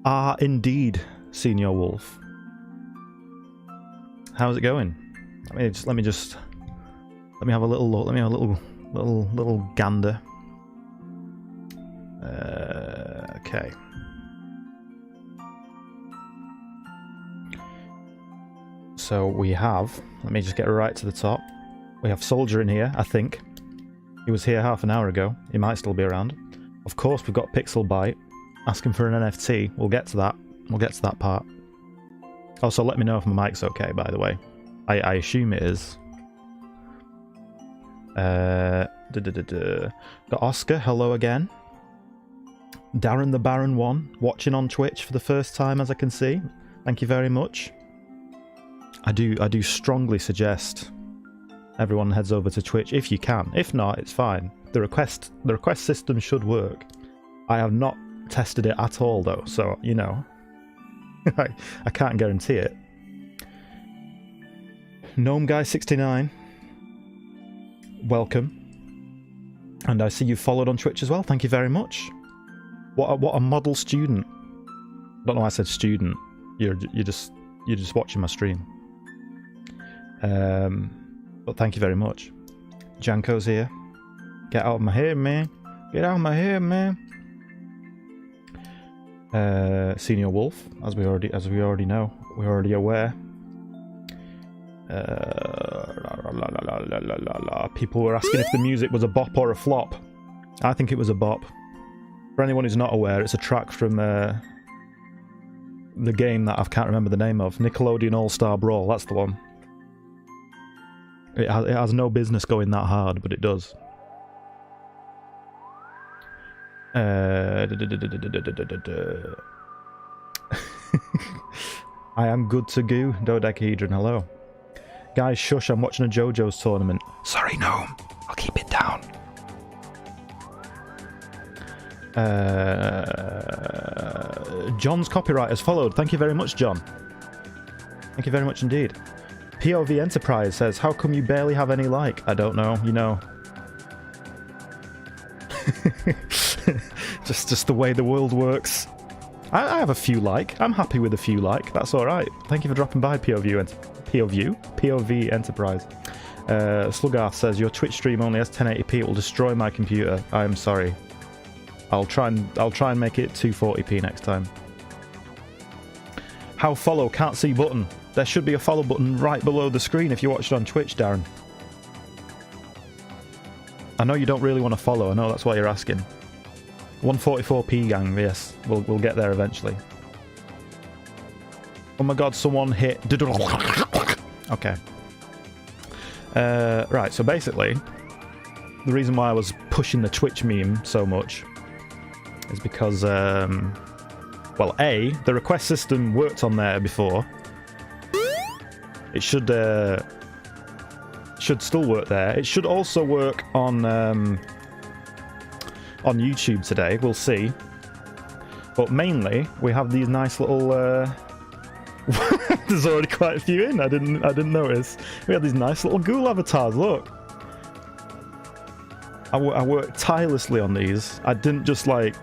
Ah, indeed, Senior Wolf. How's it going? Let me have a little look. Let me have a little gander. Okay. So we have. Let me just get right to the top. We have Soldier in here. I think he was here half an hour ago. He might still be around. Of course, we've got Pixel Bite. Asking for an NFT. We'll get to that. We'll get to that part. Also, let me know if my mic's okay, by the way. I assume it is. Got Oscar, hello again. Darren the Baron 1, watching on Twitch for the first time, as I can see. Thank you very much. I do strongly suggest everyone heads over to Twitch if you can. If not, it's fine. The request system should work. I have not tested it at all though, so you know, I can't guarantee it. Gnome Guy 69, welcome, and I see you followed on Twitch as well. Thank you very much. What a model student. I don't know why I said student. You're just watching my stream. But thank you very much. Janko's here. Get out of my hair, man. Get out of my hair, man. Senior Wolf, as we already know, we're already aware. People were asking if the music was a bop or a flop. I think it was a bop. For anyone who's not aware, it's a track from the game that I can't remember the name of. Nickelodeon All-Star Brawl, that's the one. It has no business going that hard, but it does. I am good to go. Dodecahedron, hello. Guys, shush, I'm watching a JoJo's tournament. Sorry, no. I'll keep it down. John's copyright has followed. Thank you very much, John. Thank you very much indeed. POV Enterprise says, how come you barely have any like? I don't know, you know. just the way the world works. I have a few like. I'm happy with a few like. That's alright. Thank you for dropping by, POV Enterprise. Slugarth says, your Twitch stream only has 1080p. It will destroy my computer. I am sorry. I'll try and make it 240p next time. How follow? Can't see button. There should be a follow button right below the screen if you watch it on Twitch, Darren. I know you don't really want to follow. I know that's why you're asking. 144p gang, yes. We'll get there eventually. Oh my god, someone hit... Okay. Right, so basically, the reason why I was pushing the Twitch meme so much is because, well, A, the request system worked on there before. It should should still work there. It should also work on YouTube today. We'll see. But mainly, we have these nice little. There's already quite a few in. I didn't notice. We have these nice little ghoul avatars. Look. I worked tirelessly on these. I didn't just like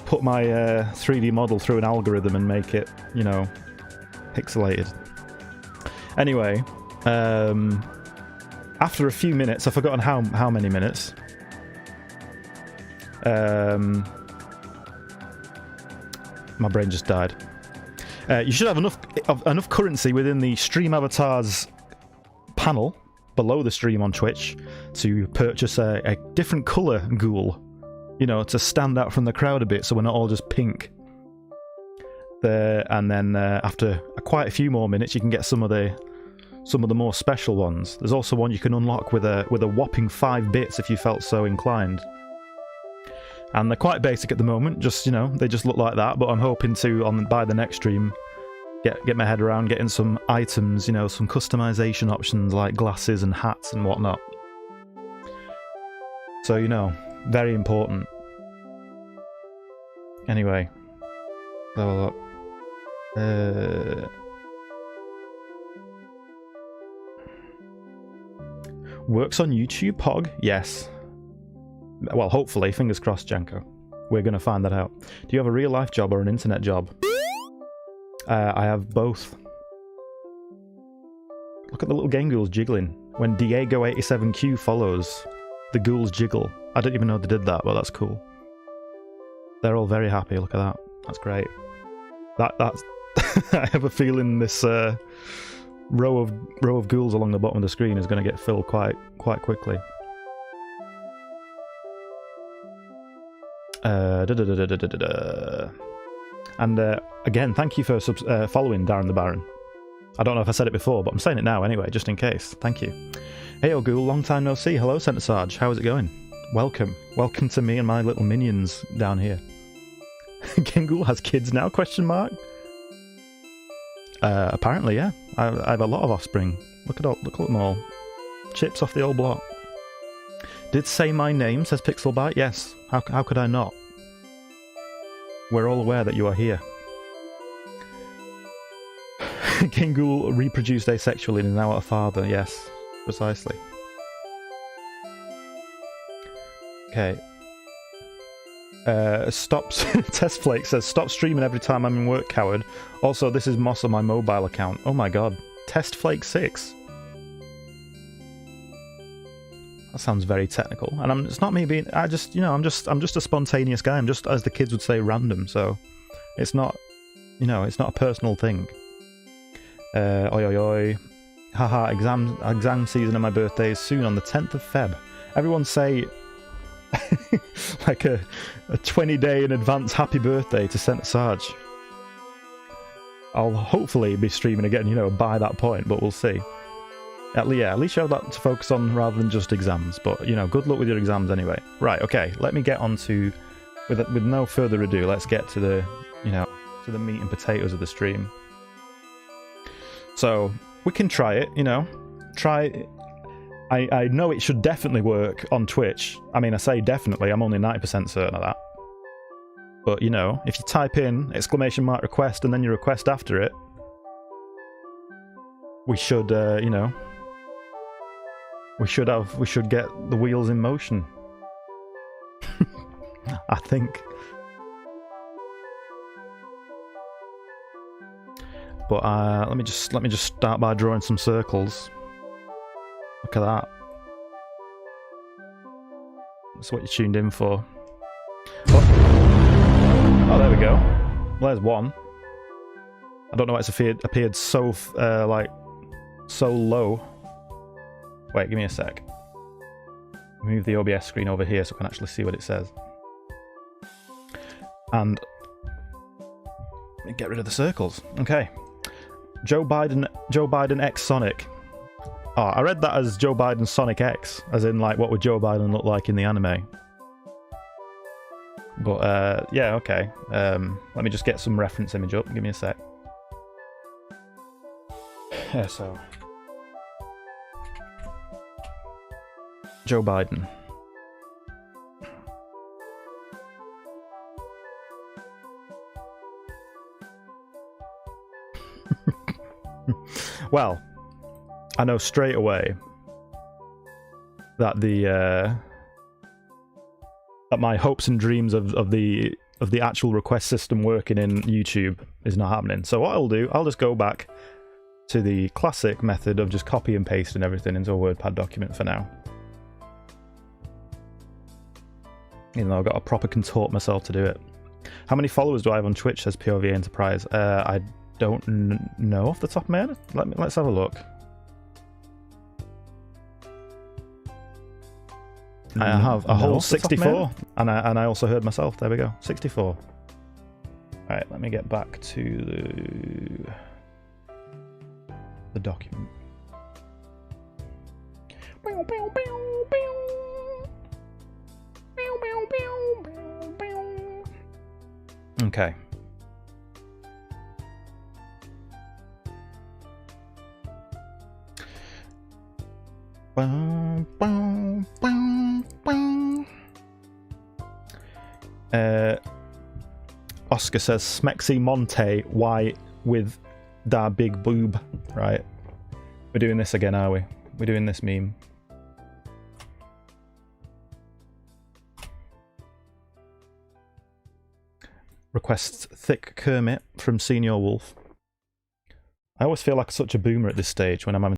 put my 3D model through an algorithm and make it, you know, pixelated. Anyway, after a few minutes, I've forgotten how many minutes. My brain just died. You should have enough currency within the stream avatars panel below the stream on Twitch to purchase a different colour ghoul. You know, to stand out from the crowd a bit, so we're not all just pink. And then after quite a few more minutes, you can get some of the more special ones. There's also one you can unlock with a whopping 5 bits if you felt so inclined. And they're quite basic at the moment. Just, you know, they just look like that. But I'm hoping to by the next stream get my head around getting some items, you know, some customization options like glasses and hats and whatnot. So, you know. Very important. Anyway. So, works on YouTube, Pog? Yes. Well, hopefully. Fingers crossed, Janko. We're going to find that out. Do you have a real-life job or an internet job? I have both. Look at the little Gameghoul's jiggling. When Diego87Q follows, the ghouls jiggle. I didn't even know they did that, but that's cool. They're all very happy. Look at that. That's great. That's. I have a feeling this row of ghouls along the bottom of the screen is going to get filled quite quickly. And again, thank you for following Darren the Baron. I don't know if I said it before, but I'm saying it now anyway, just in case. Thank you. Hey, Ghoul, long time no see. Hello, Centre Sarge. How is it going? Welcome. Welcome to me and my little minions down here. Gameghoul has kids now, question mark? Apparently, yeah. I have a lot of offspring. Look at them all. Chips off the old block. Did say my name, says Pixelbite. Yes. How could I not? We're all aware that you are here. Gameghoul reproduced asexually and is now a father. Yes, precisely. Okay. Testflake says, stop streaming every time I'm in work, coward. Also, this is Moss on my mobile account. Oh my god. Testflake6. That sounds very technical. And it's not me being, I'm just a spontaneous guy. I'm just, as the kids would say, random. So it's not, it's not a personal thing. Oi oi oi. Haha, exam season and my birthday is soon on the 10th of Feb. Everyone say like a 20-day in advance happy birthday to Centre Sarge. I'll hopefully be streaming again, by that point, but we'll see. At least you have that to focus on rather than just exams. But, good luck with your exams anyway. Right, okay, let me get on to, with no further ado, let's get to the, to the meat and potatoes of the stream. So, we can try it, I know it should definitely work on Twitch. I mean, I say definitely, I'm only 90% certain of that. But, if you type in !request and then your request after it, we should, we should get the wheels in motion. I think. But let me just start by drawing some circles. Look at that. That's what you tuned in for. Oh, there we go. Well, there's one. I don't know why it's appeared so so low. Wait, give me a sec. Move the OBS screen over here so I can actually see what it says. And get rid of the circles. Okay. Joe Biden X Sonic. Oh, I read that as Joe Biden Sonic X, as in like what would Joe Biden look like in the anime. But yeah, okay. Let me just get some reference image up. Give me a sec. Yeah, so Joe Biden. Well, I know straight away that that my hopes and dreams of the actual request system working in YouTube is not happening. So what I'll do, I'll just go back to the classic method of just copy and pasting everything into a WordPad document for now. Even though I've got to proper contort myself to do it. How many followers do I have on Twitch, says POV Enterprise? I don't know off the top of my head. Let's have a look. I have a whole 64, and I also heard myself. There we go, 64. Alright, let me get back to the document. Okay. Oscar says Smexy Monte, why with da big boob? Right. We're doing this again, are we? We're doing this meme. Requests thick Kermit from Senior Wolf. I always feel like such a boomer at this stage when I'm having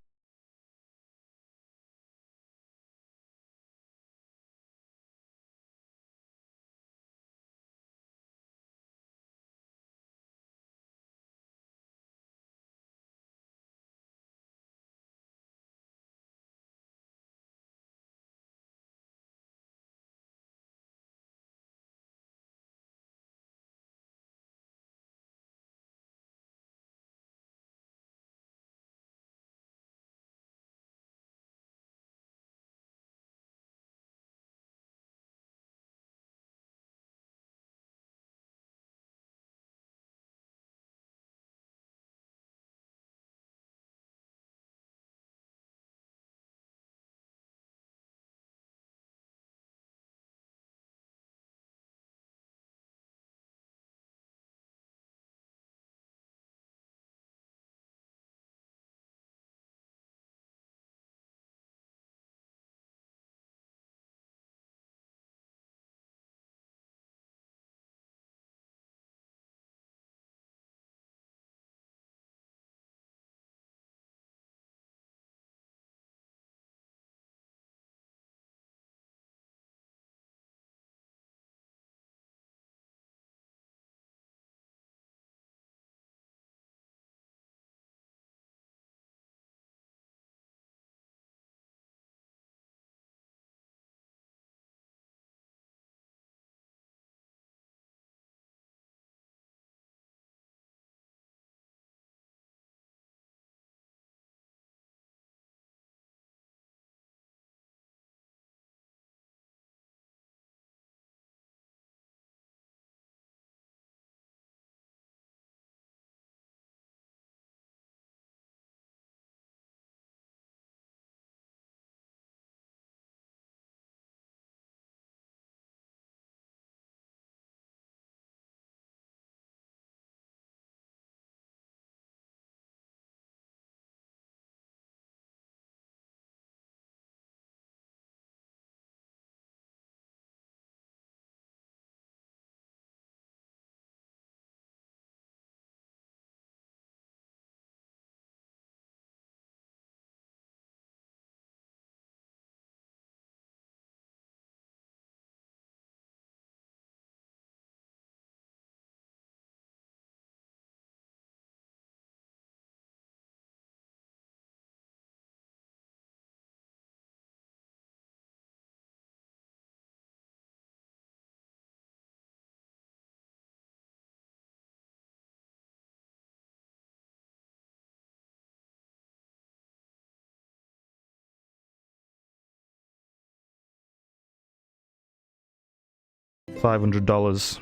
$500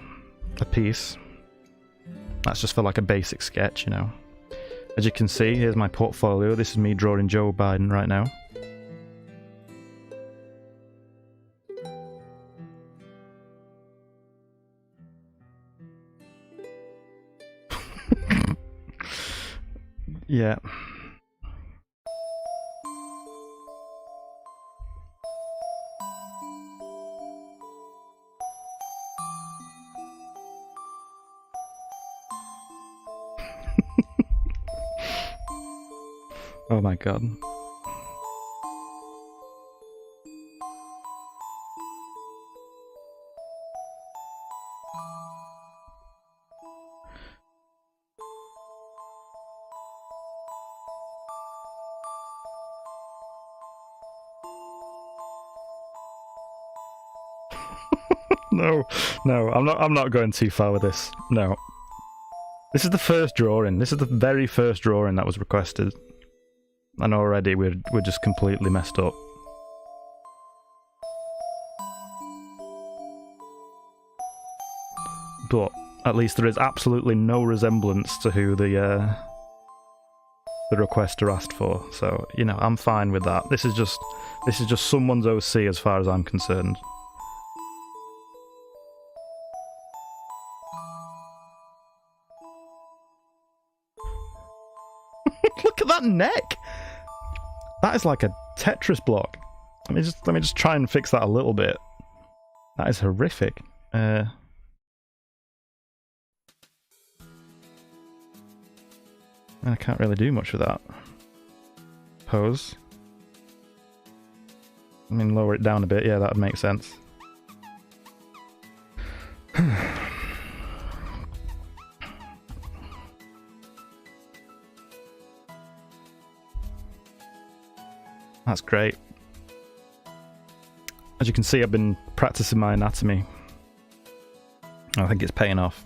a piece. That's just for like a basic sketch, you know. As you can see, here's my portfolio. This is me drawing Joe Biden right now. Yeah. Oh my god. No, no, I'm not going too far with this. No. This is the first drawing. This is the very first drawing that was requested. And already we're just completely messed up. But at least there is absolutely no resemblance to who the requester asked for. So, you know, I'm fine with that. This is just someone's OC as far as I'm concerned. Look at that neck! That is like a Tetris block. Let me just try and fix that a little bit. That is horrific. I can't really do much with that. Pose. I mean, lower it down a bit. Yeah, that would make sense. That's great. As you can see, I've been practicing my anatomy. I think it's paying off.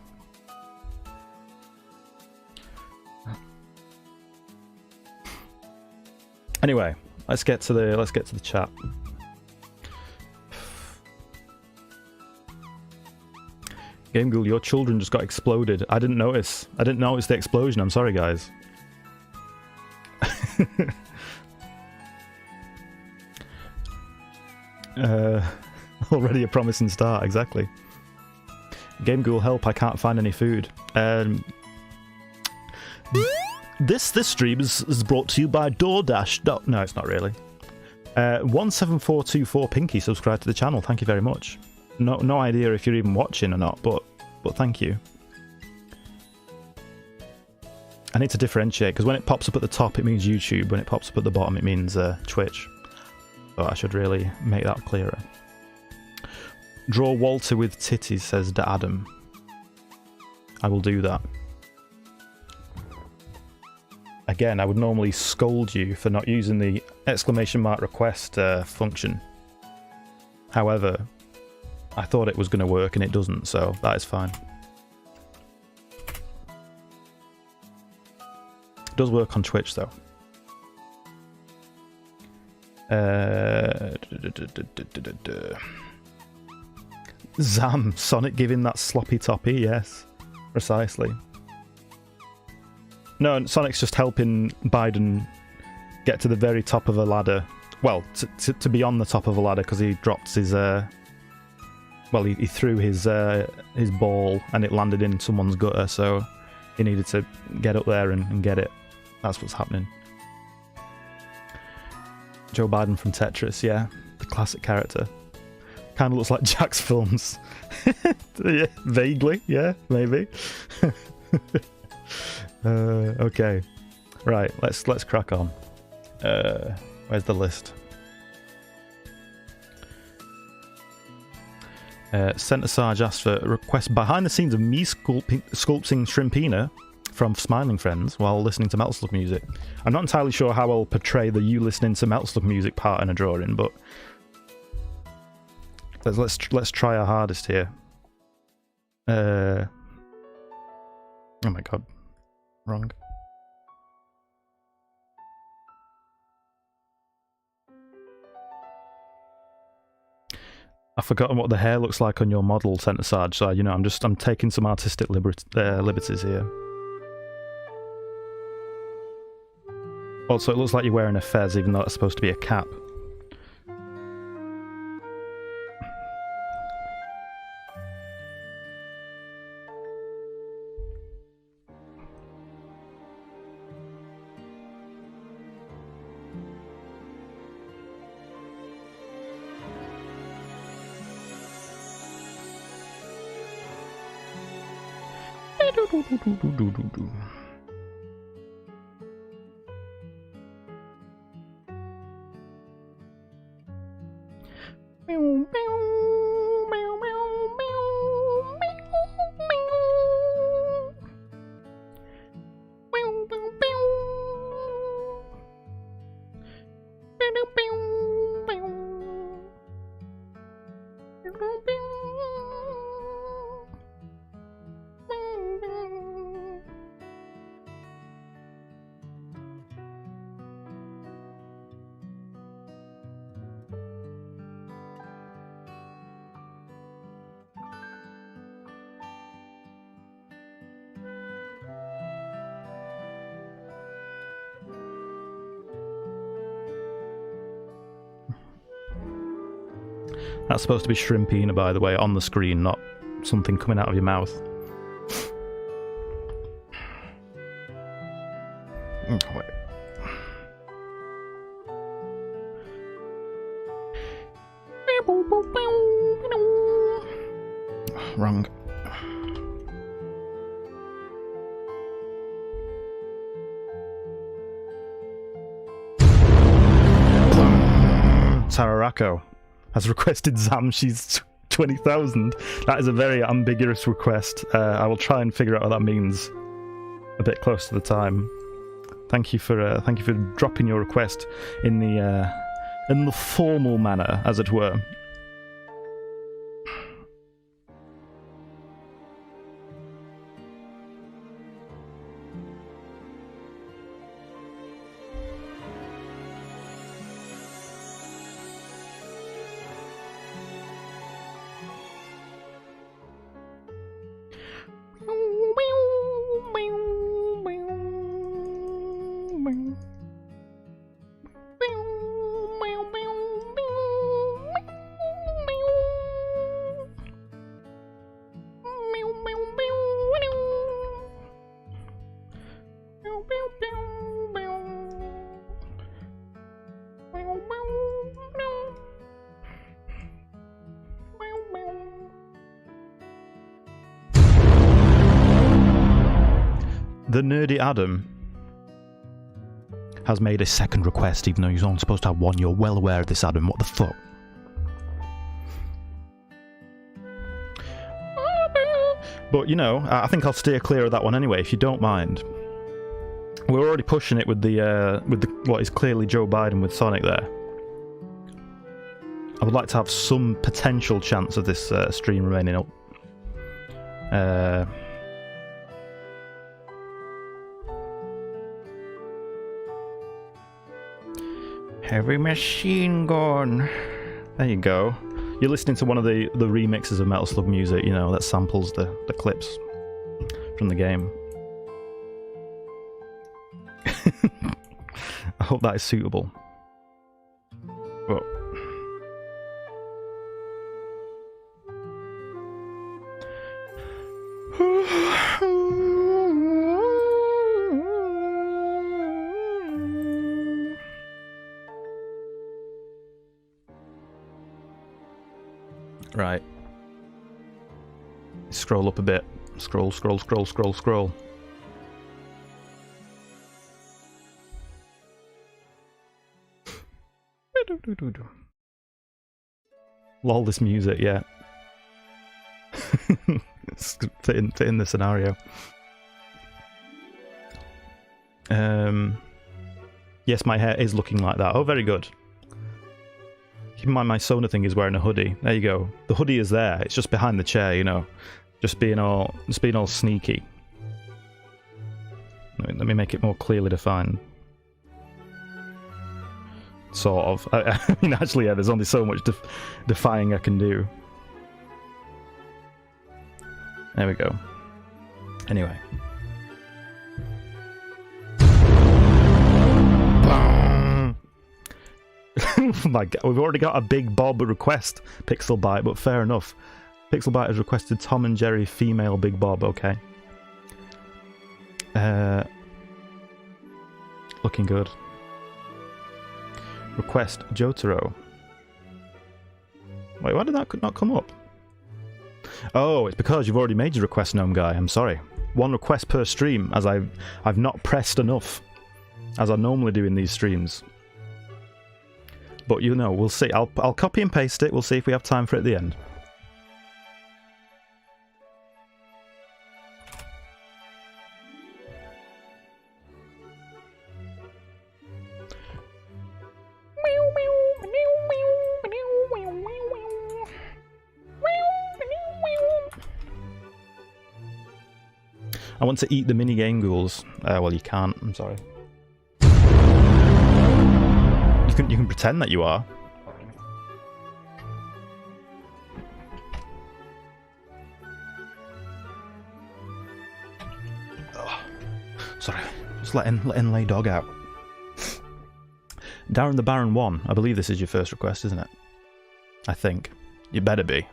Anyway, let's get to the chat. Gameghoul, your children just got exploded. I didn't notice. I didn't notice the explosion. I'm sorry, guys. Already a promising start, exactly. Gameghoul, help, I can't find any food. This stream is brought to you by DoorDash. No, it's not really. 17424 Pinky subscribed to the channel. Thank you very much. No idea if you're even watching or not, but thank you. I need to differentiate, because when it pops up at the top it means YouTube, when it pops up at the bottom it means Twitch. So I should really make that clearer. Draw Walter with titties, says Da Adam. I will do that. Again, I would normally scold you for not using the exclamation mark request function. However, I thought it was going to work and it doesn't, so that is fine. It does work on Twitch though. Zam, Sonic giving that sloppy toppy, yes, precisely. No, Sonic's just helping Biden get to the very top of a ladder. Well, to be on the top of a ladder, because he dropped his well, he threw his ball and it landed in someone's gutter, so he needed to get up there and get it. That's what's happening. Joe Biden from Tetris, yeah, the classic character. Kind of looks like Jack's films. Yeah, vaguely, yeah, maybe. Okay, right. Let's crack on. Where's the list? Centre Sarge asked for a request behind the scenes of me sculpting Shrimpina from Smiling Friends while listening to Metal Slug music. I'm not entirely sure how I'll portray the you listening to Metal Slug music part in a drawing, but let's try our hardest here. Oh my god, wrong. I've forgotten what the hair looks like on your model, Centre Sarge, so you know I'm taking some artistic liberties here. Also, it looks like you're wearing a fez, even though it's supposed to be a cap. That's supposed to be Shrimpina, by the way, on the screen, not something coming out of your mouth. Wait. Wrong. Tararako has requested Zamshi's 20,000. That is a very ambiguous request. I will try and figure out what that means a bit close to the time. Thank you for dropping your request in the formal manner, as it were. The nerdy Adam has made a second request, even though he's only supposed to have one. You're well aware of this, Adam. What the fuck? But, you know, I think I'll steer clear of that one anyway, if you don't mind. We're already pushing it with the what is clearly Joe Biden with Sonic there. I would like to have some potential chance of this stream remaining up. Heavy machine gun. There you go. You're listening to one of the remixes of Metal Slug music, you know, that samples the clips from the game. I hope that is suitable. Whoa. Right. Scroll up a bit. Scroll, scroll, scroll, scroll, scroll. Lol, this music, yeah. fit in the scenario. Yes, my hair is looking like that. Oh, very good. Keep in mind my Sona thing is wearing a hoodie. There you go. The hoodie is there. It's just behind the chair, you know. Just being all sneaky. Let me make it more clearly defined. Sort of. I mean, actually, yeah, there's only so much defying I can do. There we go. Anyway. Oh my god, we've already got a Big Bob request, Pixelbyte, but fair enough. Pixelbyte has requested Tom and Jerry female Big Bob, okay. Looking good. Request Jotaro. Wait, why did that not come up? Oh, it's because you've already made your request, Gnome Guy. I'm sorry. one request per stream, as I've not pressed enough, as I normally do in these streams. But you know, we'll see. I'll copy and paste it. We'll see if we have time for it at the end. I want to eat the mini Gameghouls. Well, you can't. I'm sorry. You can pretend that you are. Oh, sorry, just letting lay dog out. Darren the Baron 1. I believe this is your first request, isn't it? I think. You better be.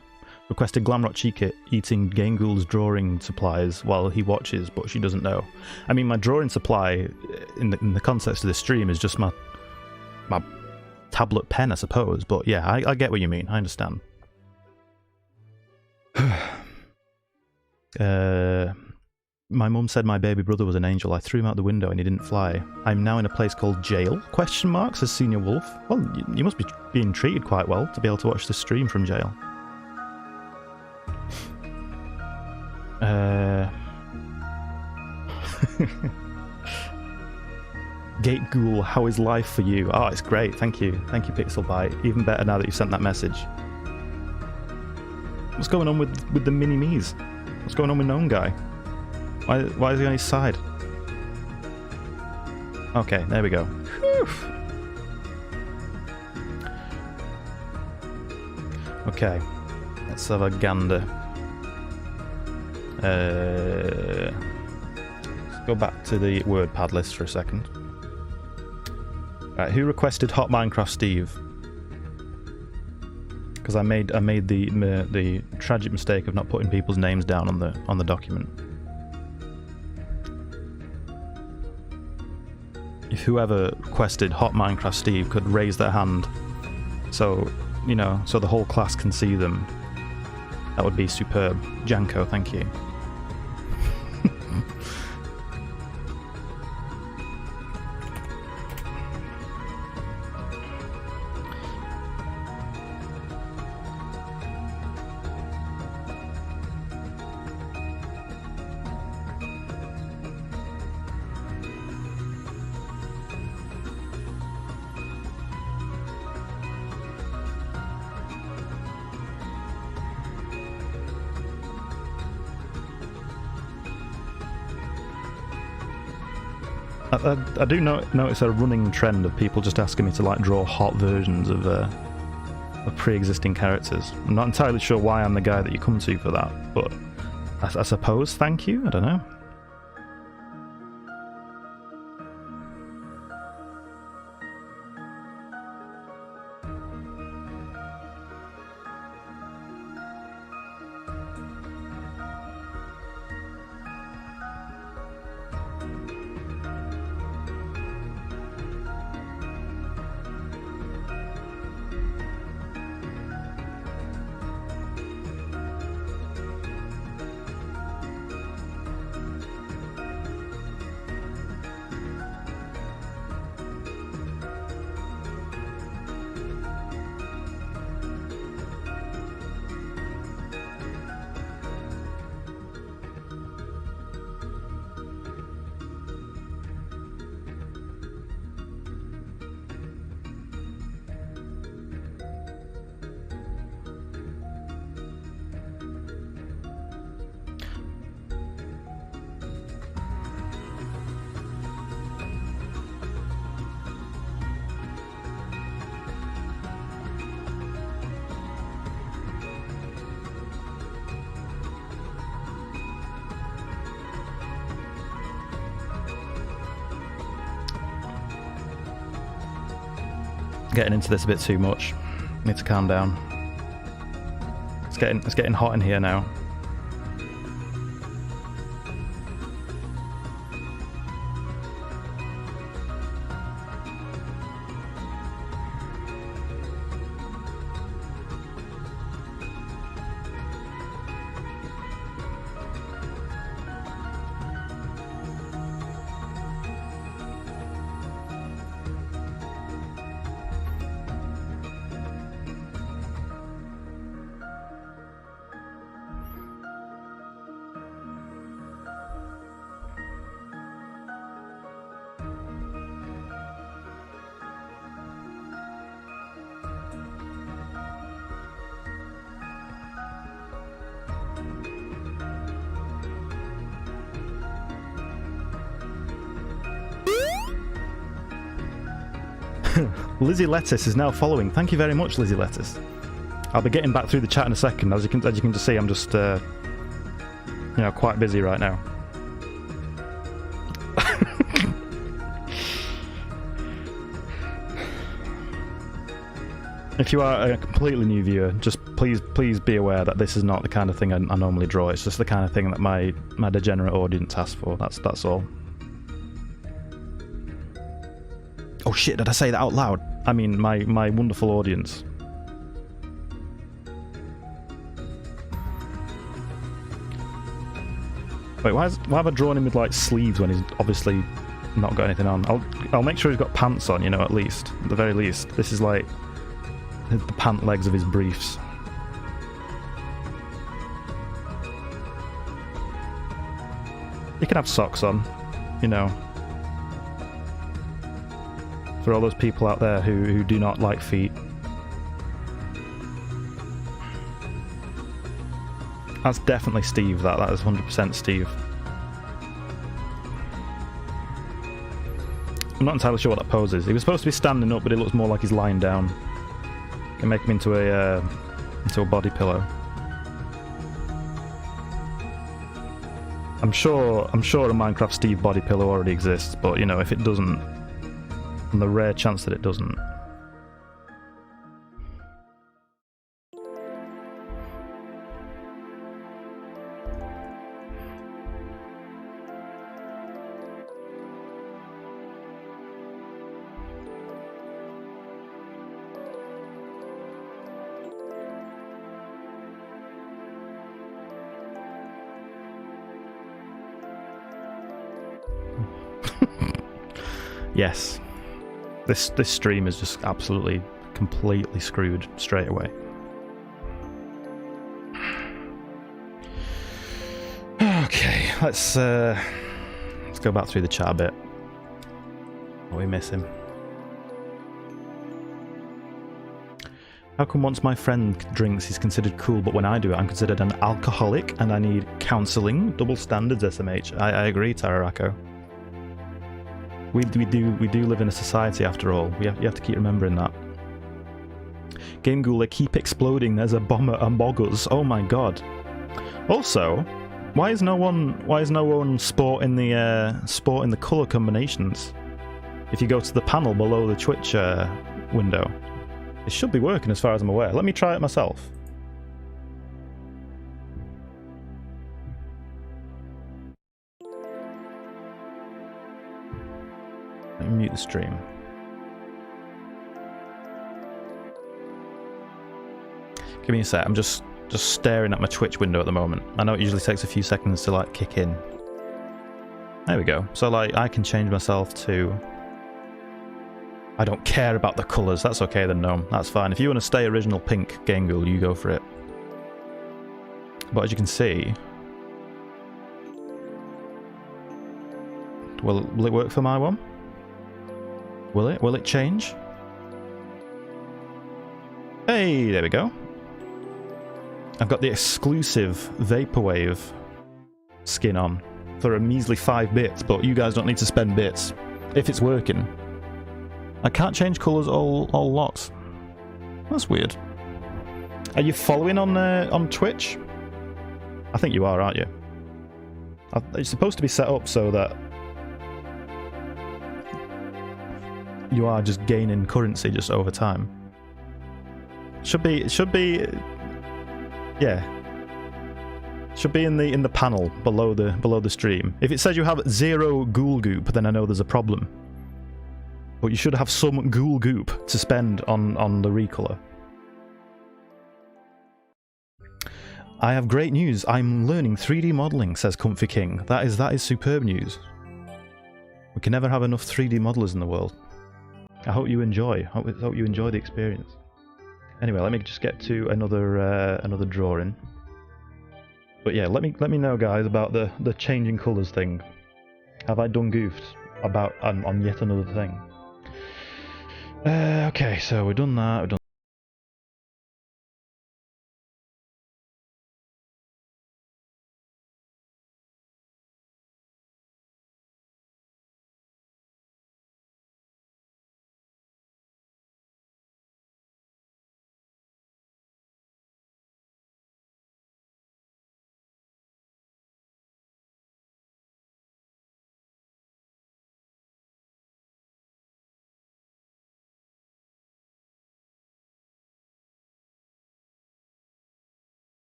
Requested Glamrock Chica eating Gameghoul's drawing supplies while he watches, but she doesn't know. I mean, my drawing supply, in the context of this stream, is just my tablet pen, I suppose. But yeah, I get what you mean. I understand. My mum said my baby brother was an angel. I threw him out the window and he didn't fly. I'm now in a place called jail? Question mark, says Senior Wolf. Well, you must be being treated quite well to be able to watch the stream from jail. Gameghoul, how is life for you? Oh, it's great, thank you. Thank you, Pixelbite. Even better now that you sent that message. What's going on with the mini-me's? What's going on with Gnome Guy? Why is he on his side? Okay, there we go. Whew. Okay, let's have a gander. Let's go back to the WordPad list for a second. Right, who requested Hot Minecraft Steve? Because I made the tragic mistake of not putting people's names down on the document. If whoever requested Hot Minecraft Steve could raise their hand, so you know, so the whole class can see them, that would be superb. Janko, thank you. I do notice a running trend of people just asking me to like draw hot versions of pre-existing characters. I'm not entirely sure why I'm the guy that you come to for that, but I suppose thank you. I don't know. Getting into this a bit too much. Need to calm down. It's getting hot in here now. Lizzie Lettuce is now following. Thank you very much, Lizzie Lettuce. I'll be getting back through the chat in a second. As you can just see, I'm just quite busy right now. If you are a completely new viewer, just please be aware that this is not the kind of thing I normally draw. It's just the kind of thing that my degenerate audience asks for. That's all. Oh shit! Did I say that out loud? I mean, my wonderful audience. Wait, why have I drawn him with like sleeves when he's obviously not got anything on? I'll make sure he's got pants on, at least. At the very least. This is like the pant legs of his briefs. You can have socks on, for all those people out there who do not like feet. That's definitely Steve, that is 100% Steve. I'm not entirely sure what that pose is. He was supposed to be standing up, but it looks more like he's lying down. Can make him into a body pillow. I'm sure a Minecraft Steve body pillow already exists, but if it doesn't, and the rare chance that it doesn't. Yes, this stream is just absolutely, completely screwed straight away. Okay, let's go back through the chat a bit. Oh, we miss him. How come once my friend drinks he's considered cool, but when I do it I'm considered an alcoholic and I need counselling? Double standards, SMH. I agree, Tararako. We do live in a society after all. You have to keep remembering that. Gameghoul, they keep exploding. There's a bomber among us. Oh my god. Also, why is no one sporting the colour combinations? If you go to the panel below the Twitch window, it should be working as far as I'm aware. Let me try it myself. Let me mute the stream. Give me a sec. I'm just staring at my Twitch window at the moment. I know it usually takes a few seconds to like kick in. There we go. So like I can change myself to... I don't care about the colours. That's okay then, no. That's fine. If you want to stay original pink, Gameghoul, you go for it. But as you can see... Will it work for my one? Will it? Will it change? Hey, there we go. I've got the exclusive Vaporwave skin on for a measly 5 bits, but you guys don't need to spend bits if it's working. I can't change colours all lots. That's weird. Are you following on Twitch? I think you are, aren't you? It's supposed to be set up so that you are just gaining currency just over time. It should be yeah. Should be in the panel below the stream. If it says you have 0 ghoul goop, then I know there's a problem. But you should have some ghoul goop to spend on the recolor. I have great news. I'm learning 3D modelling, says Comfy King. That is superb news. We can never have enough 3D modelers in the world. I hope you enjoy. Hope you enjoy the experience. Anyway, let me just get to another drawing. But yeah, let me know, guys, about the changing colours thing. Have I done goofed about on yet another thing? Okay, so we've done that. We've done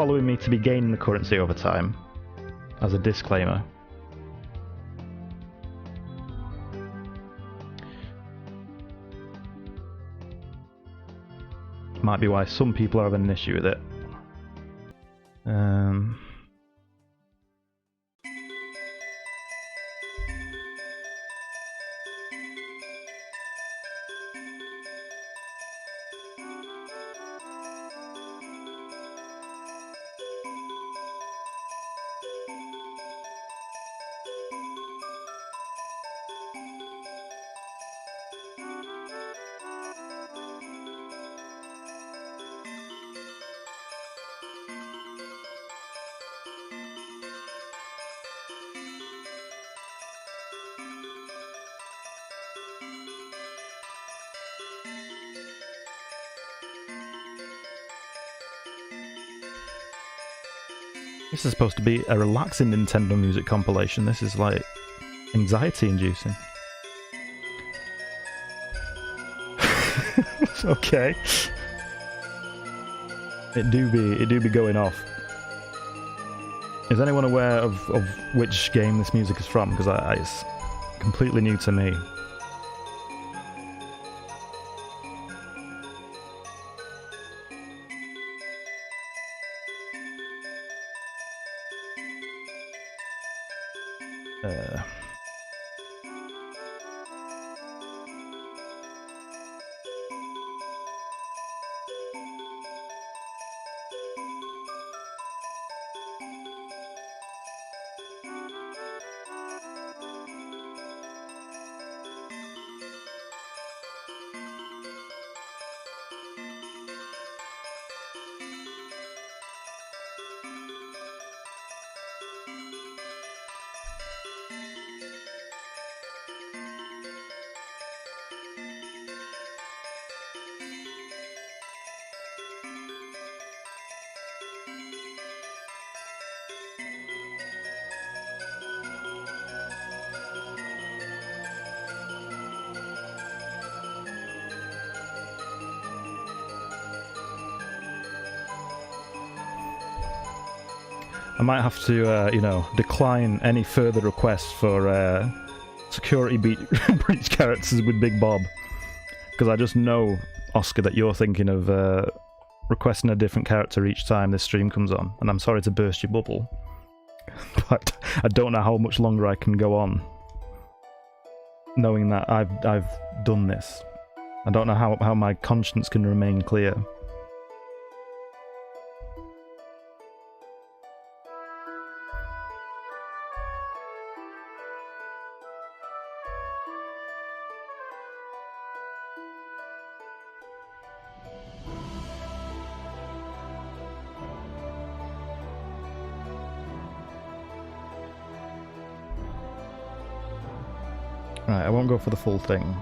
following me to be gaining the currency over time, as a disclaimer. Might be why some people are having an issue with it. This is supposed to be a relaxing Nintendo music compilation. This is like anxiety-inducing. Okay. It do be going off. Is anyone aware of which game this music is from? Because it's completely new to me. I might have to, you know, decline any further requests for security breach characters with Big Bob, because I just know, Oscar, that you're thinking of requesting a different character each time this stream comes on, and I'm sorry to burst your bubble, but I don't know how much longer I can go on, knowing that I've done this. I don't know how my conscience can remain clear. Right, I won't go for the full thing.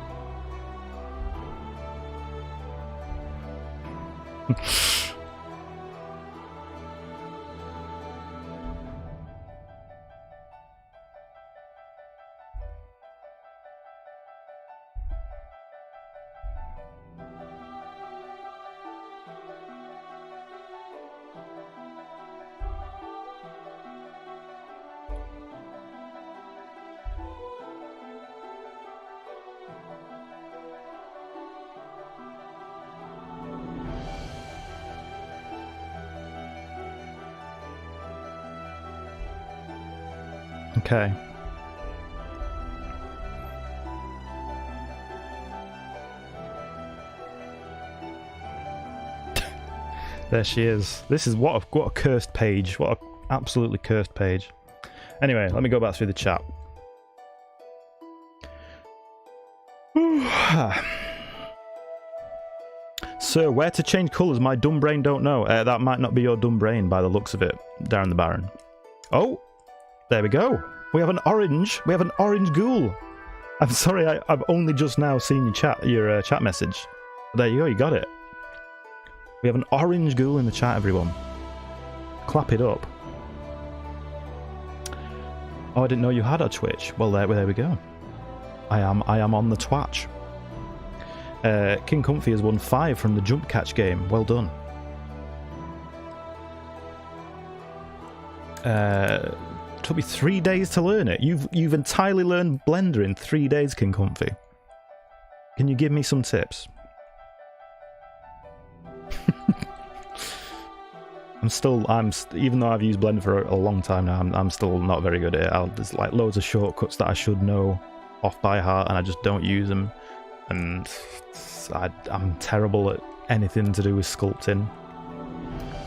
Okay. There she is. This is what a cursed page. What a absolutely cursed page. Anyway, let me go back through the chat. Sir, where to change colours? My dumb brain don't know. That might not be your dumb brain by the looks of it, Darren the Baron. Oh, there we go. We have an orange. We have an orange ghoul. I'm sorry, I've only just now seen your chat message. There you go, you got it. We have an orange ghoul in the chat, everyone. Clap it up. Oh, I didn't know you had a Twitch. Well, there we go. I am on the Twatch. King Comfy has won 5 from the jump catch game. Well done. Took me 3 days to learn it. You've entirely learned Blender in 3 days, King Comfy. Can you give me some tips? Even though I've used Blender for a long time now, I'm still not very good at it. There's like loads of shortcuts that I should know off by heart, and I just don't use them. And I'm terrible at anything to do with sculpting.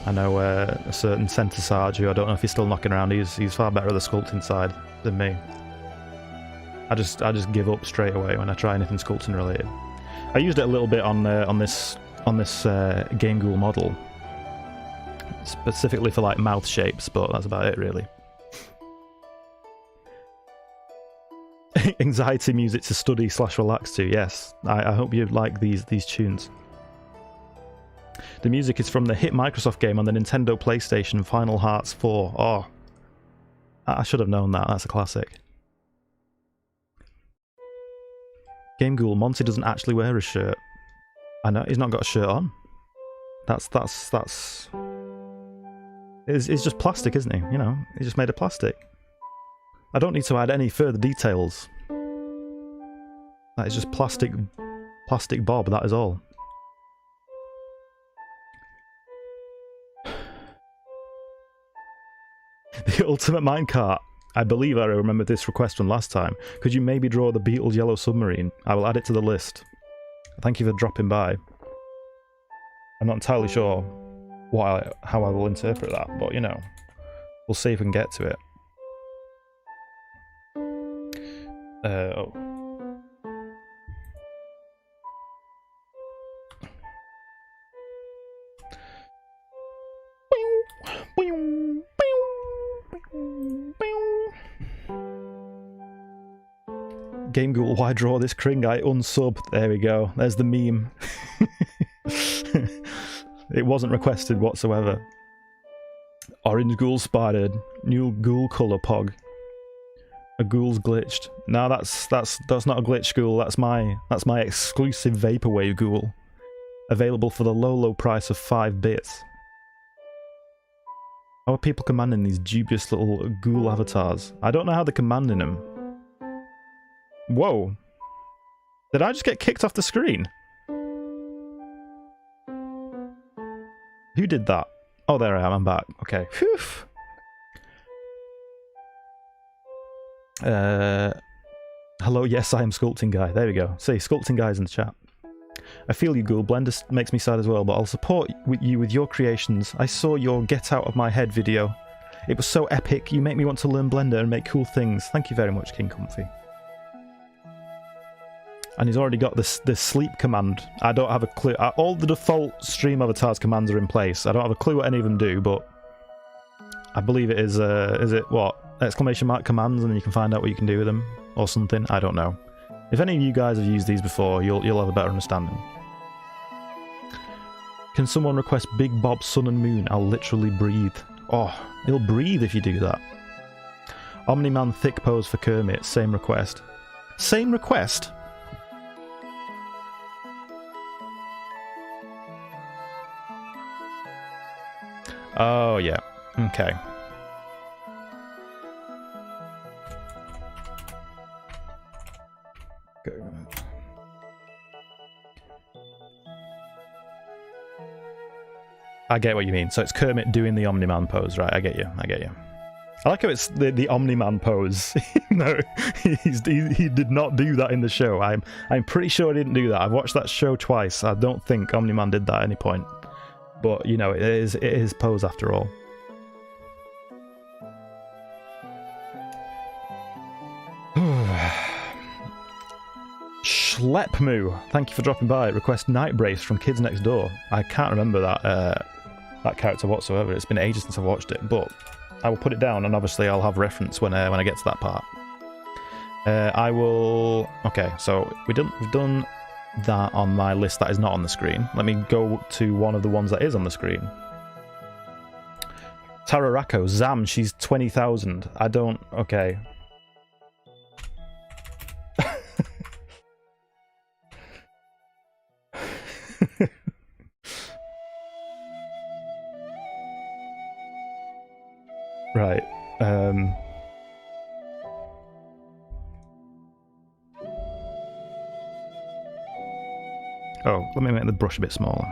I know a certain Centre Sarge, who I don't know if he's still knocking around. He's far better at the sculpting side than me. I just give up straight away when I try anything sculpting related. I used it a little bit on this Gameghoul model, specifically for like mouth shapes, but that's about it really. Anxiety music to study / relax to. Yes, I hope you like these tunes. The music is from the hit Microsoft game on the Nintendo PlayStation, Final Hearts 4. Oh, I should have known that. That's a classic. Gameghoul, Monty doesn't actually wear a shirt. I know, he's not got a shirt on. It's just plastic, isn't he? You know, he's just made of plastic. I don't need to add any further details. That is just plastic Bob, that is all. The ultimate minecart. I believe I remember this request from last time. Could you maybe draw the Beatles' Yellow Submarine? I will add it to the list. Thank you for dropping by. I'm not entirely sure how I will interpret that, but you know, we'll see if we can get to it. Oh. Gameghoul, why draw this Kring guy unsub? There we go. There's the meme. It wasn't requested whatsoever. Orange ghoul spotted. New ghoul colour pog. A ghoul's glitched. No, that's not a glitch ghoul. That's my exclusive vaporwave ghoul. Available for the low price of 5 bits. How are people commanding these dubious little ghoul avatars? I don't know how they're commanding them. Whoa. Did I just get kicked off the screen? Who did that? Oh, there I am. I'm back. Okay. Phew. Hello, yes, I am Sculpting Guy. There we go. See, Sculpting Guy's in the chat. I feel you, Ghoul. Blender makes me sad as well, but I'll support you with your creations. I saw your Get Out of My Head video. It was so epic. You make me want to learn Blender and make cool things. Thank you very much, King Comfy. And he's already got this sleep command. I don't have a clue. All the default stream avatars commands are in place. I don't have a clue what any of them do, but I believe it is it what? Exclamation mark commands, and then you can find out what you can do with them or something. I don't know. If any of you guys have used these before, you'll have a better understanding. Can someone request Big Bob Sun and Moon? I'll literally breathe. Oh, he'll breathe if you do that. Omni-Man thick pose for Kermit. Same request. Same request? Oh, yeah. Okay. I get what you mean. So it's Kermit doing the Omni-Man pose, right? I get you. I get you. I like how it's the Omni-Man pose. No, he did not do that in the show. I'm pretty sure he didn't do that. I've watched that show twice. I don't think Omni-Man did that at any point. But you know, it is his pose after all. Schleppmoo, thank you for dropping by. Request Night Brace from Kids Next Door. I can't remember that character whatsoever. It's been ages since I've watched it, but I will put it down, and obviously I'll have reference when I get to that part. I will. Okay, so we've done that on my list that is not on the screen. Let me go to one of the ones that is on the screen. Tararako, Zam, she's 20,000. I don't. Okay. Right. Oh, let me make the brush a bit smaller.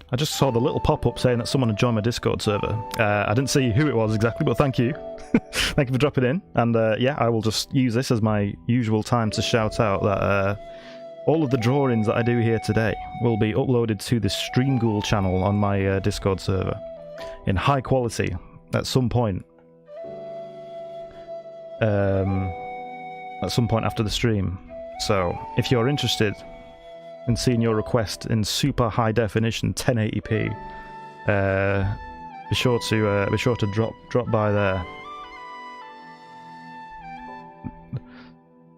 I just saw the little pop-up saying that someone had joined my Discord server. I didn't see who it was exactly, but thank you. Thank you for dropping in. And yeah, I will just use this as my usual time to shout out that all of the drawings that I do here today will be uploaded to the Gameghoul channel on my Discord server in high quality at some point. At some point after the stream. So if you're interested and seeing your request in super high definition 1080p, be sure to drop by there.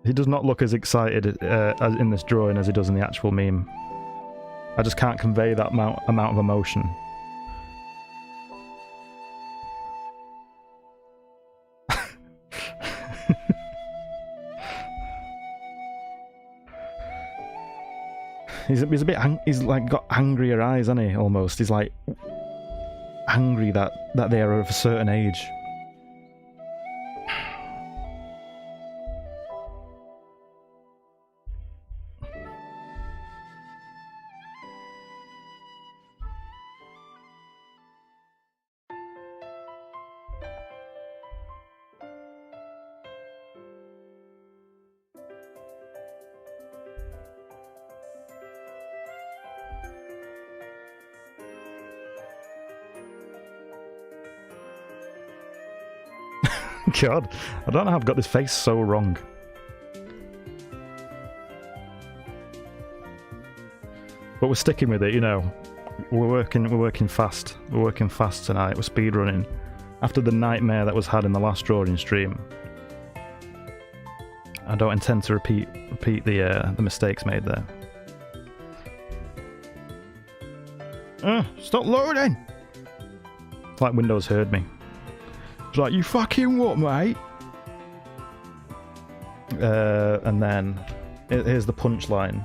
He does not look as excited as in this drawing as he does in the actual meme. I just can't convey that amount of emotion. He's a bit. He's like got angrier eyes, hasn't he? Almost. He's like angry that they are of a certain age. God, I don't know how I've got this face so wrong. But we're sticking with it, you know. We're working fast. We're working fast tonight. We're speedrunning. After the nightmare that was had in the last drawing stream, I don't intend to repeat the mistakes made there. Stop loading! It's like Windows heard me. It's like, you fucking what, mate? And then here's the punchline.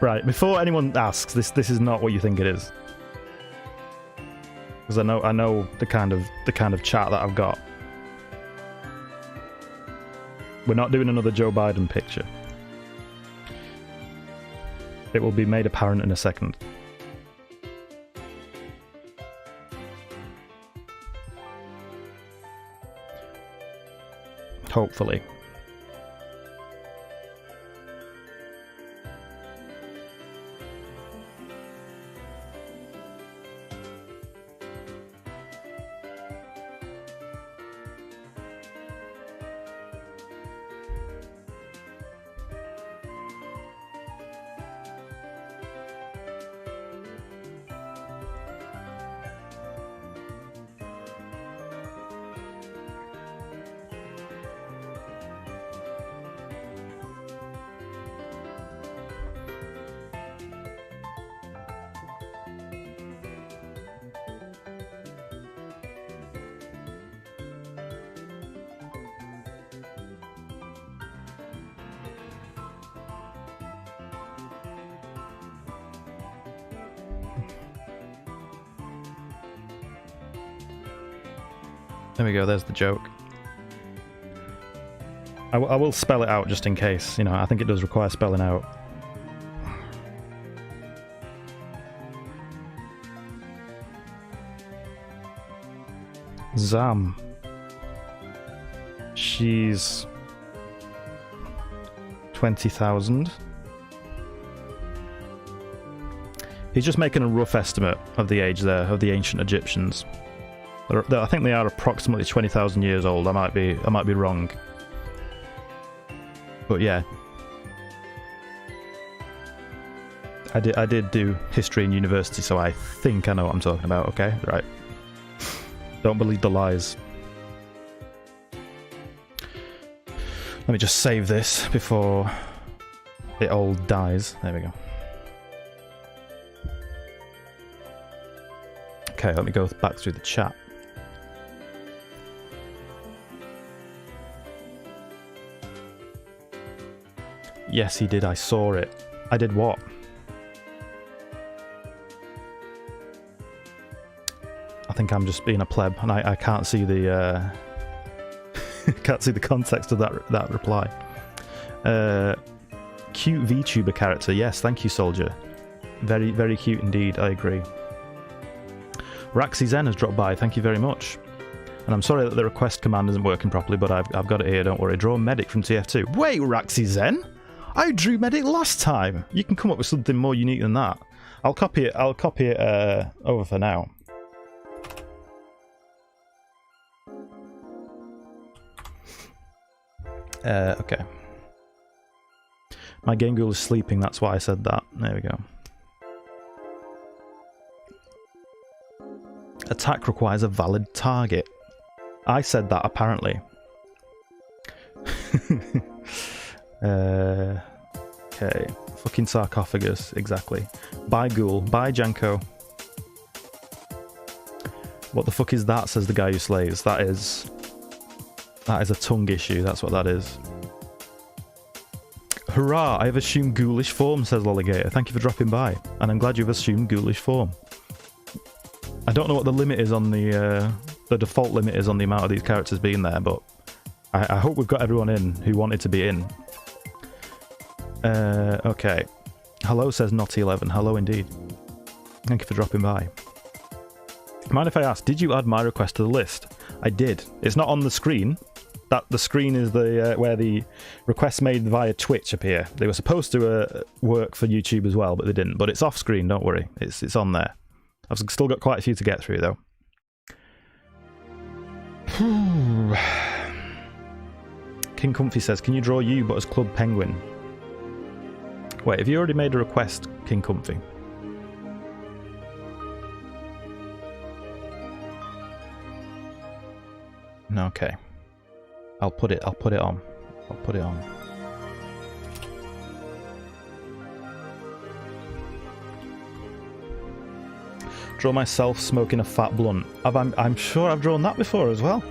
Right, before anyone asks, this is not what you think it is, because I know the kind of chat that I've got. We're not doing another Joe Biden picture. It will be made apparent in a second. Hopefully. There we go, there's the joke. I will spell it out just in case, you know, I think it does require spelling out. Zam. She's 20,000. He's just making a rough estimate of the age there, of the ancient Egyptians. I think they are approximately 20,000 years old. I might be wrong. But yeah. I did do history in university, so I think I know what I'm talking about, okay? Right. Don't believe the lies. Let me just save this before it all dies. There we go. Okay, let me go back through the chat. Yes, he did. I saw it. I did what? I think I'm just being a pleb, and I can't see the can't see the context of that reply. Cute VTuber character. Yes, thank you, Soldier. Very, very cute indeed. I agree. Raxi Zen has dropped by. Thank you very much. And I'm sorry that the request command isn't working properly, but I've got it here. Don't worry. Draw medic from TF2. Wait, Raxi Zen. I drew medic last time. You can come up with something more unique than that. I'll copy it. I'll copy it over for now. Okay. My Gameghoul is sleeping. That's why I said that. There we go. Attack requires a valid target. I said that apparently. Okay. Fucking sarcophagus. Exactly. Bye, Ghoul. Bye, Janko. What the fuck is that, says the guy who slays. That is a tongue issue. That's what that is. Hurrah! I have assumed ghoulish form, says Lolligator. Thank you for dropping by. And I'm glad you've assumed ghoulish form. I don't know what the limit is on the default limit is on the amount of these characters being there, but I hope we've got everyone in who wanted to be in. Okay. Hello, says Naughty11. Hello indeed. Thank you for dropping by. Mind if I ask, did you add my request to the list? I did. It's not on the screen. The screen is the where the requests made via Twitch appear. They were supposed to work for YouTube as well, but they didn't. But it's off screen, don't worry. It's on there. I've still got quite a few to get through, though. King Comfy says, can you draw you, but as Club Penguin? Wait, have you already made a request, King Comfy? Okay. I'll put it on. I'll put it on. Draw myself smoking a fat blunt. I'm sure I've drawn that before as well.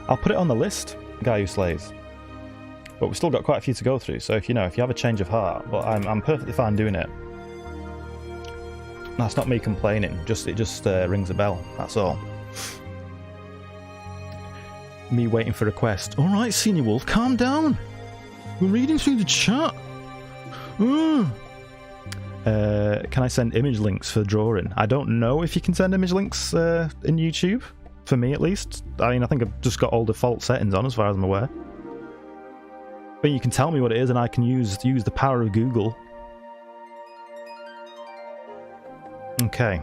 I'll put it on the list, Guy Who Slays. But we've still got quite a few to go through, so if you have a change of heart, but I'm perfectly fine doing it. That's not me complaining, it just rings a bell, that's all. Me waiting for a request. Alright, Senior Wolf, calm down. We're reading through the chat. Can I send image links for drawing? I don't know if you can send image links in YouTube. For me, at least. I mean, I think I've just got all default settings on, as far as I'm aware. But you can tell me what it is, and I can use the power of Google. Okay.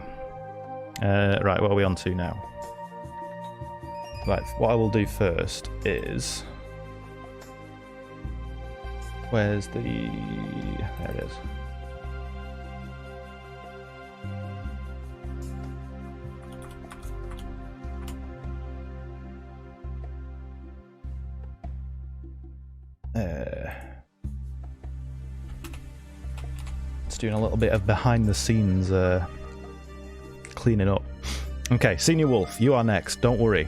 Right, what are we on to now? Right, what I will do first is... Where's the... There it is. It's doing a little bit of behind the scenes cleaning up. Okay, Senior Wolf, you are next, don't worry.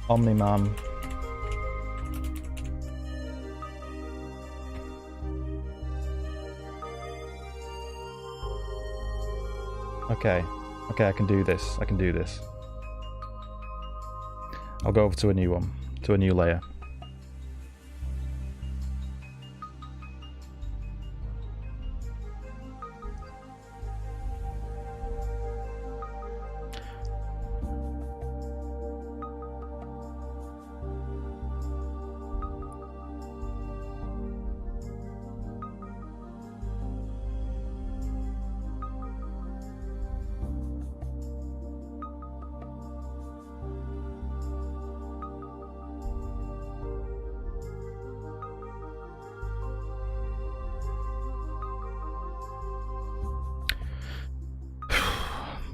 Omni-Man. Okay. Okay, I can do this. I can do this. I'll go over to a new one, to a new layer.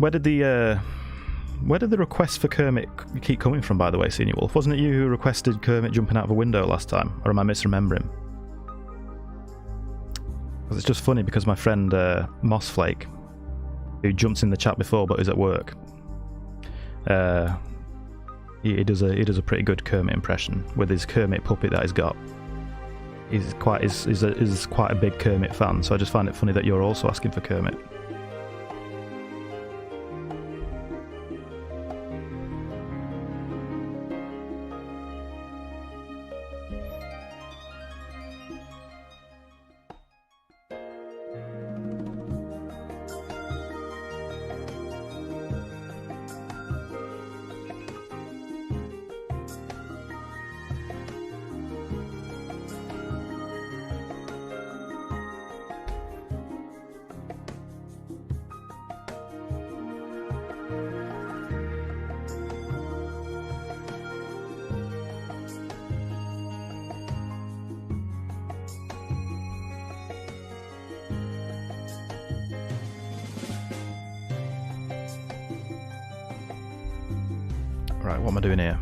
Where did the request for Kermit keep coming from, by the way, Senior Wolf? Wasn't it you who requested Kermit jumping out of a window last time? Or am I misremembering? Because it's just funny because my friend Mossflake, who jumps in the chat before but is at work, he does a pretty good Kermit impression with his Kermit puppet that he's got. He's quite a big Kermit fan, so I just find it funny that you're also asking for Kermit. Right, what am I doing here?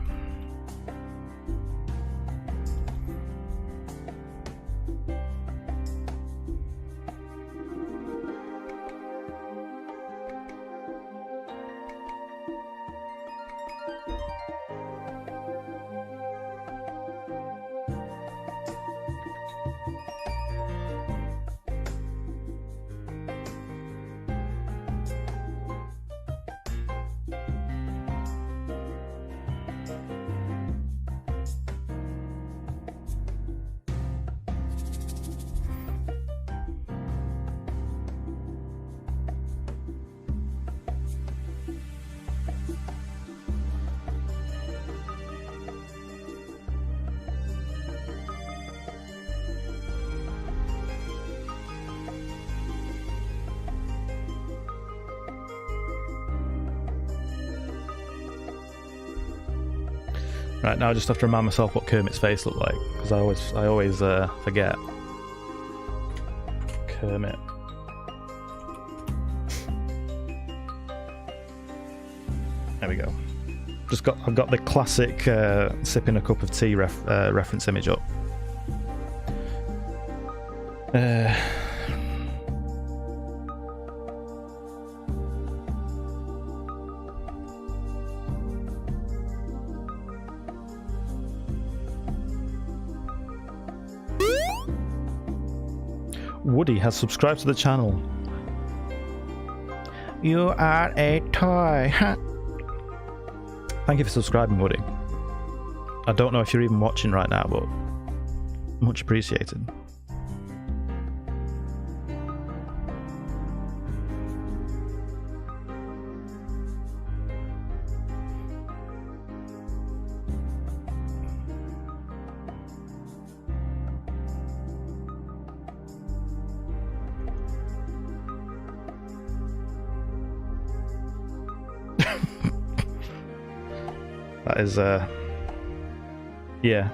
Right, now I just have to remind myself what Kermit's face looked like, because I always forget. Kermit. There we go. I've got the classic sipping a cup of tea reference image up. Woody has subscribed to the channel. You are a toy. Thank you for subscribing, Woody. I don't know if you're even watching right now, but much appreciated. That is, yeah.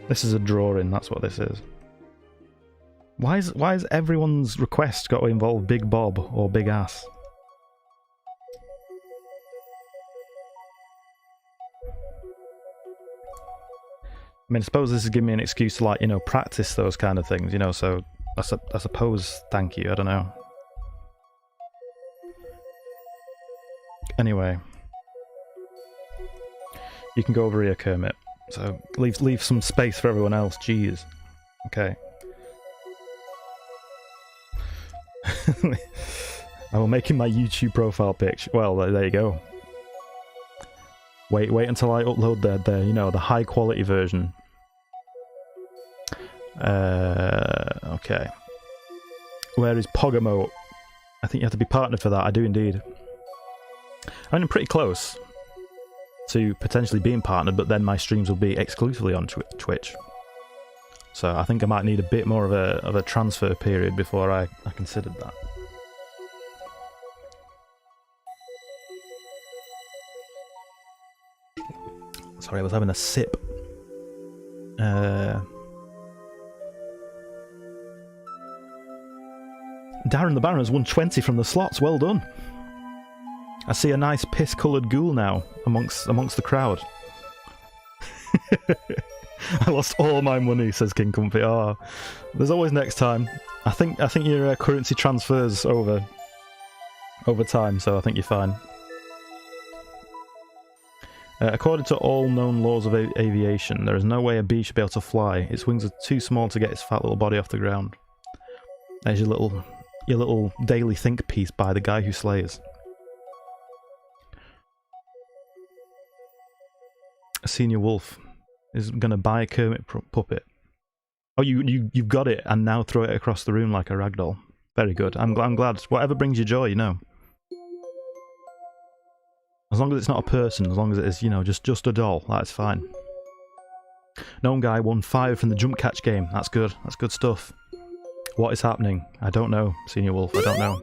This is a drawing, that's what this is. Why is everyone's request got to involve Big Bob or Big Ass? I mean, I suppose this is giving me an excuse to, like, you know, practice those kind of things, you know, so I suppose, thank you, I don't know. Anyway. You can go over here, Kermit. So leave some space for everyone else. Jeez. Okay. I will make him my YouTube profile picture. Well, there you go. Wait until I upload the you know, the high quality version. Okay. Where is Pogamo? I think you have to be partnered for that. I do indeed. I mean, I'm pretty close to potentially being partnered, but then my streams will be exclusively on Twitch. So I think I might need a bit more of a transfer period before I considered that. Sorry, I was having a sip. Darren the Baron has won 20 from the slots. Well done. I see a nice piss-coloured ghoul now amongst the crowd. I lost all my money, says King Comfy. Oh, there's always next time. I think your currency transfers over time, so I think you're fine. According to all known laws of aviation, there is no way a bee should be able to fly. Its wings are too small to get its fat little body off the ground. There's your little daily think piece by the guy who slays. A senior wolf is gonna buy a Kermit puppet. Oh, you've got it and now throw it across the room like a ragdoll. Very good. I'm glad. Whatever brings you joy, you know. As long as it's not a person, as long as it is, you know, just a doll, that's fine. Gnome guy won 5 from the jump catch game. That's good. That's good stuff. What is happening? I don't know, Senior Wolf. I don't know.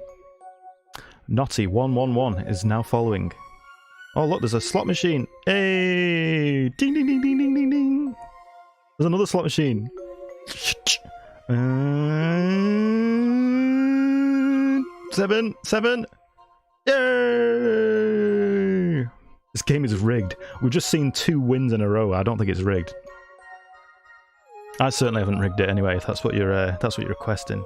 Naughty 111 is now following. Oh look, there's a slot machine. Hey! Ding ding ding ding ding ding ding. There's another slot machine. 7. Yay! This game is rigged. We've just seen 2 wins in a row. I don't think it's rigged. I certainly haven't rigged it anyway. If that's what you're requesting.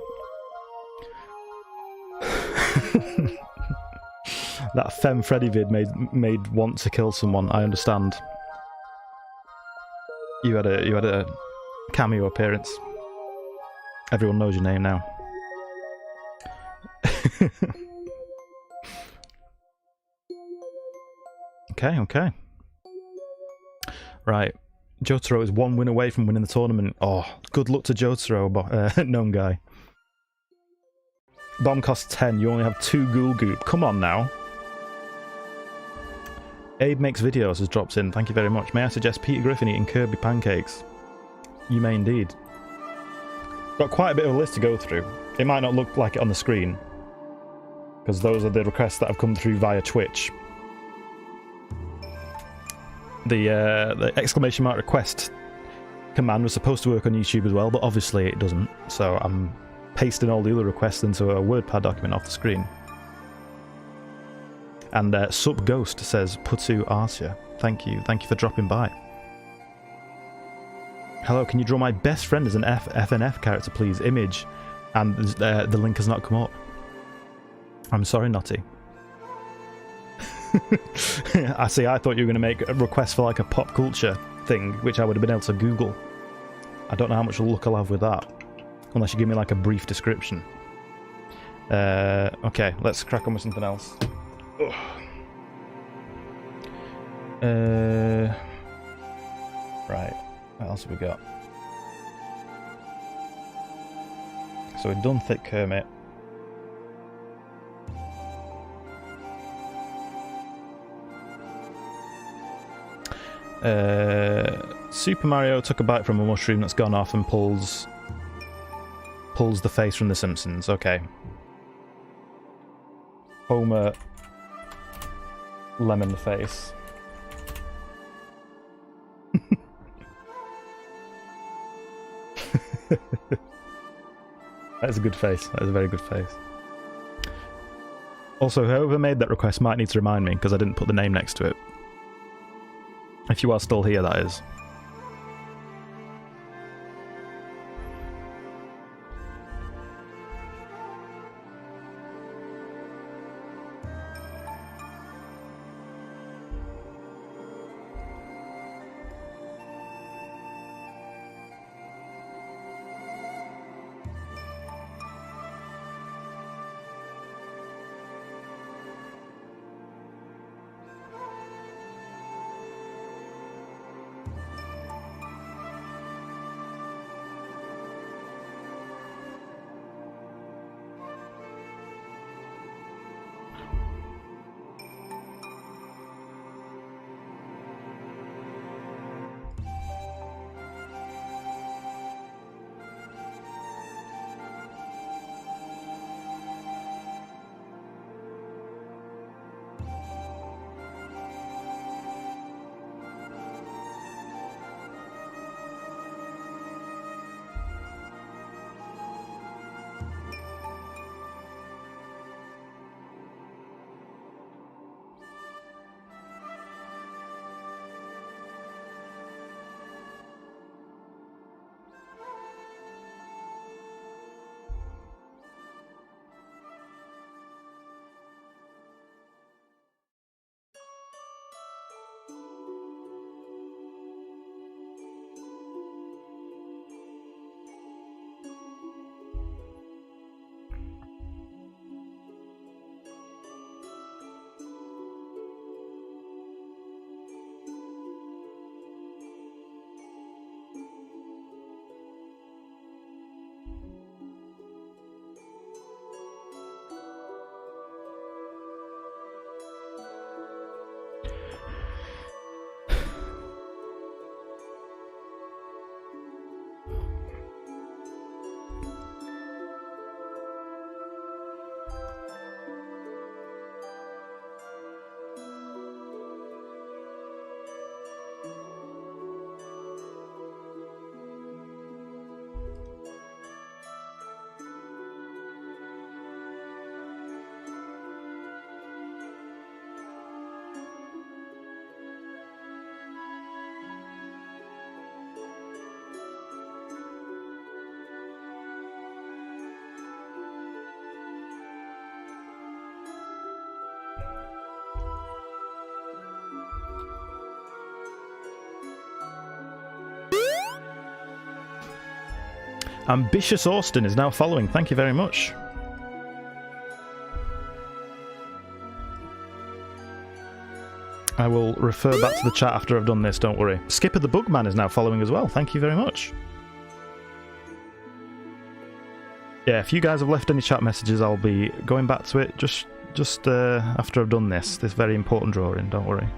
That Femme Freddy vid made want to kill someone. I understand. You had a cameo appearance. Everyone knows your name now. Okay. Right. Jotaro is 1 win away from winning the tournament. Oh, good luck to Jotaro, gnome guy. Bomb costs 10. You only have 2 ghoul goop. Come on now. Abe Makes Videos has dropped in. Thank you very much. May I suggest Peter Griffin eating Kirby pancakes? You may indeed. Got quite a bit of a list to go through. It might not look like it on the screen, because those are the requests that have come through via Twitch. The exclamation mark request command was supposed to work on YouTube as well, but obviously it doesn't. So I'm pasting all the other requests into a WordPad document off the screen. And Sup Ghost says, Putu Arsia. Thank you for dropping by. Hello, can you draw my best friend as an FNF character, please? Image. And the link has not come up. I'm sorry, Naughty. I see, I thought you were going to make a request for like a pop culture thing, which I would have been able to Google. I don't know how much luck I'll have with that. Unless you give me like a brief description. Okay, let's crack on with something else. Right, what else have we got? So we've done Thick Kermit. Super Mario took a bite from a mushroom that's gone off and pulls the face from The Simpsons. Okay. Homer lemon face. That is a good face. That is a very good face. Also, whoever made that request might need to remind me, because I didn't put the name next to it. If you are still here, that is. Ambitious Austin is now following. Thank you very much. I will refer back to the chat after I've done this, don't worry. Skipper the Bugman is now following as well. Thank you very much. Yeah, if you guys have left any chat messages, I'll be going back to it just after I've done this very important drawing, don't worry.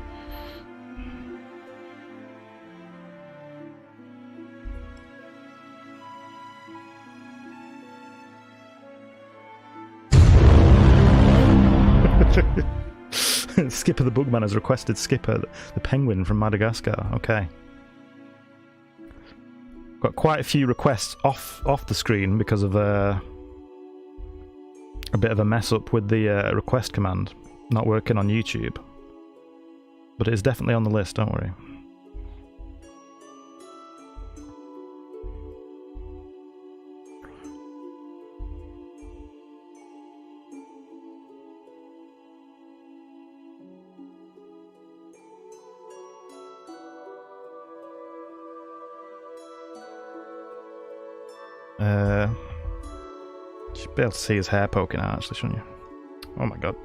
Skipper the Bugman has requested Skipper the penguin from Madagascar. Okay. Got quite a few requests off the screen because of a bit of a mess up with the request command not working on YouTube. But it is definitely on the list, don't worry. You should be able to see his hair poking out, actually, shouldn't you? Oh my god.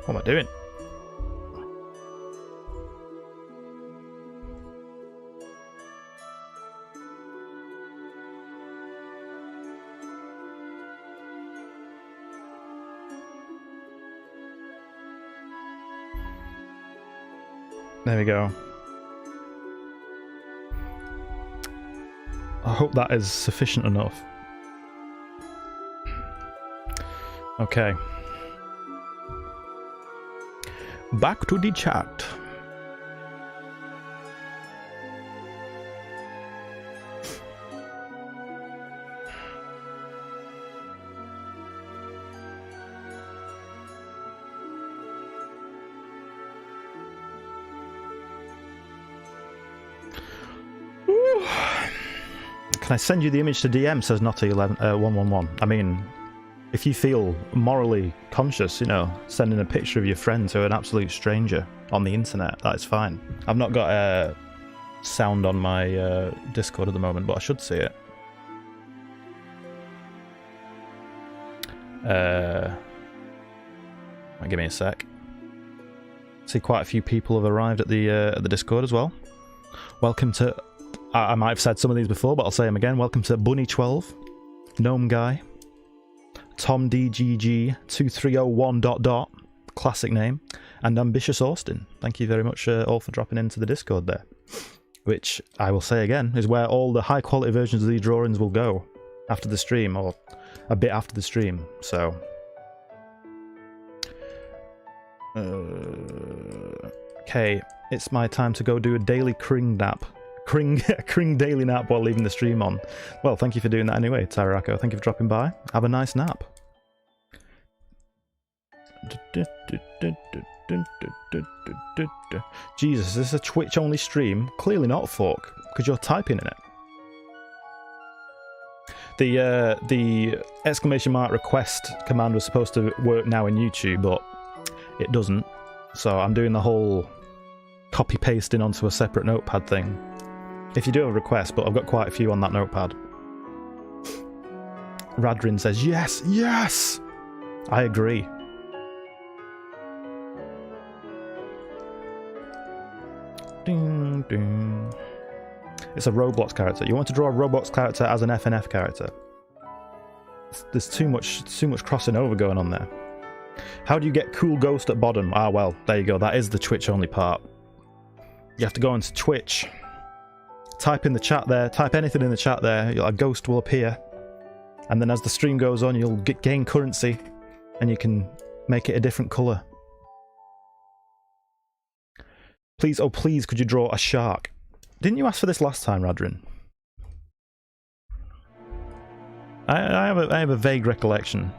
What am I doing? There we go. I hope that is sufficient enough. Okay. Back to the chat. Can I send you the image to DM, says Notty111. I mean, if you feel morally conscious, you know, sending a picture of your friend to an absolute stranger on the internet, that is fine. I've not got sound on my Discord at the moment, but I should see it. Give me a sec. See, quite a few people have arrived at the Discord as well. Welcome to... I might have said some of these before, but I'll say them again. Welcome to Bunny12, Gnome Guy, Tom DGG 2301 ... classic name, and Ambitious Austin. Thank you very much all for dropping into the Discord there. Which, I will say again, is where all the high quality versions of these drawings will go after the stream, or a bit after the stream, so... Okay, it's my time to go do a daily Kring nap. Kring daily nap while leaving the stream on. Well, thank you for doing that anyway, Tyrako. Thank you for dropping by. Have a nice nap. Jesus, is this a Twitch-only stream? Clearly not, Fork, because you're typing in it. The exclamation mark request command was supposed to work now in YouTube, but it doesn't. So I'm doing the whole copy-pasting onto a separate notepad thing. If you do have a request, but I've got quite a few on that notepad. Radrin says, yes, yes! I agree. Ding, ding. It's a Roblox character. You want to draw a Roblox character as an FNF character. There's too much crossing over going on there. How do you get Cool Ghost at bottom? Ah, well, there you go. That is the Twitch-only part. You have to go into Twitch. Type in the chat there, type anything in the chat there, a ghost will appear, and then as the stream goes on you'll gain currency and you can make it a different colour. Please, oh please, could you draw a shark? Didn't you ask for this last time, Radrin? I have a vague recollection.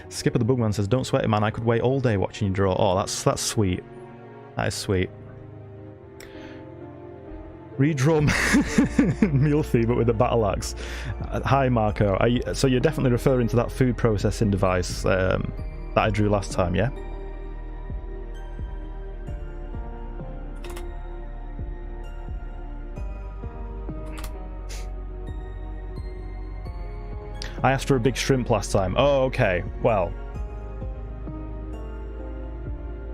Skipper the Bugman says, "Don't sweat it, man. I could wait all day watching you draw." Oh, that's sweet. That is sweet. Redraw Mulefy, but with a battle axe. Hi, Marco. So you're definitely referring to that food processing device that I drew last time, yeah? I asked for a big shrimp last time. Oh, okay. Well,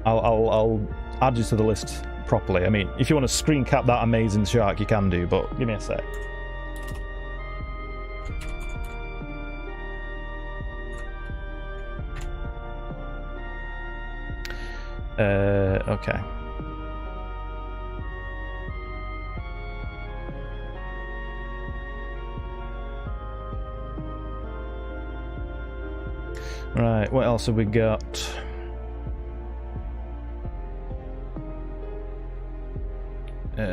I'll add you to the list properly. I mean, if you want to screen cap that amazing shark, you can do, but give me a sec. Okay. Right, what else have we got? Give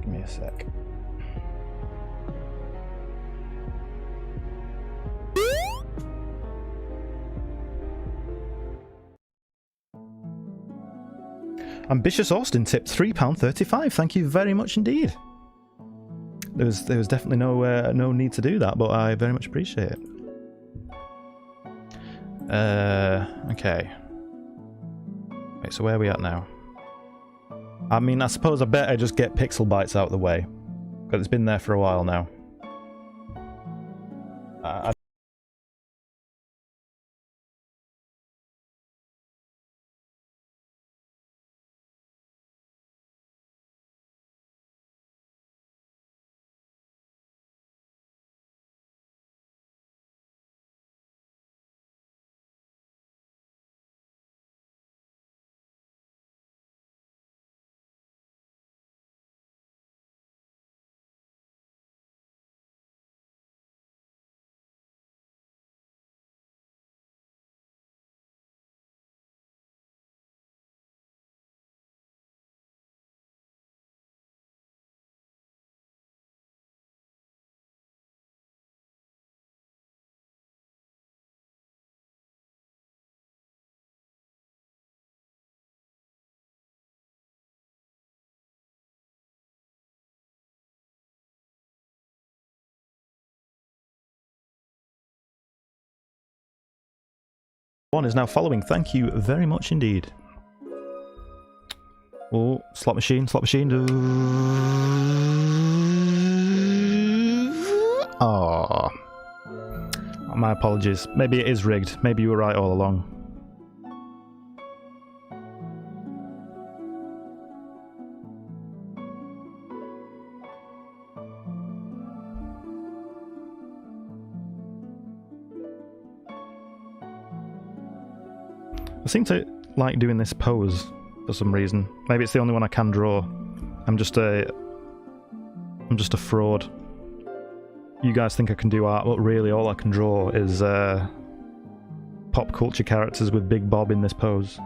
me a sec. Ambitious Austin tipped £3.35. Thank you very much indeed. There was definitely no need to do that, but I very much appreciate it. Okay. Wait, so where are we at now? I mean, I suppose I better just get Pixel Bites out of the way, because it's been there for a while now. One is now following. Thank you very much indeed. Oh, slot machine, slot machine. Oh, my apologies. Maybe it is rigged. Maybe you were right all along. I seem to like doing this pose for some reason. Maybe it's the only one I can draw. I'm just a fraud. You guys think I can do art, but really all I can draw is pop culture characters with Big Bob in this pose.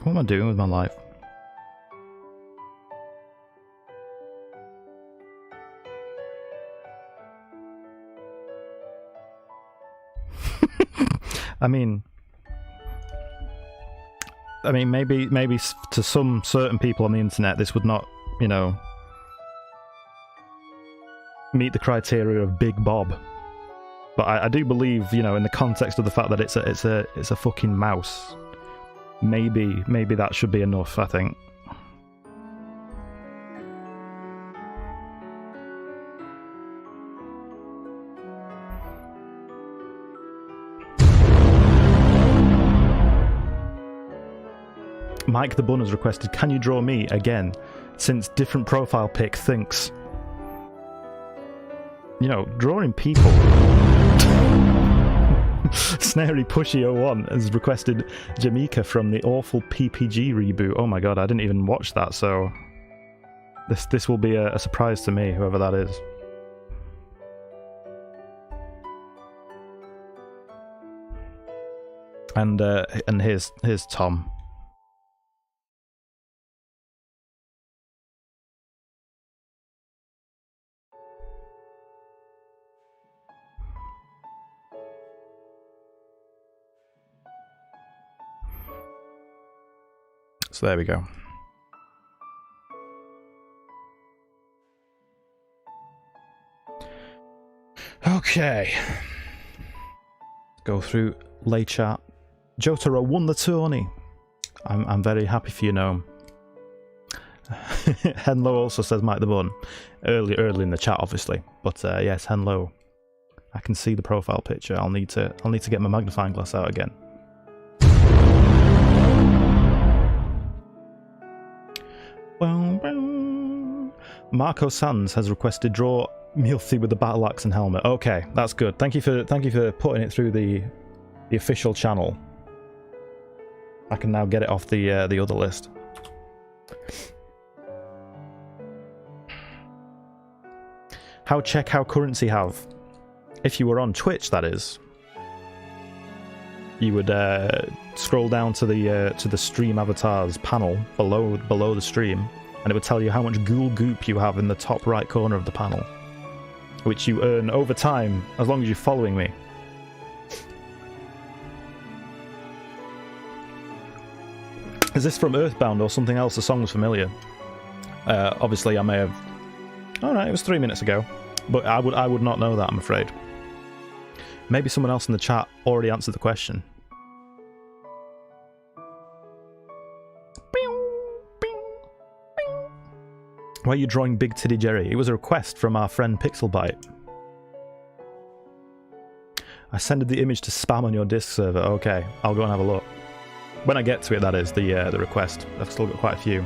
What am I doing with my life? I mean, maybe to some certain people on the internet, this would not, you know, meet the criteria of Big Bob. But I do believe, you know, in the context of the fact that it's a fucking mouse, maybe that should be enough, I think. Mike the Bun has requested, can you draw me again, since different profile pic thinks. You know, drawing people. Snary Pushy01 has requested Jamaica from the awful PPG reboot. Oh my god, I didn't even watch that, so this will be a surprise to me, whoever that is. And here's Tom. So there we go. Okay. Go through lay chat. Jotaro won the tourney. I'm very happy for you, Gnome. Henlo also says Mike the Bun. Early in the chat, obviously. But yes, Henlo. I can see the profile picture. I'll need to get my magnifying glass out again. Marco Sands has requested draw Milthy with the battle axe and helmet. Okay, that's good. Thank you for putting it through the official channel. I can now get it off the other list. Check how currency have. If you were on Twitch, that is. You would scroll down to the stream avatars panel below the stream, and it would tell you how much ghoul goop you have in the top right corner of the panel, which you earn over time as long as you're following me. Is this from Earthbound or something else? The song was familiar. Obviously, I may have. Oh no, it was 3 minutes ago, but I would not know that, I'm afraid. Maybe someone else in the chat already answered the question. Why are you drawing Big Titty Jerry? It was a request from our friend Pixelbite. I sended the image to spam on your disk server. Okay, I'll go and have a look. When I get to it, that is, the request. I've still got quite a few.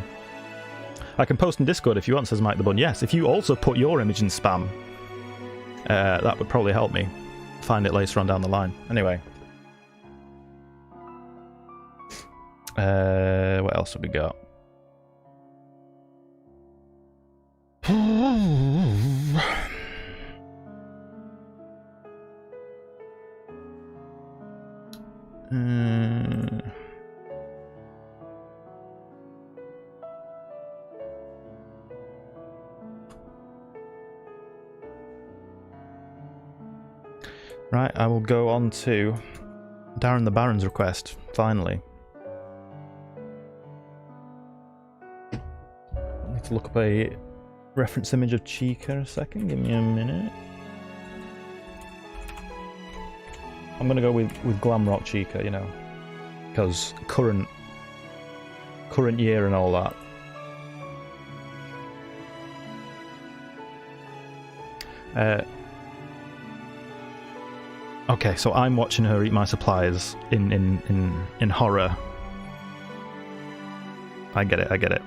I can post in Discord if you want, says Mike the Bun. Yes, if you also put your image in spam, that would probably help me find it later on down the line. Anyway. What else have we got? Right, I will go on to Darren the Baron's request, finally. I need to look up a reference image of Chica a second, give me a minute. I'm gonna go with glam rock Chica, you know, because current year and all that. Okay, so I'm watching her eat my supplies in horror. I get it.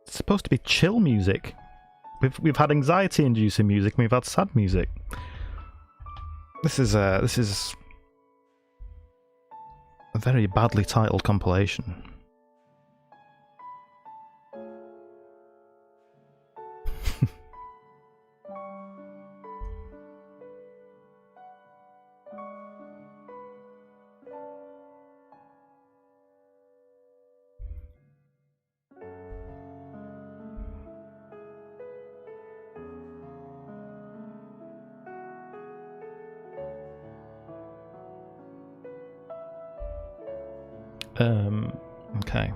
It's supposed to be chill music. We've had anxiety-inducing music, and we've had sad music. This is a very badly titled compilation. Okay.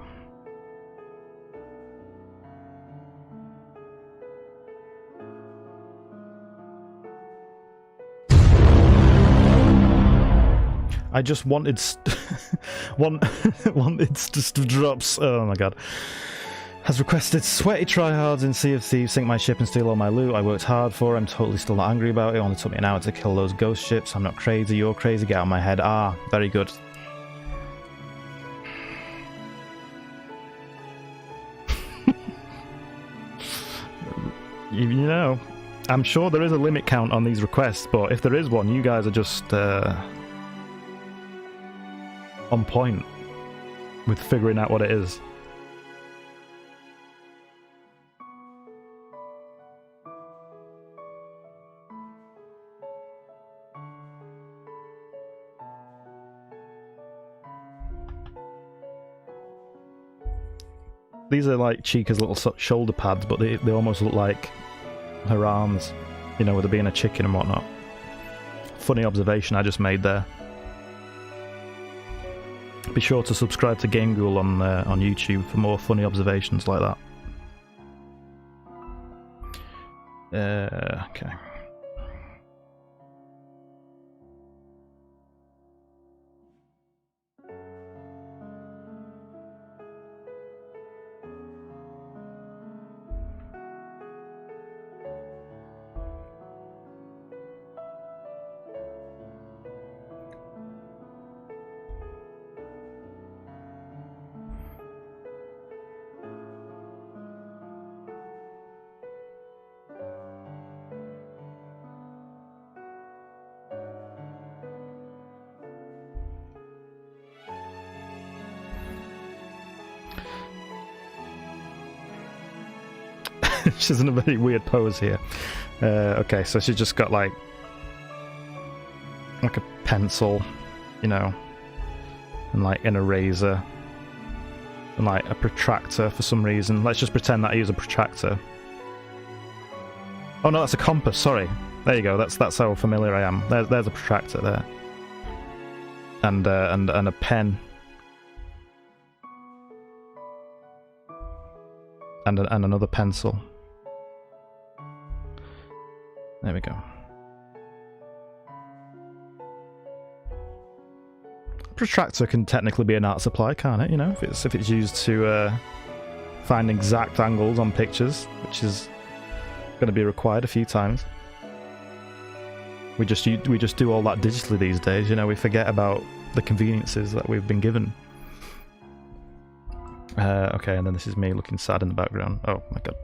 I just wanted wanted drops. Oh my god. Has requested sweaty tryhards in Sea of Thieves, sink my ship and steal all my loot. I worked hard for it. I'm totally still not angry about it. It only took me an hour to kill those ghost ships. I'm not crazy. You're crazy. Get out of my head. Ah, very good. You know, I'm sure there is a limit count on these requests, but if there is one, you guys are just on point with figuring out what it is. These are like Chica's little shoulder pads, but they almost look like her arms, you know, with her being a chicken and whatnot. Funny observation I just made there. Be sure to subscribe to Gameghoul on YouTube for more funny observations like that. Okay. She's in a very weird pose here. Okay, so she's just got like a pencil, you know, and like an eraser, and like a protractor for some reason. Let's just pretend that I use a protractor. Oh no, that's a compass. Sorry. There you go. That's how familiar I am. There's a protractor there, and a pen. And another pencil. There we go. A protractor can technically be an art supply, can't it? You know, if it's used to find exact angles on pictures, which is going to be required a few times. We just do all that digitally these days. You know, we forget about the conveniences that we've been given. Okay, and then this is me looking sad in the background. Oh my god.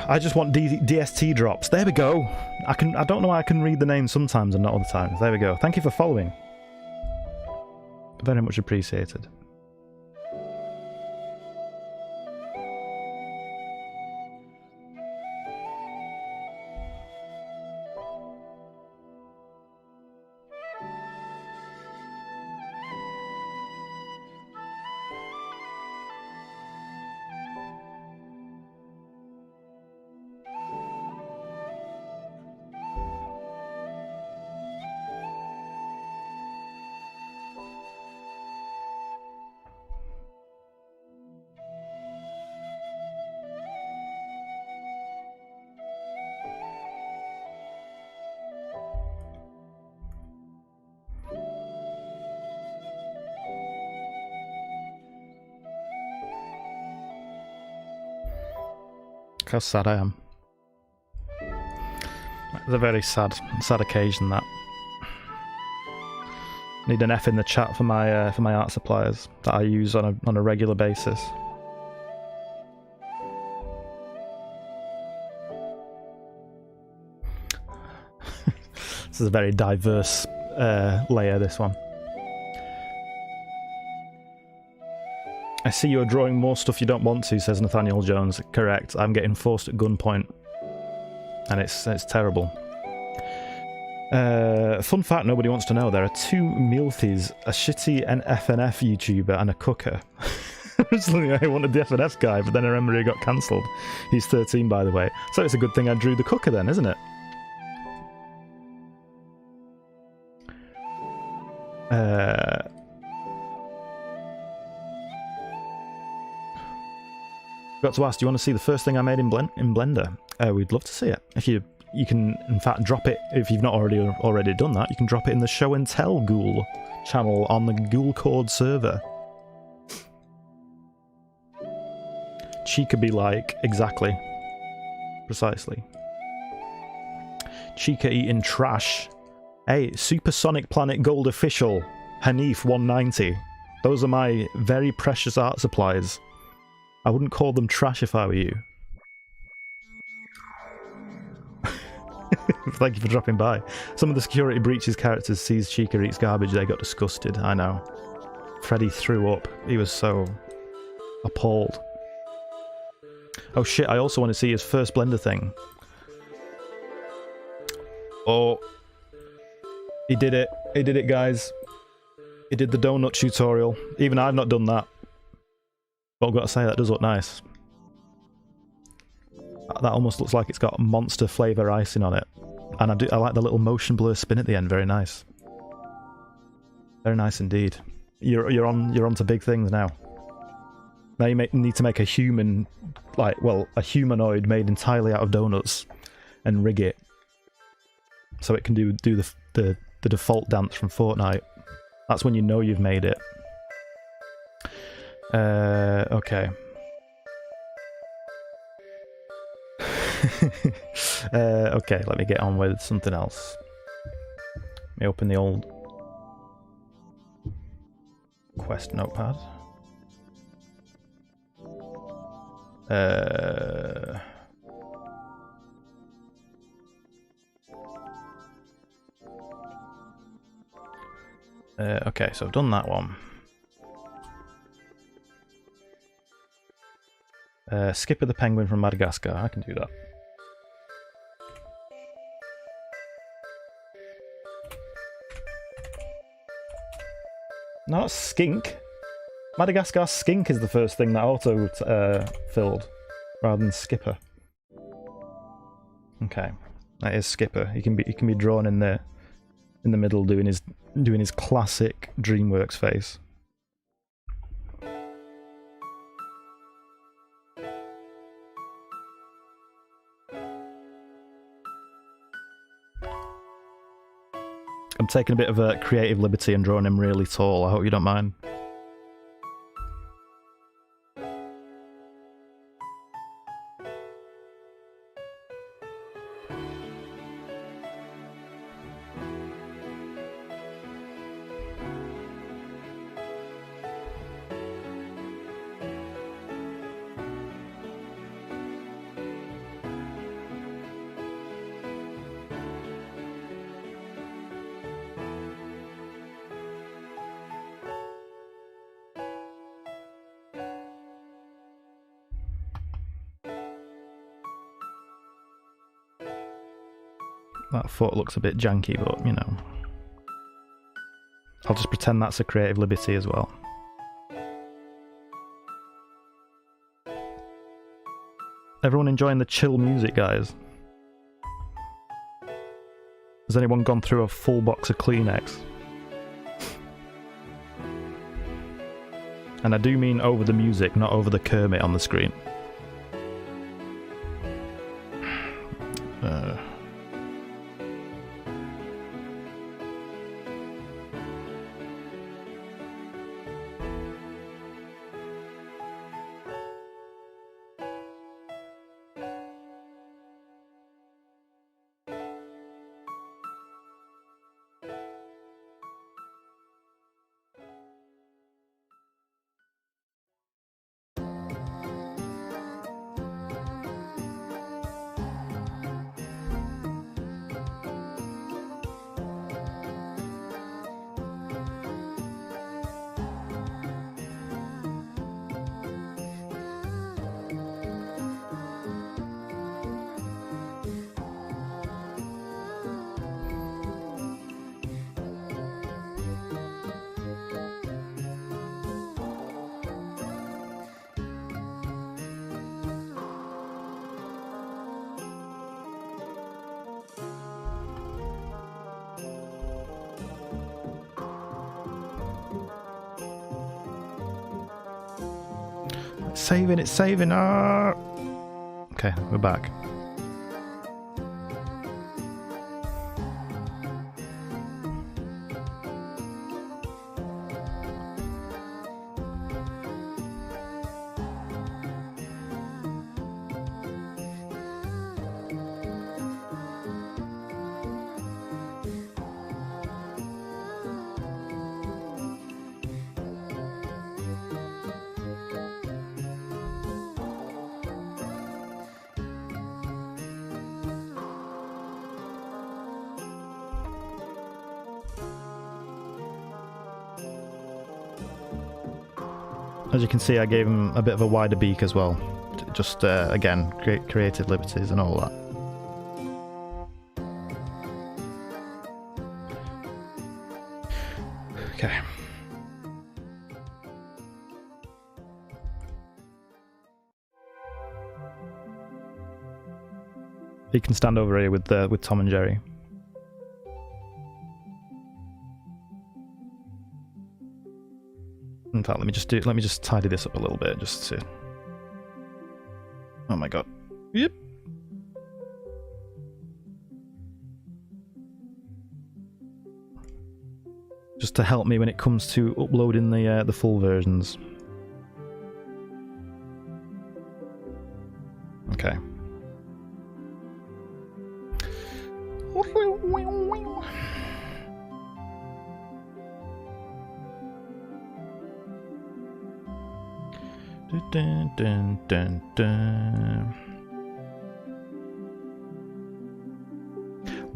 I just want DST drops. There we go. I don't know why I can read the name sometimes and not other times. There we go. Thank you for following. Very much appreciated. how sad I am. It's a very sad occasion, that. Need an F in the chat for my art suppliers that I use on a regular basis. This is a very diverse layer, this one. I see you're drawing more stuff you don't want to, says Nathaniel Jones. Correct. I'm getting forced at gunpoint. And it's terrible. Fun fact nobody wants to know, there are two Milthies, a shitty FNF YouTuber and a cooker. Originally I wanted the FNF guy, but then I remember he got cancelled. He's 13, by the way. So it's a good thing I drew the cooker then, isn't it? Got to ask, do you want to see the first thing I made in Blender? We'd love to see it. If you can, in fact, drop it, if you've not already done that, you can drop it in the Show and Tell Ghoul channel on the Ghoul Chord server. Chica be like, exactly. Precisely. Chica eating trash. Hey, Supersonic Planet Gold Official, Hanif 190. Those are my very precious art supplies. I wouldn't call them trash if I were you. Thank you for dropping by. Some of the Security Breaches characters sees Chica eats garbage, they got disgusted. I know. Freddy threw up. He was so appalled. Oh shit, I also want to see his first Blender thing. Oh. He did it. He did it, guys. He did the donut tutorial. Even I've not done that. But I've got to say, that does look nice. That almost looks like it's got monster flavour icing on it. And I like the little motion blur spin at the end, very nice. Very nice indeed. You're on to big things now. Now you need to make a human, like, well, a humanoid made entirely out of donuts and rig it. So it can do the default dance from Fortnite. That's when you know you've made it. Okay. Okay, let me get on with something else. Let me open the old Quest notepad. Okay, so I've done that one. Skipper the Penguin from Madagascar, I can do that. No, Skink. Madagascar Skink is the first thing that auto filled, rather than Skipper. Okay, that is Skipper. He can be drawn in the middle, doing his classic DreamWorks face. I'm taking a bit of a creative liberty and drawing him really tall. I hope you don't mind. That foot looks a bit janky, but, you know. I'll just pretend that's a creative liberty as well. Everyone enjoying the chill music, guys? Has anyone gone through a full box of Kleenex? And I do mean over the music, not over the Kermit on the screen. saving, it's saving. Ah! Okay, we're back. As you can see, I gave him a bit of a wider beak as well. Just, again, great creative liberties and all that. Okay. He can stand over here with Tom and Jerry. In fact, let me just tidy this up a little bit, just to... Oh my god. Yep. Just to help me when it comes to uploading the full versions. Okay. Dun, dun, dun, dun.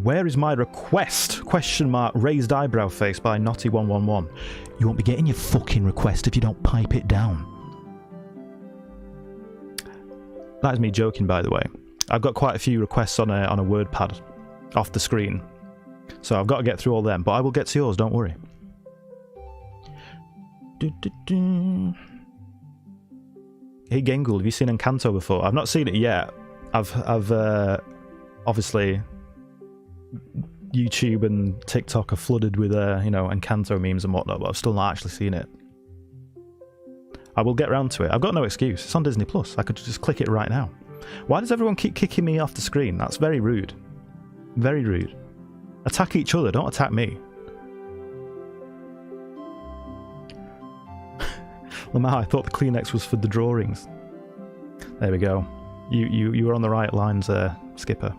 Where is my request? Question mark, raised eyebrow face by Naughty111. You won't be getting your fucking request if you don't pipe it down. That is me joking, by the way. I've got quite a few requests on a word pad off the screen, so I've got to get through all them, but I will get to yours, don't worry. Hey Gameghoul, have you seen Encanto before? I've not seen it yet. I've obviously YouTube and TikTok are flooded with you know, Encanto memes and whatnot, but I've still not actually seen it. I will get round to it. I've got no excuse. It's on Disney Plus. I could just click it right now. Why does everyone keep kicking me off the screen? That's very rude. Very rude. Attack each other, don't attack me. Lamar, I thought the Kleenex was for the drawings. There we go. You were on the right lines there, Skipper.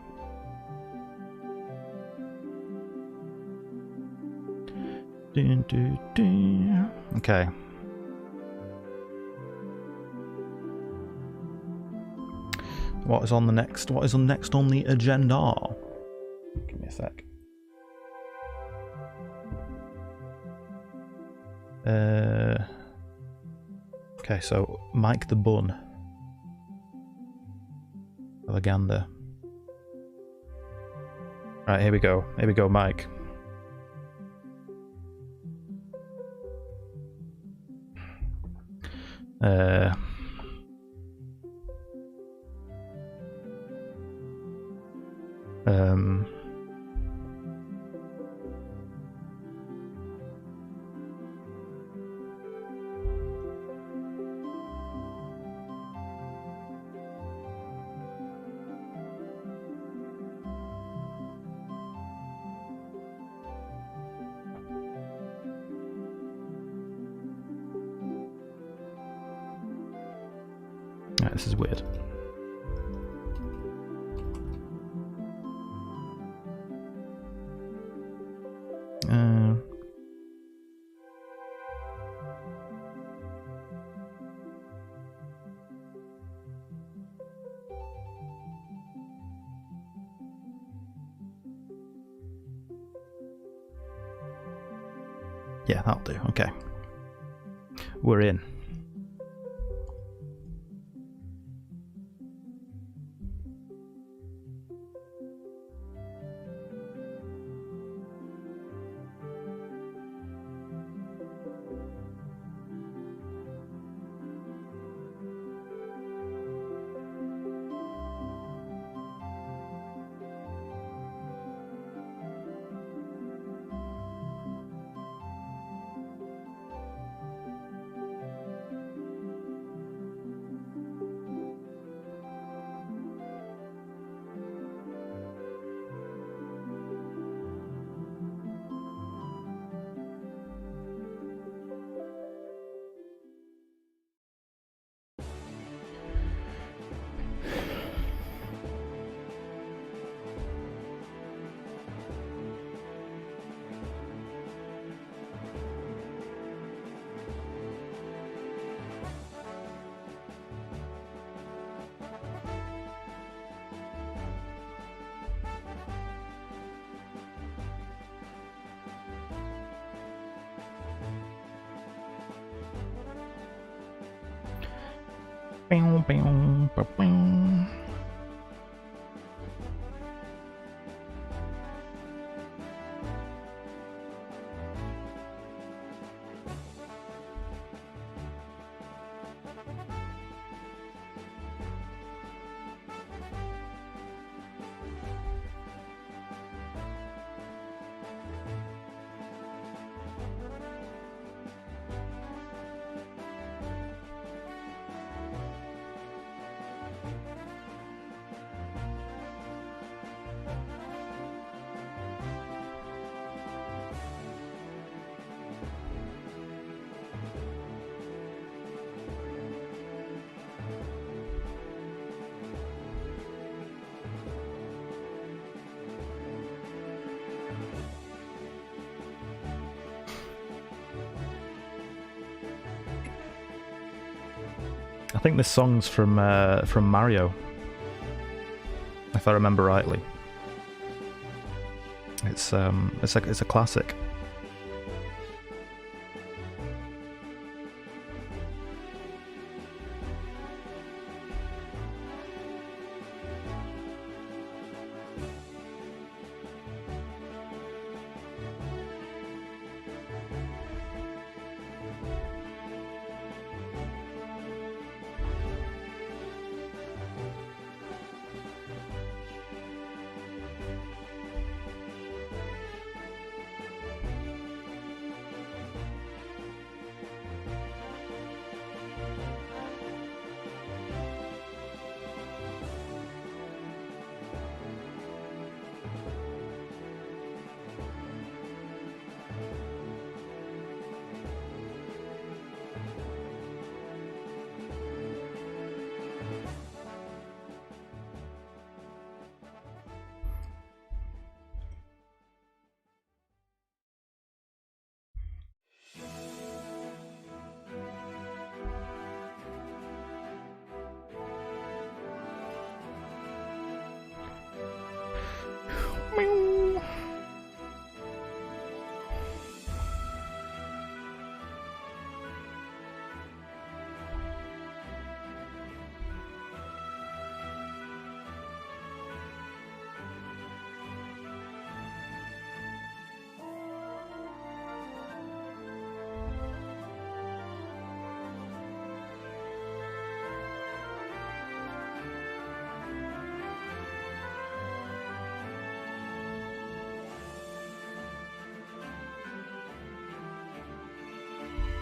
Okay. What is on the next? What is on next on the agenda? Give me a sec. Okay, so Mike the Bun. Eleganda. Right, here we go. Here we go, Mike. Right, this is weird. Yeah, that'll do. Okay. We're in. I think this song's from Mario, if I remember rightly. It's a classic.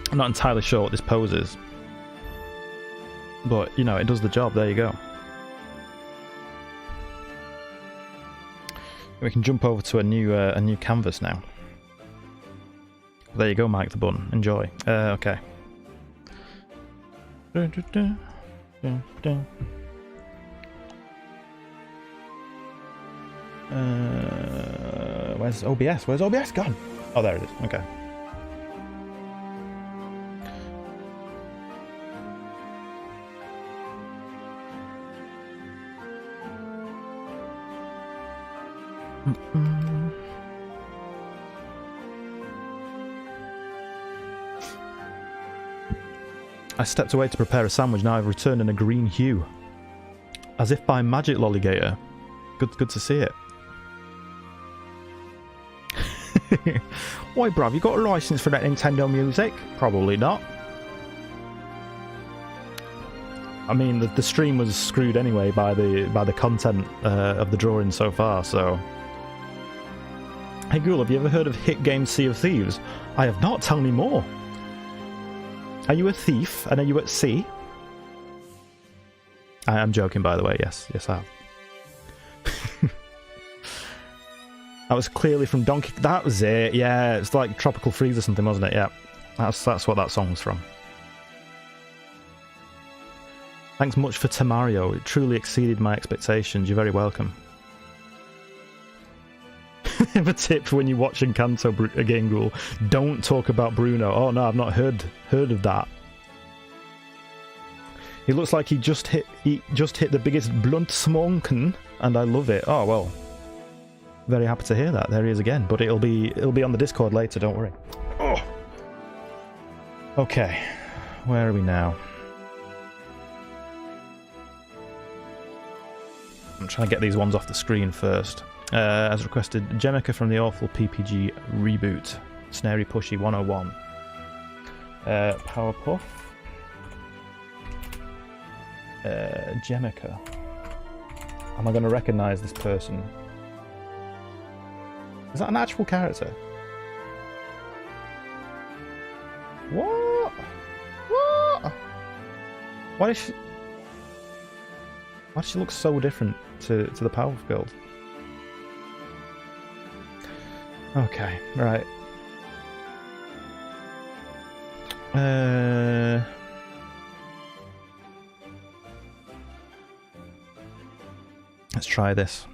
I'm not entirely sure what this pose is, but you know, it does the job. There you go. We can jump over to a new canvas now. There you go, Mike the Bun. Enjoy. Okay. Where's OBS? Where's OBS gone? Oh, there it is. Okay. I stepped away to prepare a sandwich. Now I've returned in a green hue, as if by magic. Lollygator, good to see it. Why, bruv? You got a license for that Nintendo music? Probably not. I mean, the stream was screwed anyway by the content of the drawing so far. So, hey Ghoul, have you ever heard of hit game Sea of Thieves? I have not. Tell me more. Are you a thief, and are you at sea? I am joking, by the way. Yes, I have. That was clearly from Donkey... That was it, yeah. It's like Tropical Freeze or something, wasn't it? Yeah. That's what that song was from. Thanks much for Tamario. It truly exceeded my expectations. You're very welcome. A tip for when you're watching Kanto again, Ghoul. Don't talk about Bruno. Oh no, I've not heard of that. He looks like he just hit the biggest blunt smonken, and I love it. Oh well. Very happy to hear that. There he is again. But it'll be on the Discord later, don't worry. Oh. Okay. Where are we now? I'm trying to get these ones off the screen first. As requested, Jemica from the Awful PPG Reboot. Snary Pushy 101. Powerpuff. Jemica. Am I going to recognise this person? Is that an actual character? What? What? Why does she look so different to the Powerpuff Girls? Okay, right. Let's try this.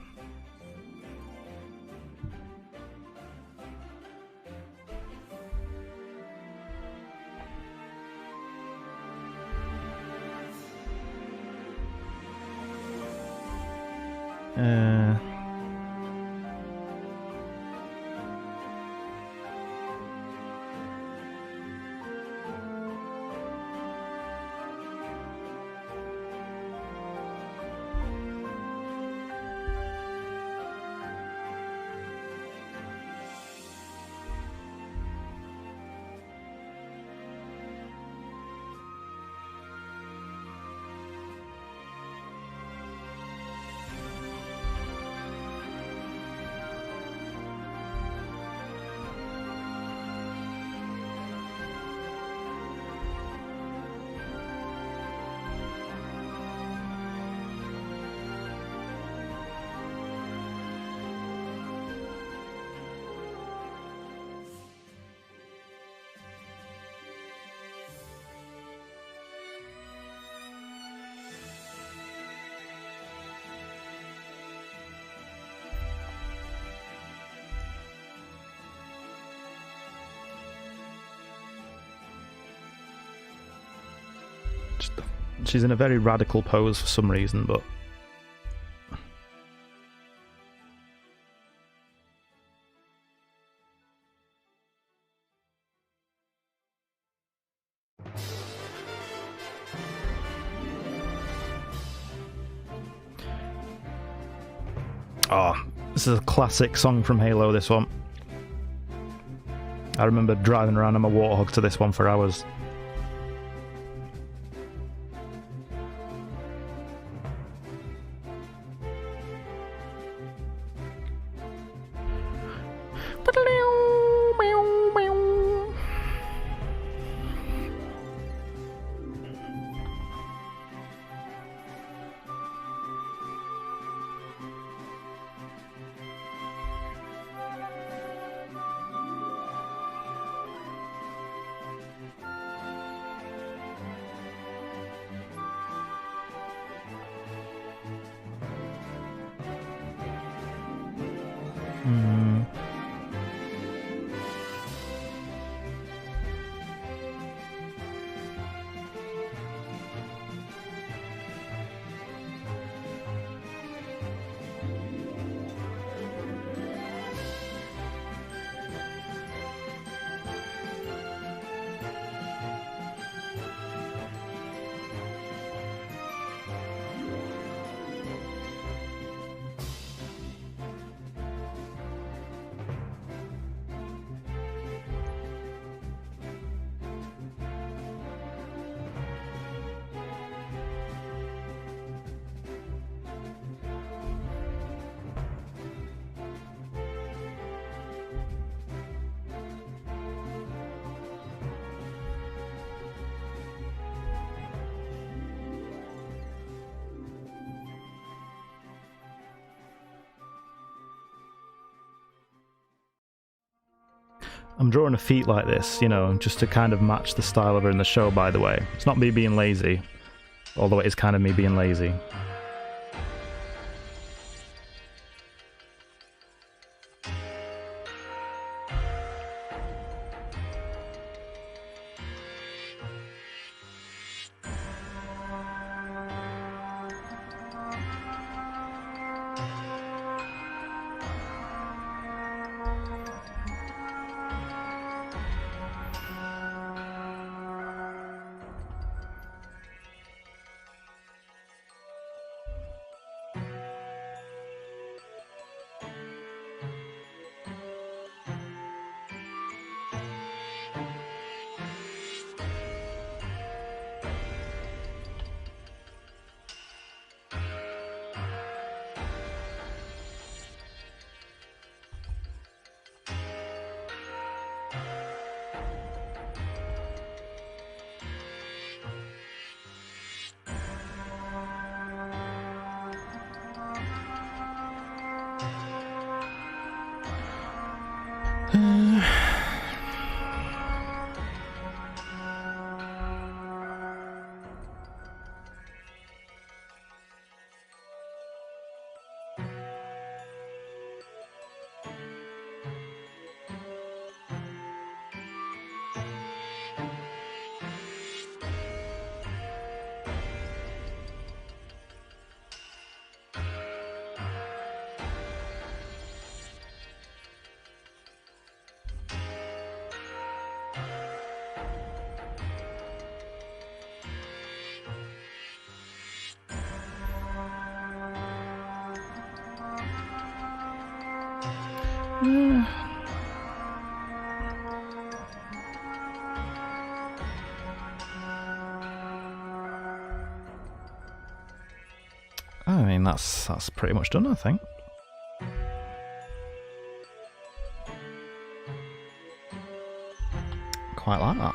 She's in a very radical pose for some reason, but... Oh, this is a classic song from Halo, this one. I remember driving around on my Warthog to this one for hours. I'm drawing a feat like this, you know, just to kind of match the style of her in the show, by the way. It's not me being lazy, although it is kind of me being lazy. I mean, that's pretty much done, I think. Quite like that.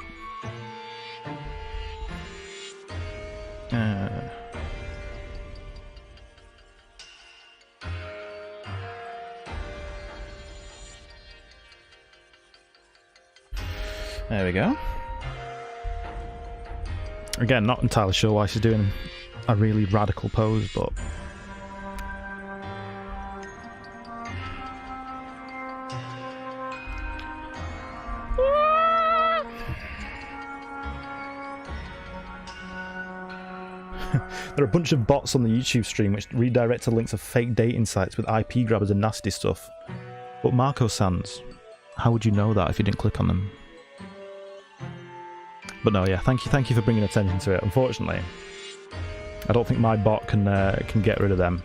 There we go. Again, not entirely sure why she's doing a really radical pose, but... There are a bunch of bots on the YouTube stream which redirect to links of fake dating sites with IP grabbers and nasty stuff. But Marco Sands, how would you know that if you didn't click on them? But no, yeah, thank you for bringing attention to it. Unfortunately, I don't think my bot can get rid of them.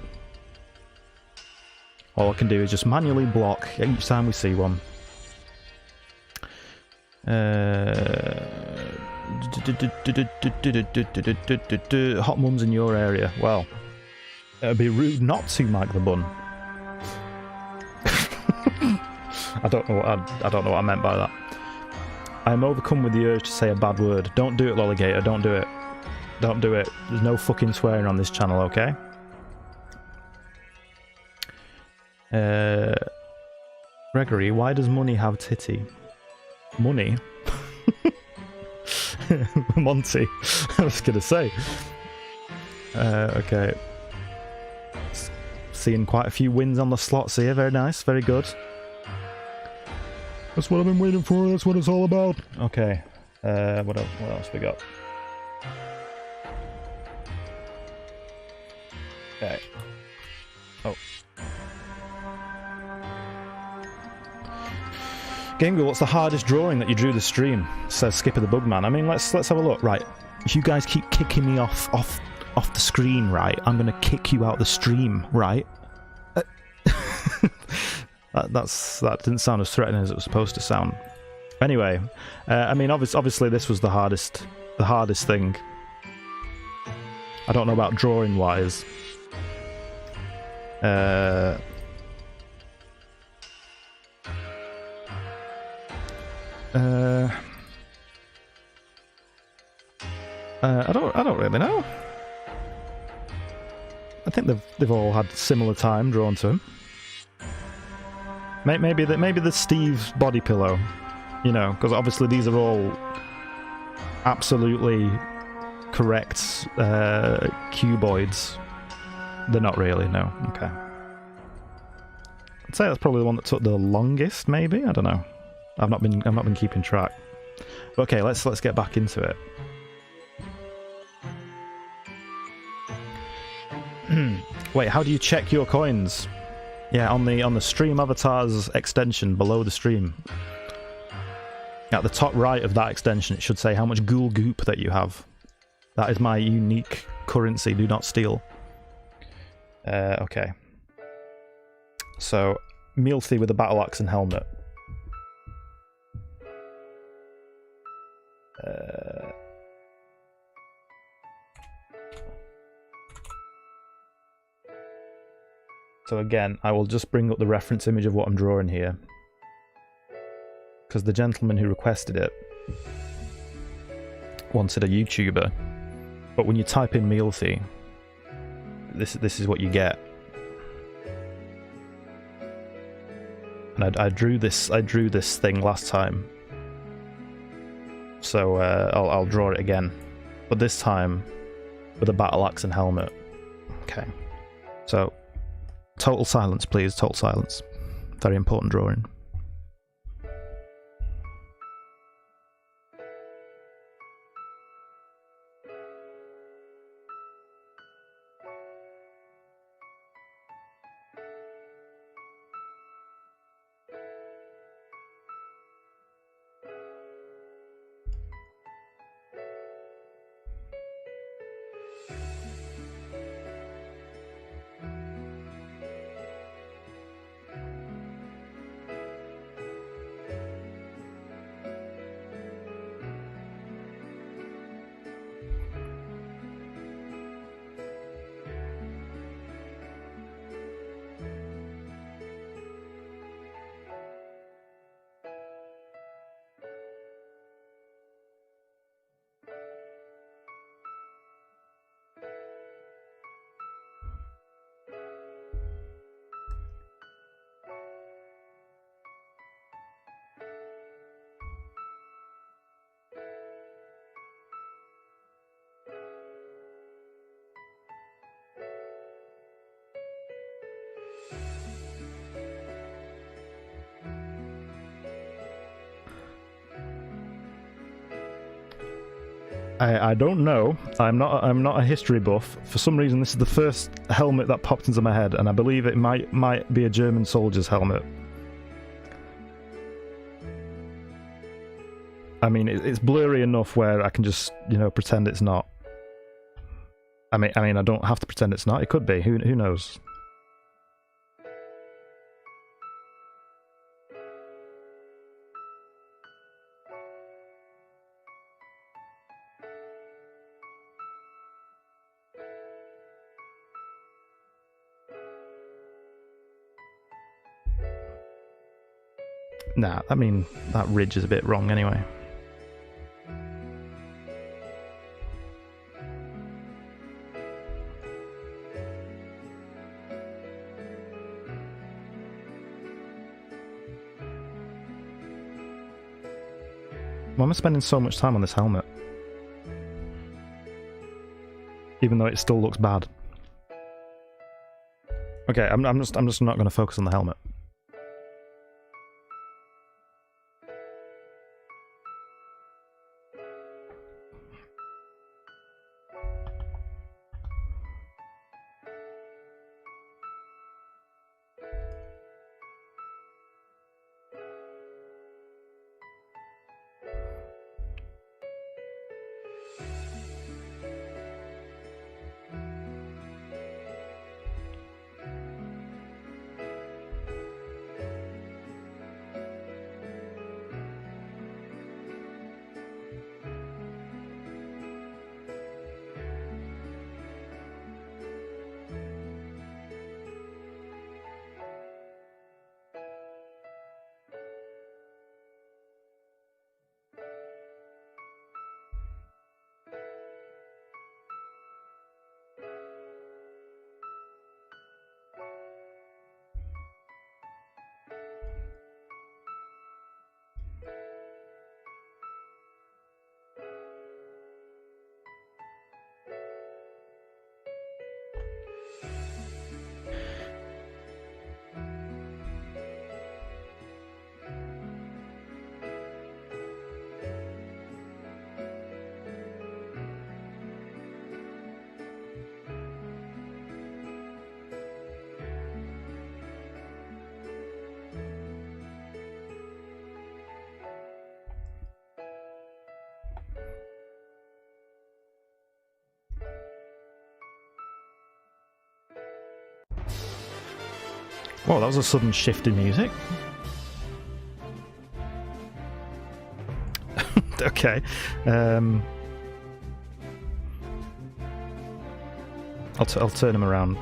All I can do is just manually block each time we see one. Hot mums in your area. Well, it'd be rude not to, Mike the Bun. I don't know what I meant by that. I am overcome with the urge to say a bad word. Don't do it, Lolligator. Don't do it. Don't do it. There's no fucking swearing on this channel, okay? Gregory, why does money have titty? Money? Monty. I was gonna say. Okay. Seeing quite a few wins on the slots here. Very nice. Very good. That's what I've been waiting for. That's what it's all about. Okay. What else we got? Okay. Oh. Gameghoul, what's the hardest drawing that you drew this stream? Says Skipper the Bugman. I mean, let's have a look. Right. If you guys keep kicking me off the screen, right, I'm gonna kick you out the stream, right? That didn't sound as threatening as it was supposed to sound. Anyway, I mean, obviously this was the hardest thing. I don't know about drawing wise. I don't really know. I think they've all had similar time drawn to him. Maybe the Steve's body pillow, you know, because obviously these are all absolutely correct cuboids. They're not really, no. Okay. I'd say that's probably the one that took the longest. Maybe, I don't know. I've not been keeping track. But okay, let's get back into it. Wait, how do you check your coins? Yeah, on the stream avatars extension below the stream. At the top right of that extension, it should say how much ghoul goop that you have. That is my unique currency, do not steal. Okay. So, Mealthy with a battle axe and helmet. So again, I will just bring up the reference image of what I'm drawing here. Because the gentleman who requested it wanted a YouTuber. But when you type in Mealthy, this is what you get. And I drew this thing last time. So I'll draw it again. But this time with a battle axe and helmet. Okay. So total silence, please. Total silence. Very important drawing. I don't know. I'm not a history buff. For some reason, this is the first helmet that popped into my head, and I believe it might be a German soldier's helmet. I mean, it's blurry enough where I can just, you know, pretend it's not. I mean, I don't have to pretend it's not. It could be. Who knows? Nah, I mean, that ridge is a bit wrong anyway. Why am I spending so much time on this helmet? Even though it still looks bad. Okay, I'm just not going to focus on the helmet. Whoa, that was a sudden shift in music. Okay. I'll turn him around.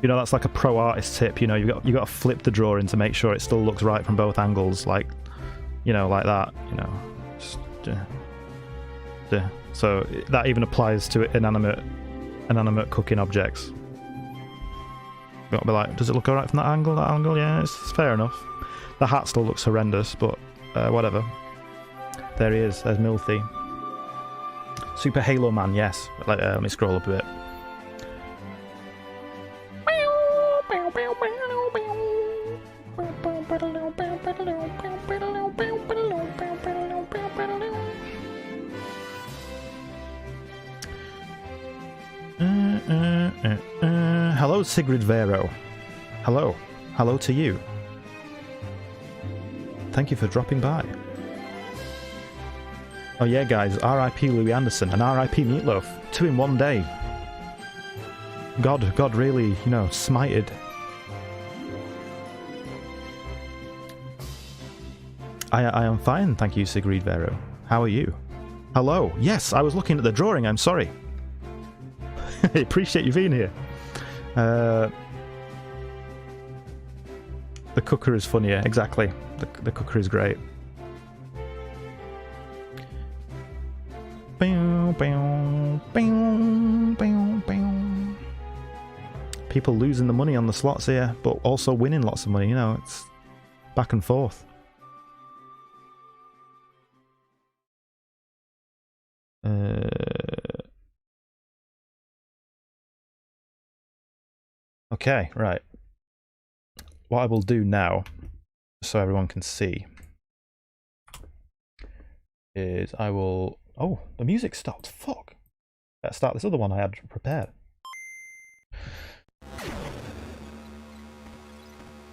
You know, that's like a pro artist tip. You know, you got to flip the drawing to make sure it still looks right from both angles. Like, you know, like that. You know, just, so that even applies to inanimate cooking objects. You got to be like, does it look alright from that angle? That angle, yeah, it's fair enough. The hat still looks horrendous, but whatever. There he is. There's Milthy. Super Halo Man, yes. Let me scroll up a bit. Hello, Sigrid Vero. Hello. Hello to you. Thank you for dropping by. Oh yeah, guys, R.I.P. Louis Anderson and R.I.P. Meatloaf. 2 in 1 day. God really, you know, smited. I am fine, thank you, Sigrid Vero. How are you? Hello. Yes, I was looking at the drawing, I'm sorry. I appreciate you being here. The cooker is funnier, exactly. The cooker is great. People losing the money on the slots here, but also winning lots of money, you know, it's back and forth. Okay, right. What I will do now, so everyone can see, is I will... Oh, the music stopped. Fuck. Let's start this other one I had prepared.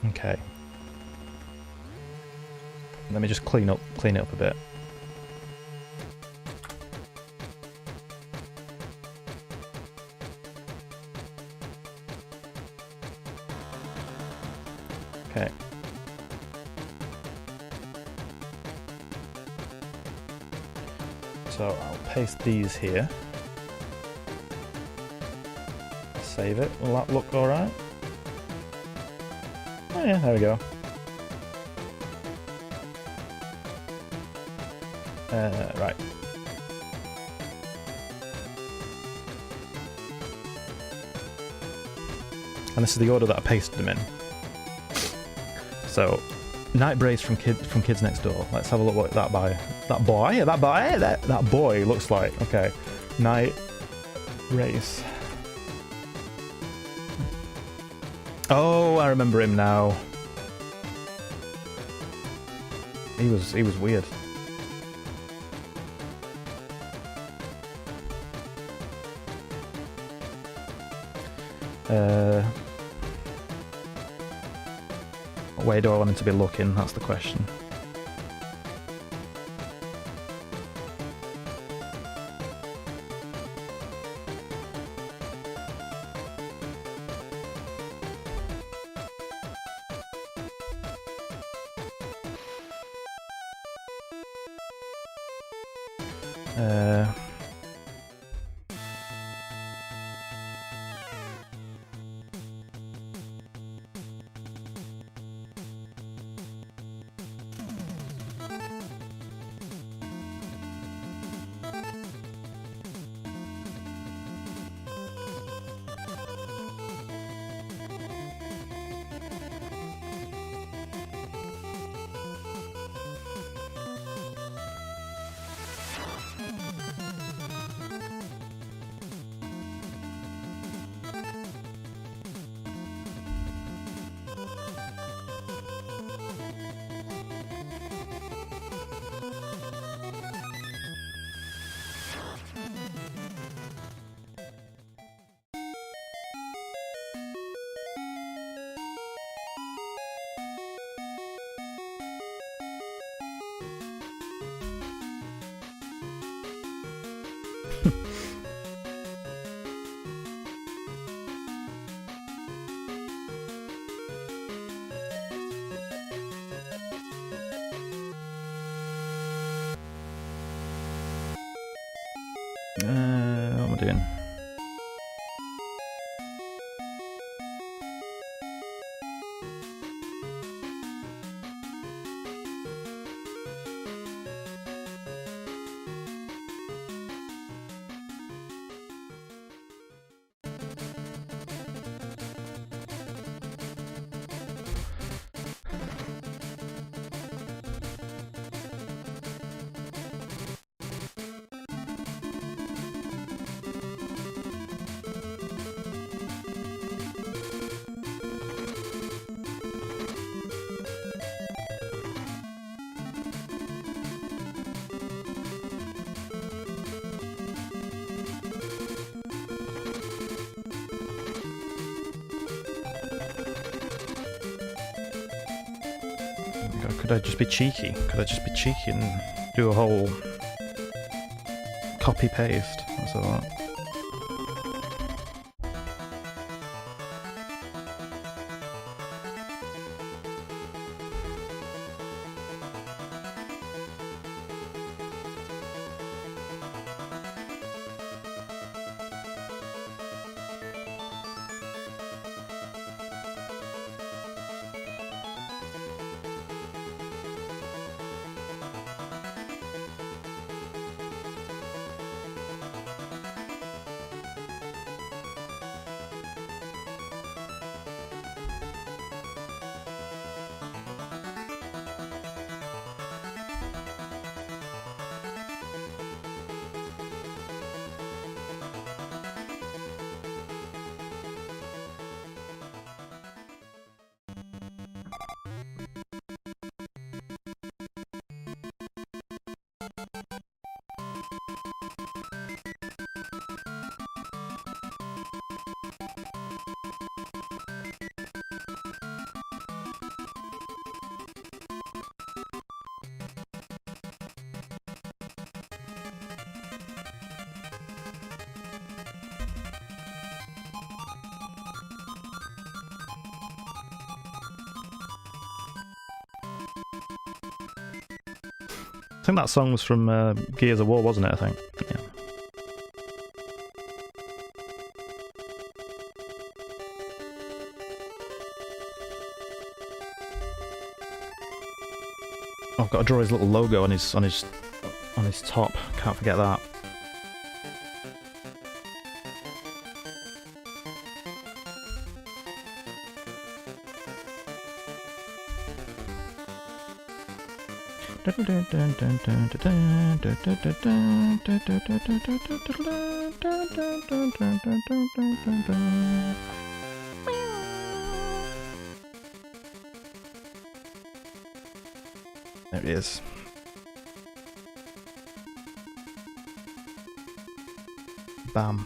Okay. Let me just clean it up a bit. Okay. So I'll paste these here. Save it. Will that look alright? Oh yeah, there we go. Right. And this is the order that I pasted them in. So, Night Brace from Kids Next Door. Let's have a look what that boy looks like. Okay, Night Brace. Oh, I remember him now. He was weird. What way do I want him to be looking? That's the question. What am I doing? Could I just be cheeky? Could I just be cheeky and do a whole copy-paste? That's a lot. think that song was from Gears of War, wasn't it? I think. Yeah. Oh, I've got to draw his little logo on his top. Can't forget that. There it is. Bam.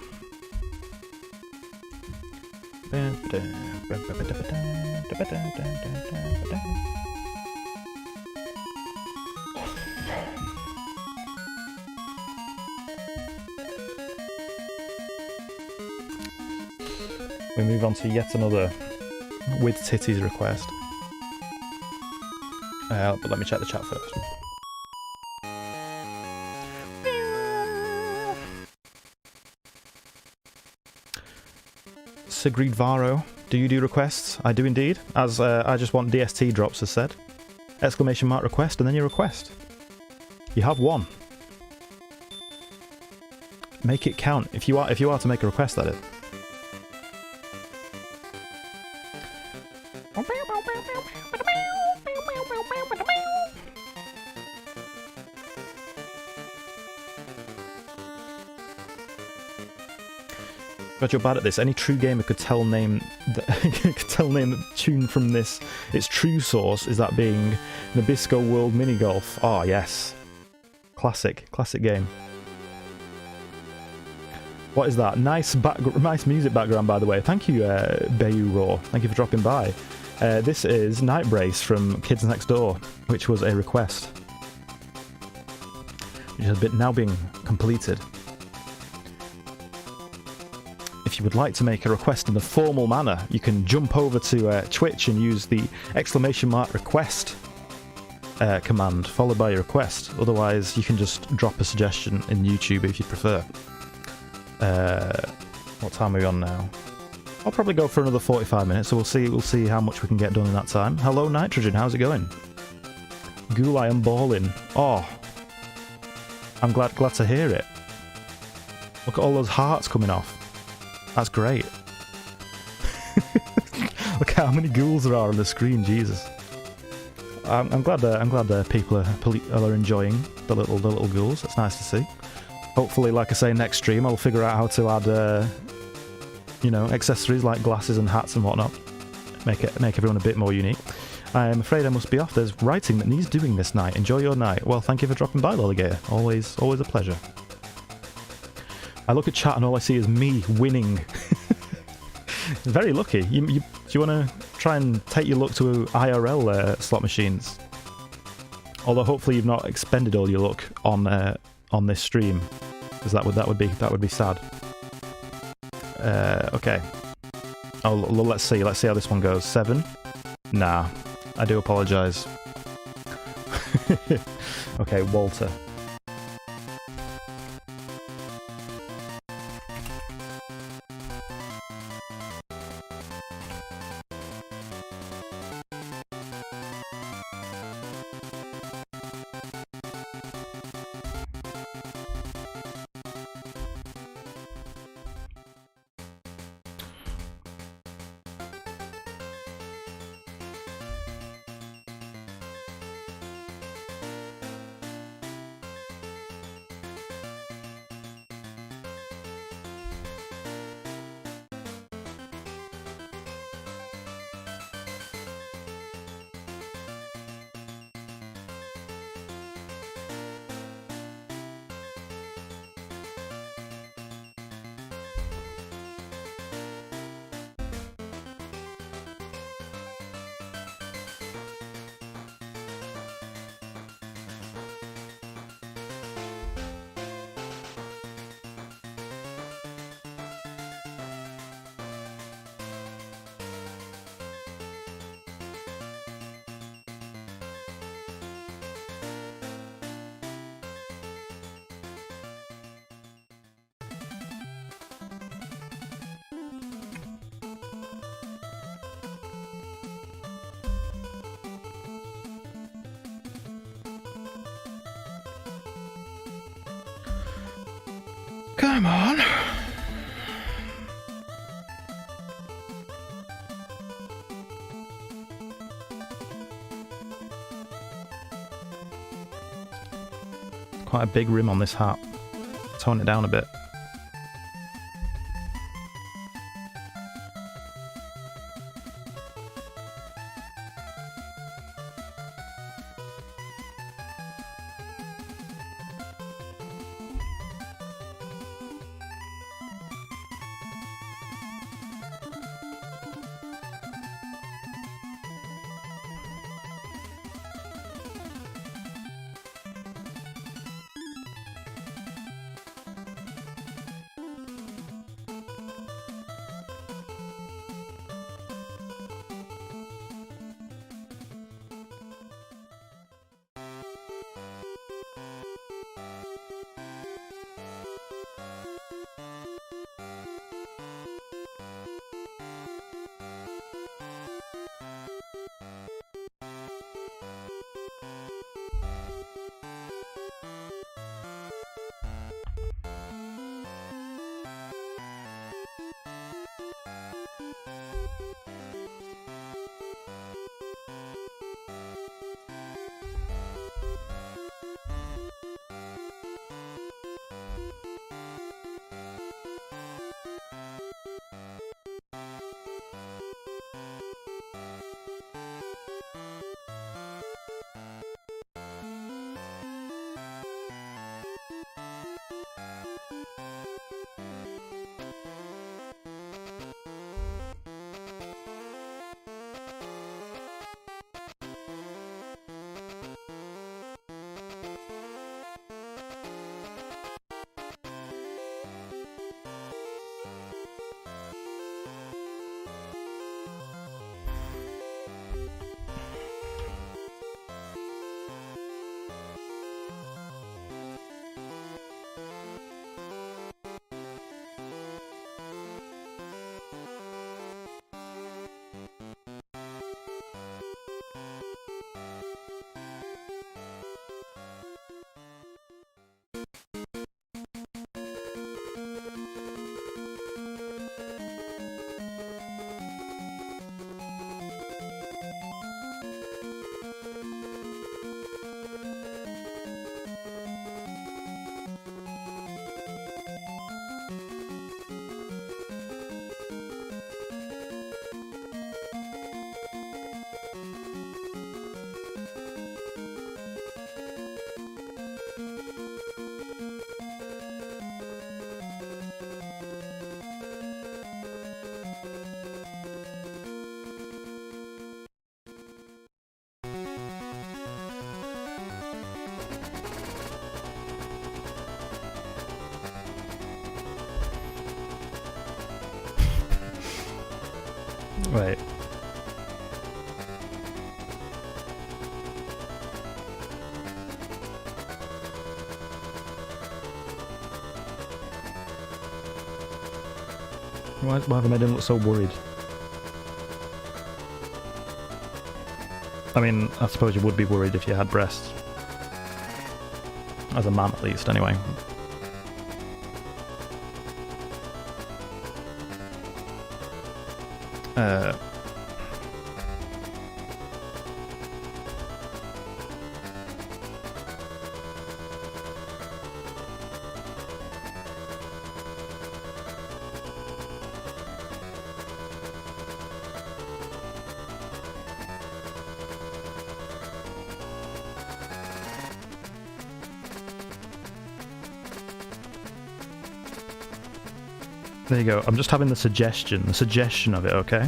We move on to yet another with titties request. But let me check the chat first. Sigrid Varo, do you do requests? I do indeed, as I just want DST drops as said. Exclamation mark request and then your request. You have one. Make it count if you are to make a request at it. God, you're bad at this. Any true gamer could tell name the tune from this. Its true source is that being Nabisco World Mini Golf. Oh yes, classic game. What is that? Nice music background, by the way. Thank you, Bayou Raw. Thank you for dropping by. This is Night Brace from Kids Next Door, which was a request, which has now been completed. If you would like to make a request in the formal manner, you can jump over to Twitch and use the exclamation mark request command followed by your request. Otherwise, you can just drop a suggestion in YouTube if you prefer. What time are we on now? I'll probably go for another 45 minutes, so we'll see how much we can get done in that time. Hello, Nitrogen, how's it going? Ghoul, I am balling. Oh, I'm glad to hear it. Look at all those hearts coming off. That's great. Look how many ghouls there are on the screen, Jesus. I'm glad people are enjoying the little ghouls. It's nice to see. Hopefully, like I say, next stream I'll figure out how to add, accessories like glasses and hats and whatnot. Make everyone a bit more unique. I am afraid I must be off. There's writing that needs doing this night. Enjoy your night. Well, thank you for dropping by, Lolligator. Always a pleasure. I look at chat and all I see is me winning. Very lucky. Do you want to try and take your luck to IRL slot machines? Although hopefully you've not expended all your luck on this stream, because that would be sad. Okay. Oh, let's see how this one goes. 7. Nah, I do apologise. Okay, Walter. Come on. Quite a big rim on this hat. Tone it down a bit. Wait. Why have I made him look so worried? I mean, I suppose you would be worried if you had breasts. As a man, at least, anyway. There you go. I'm just having the suggestion of it, okay?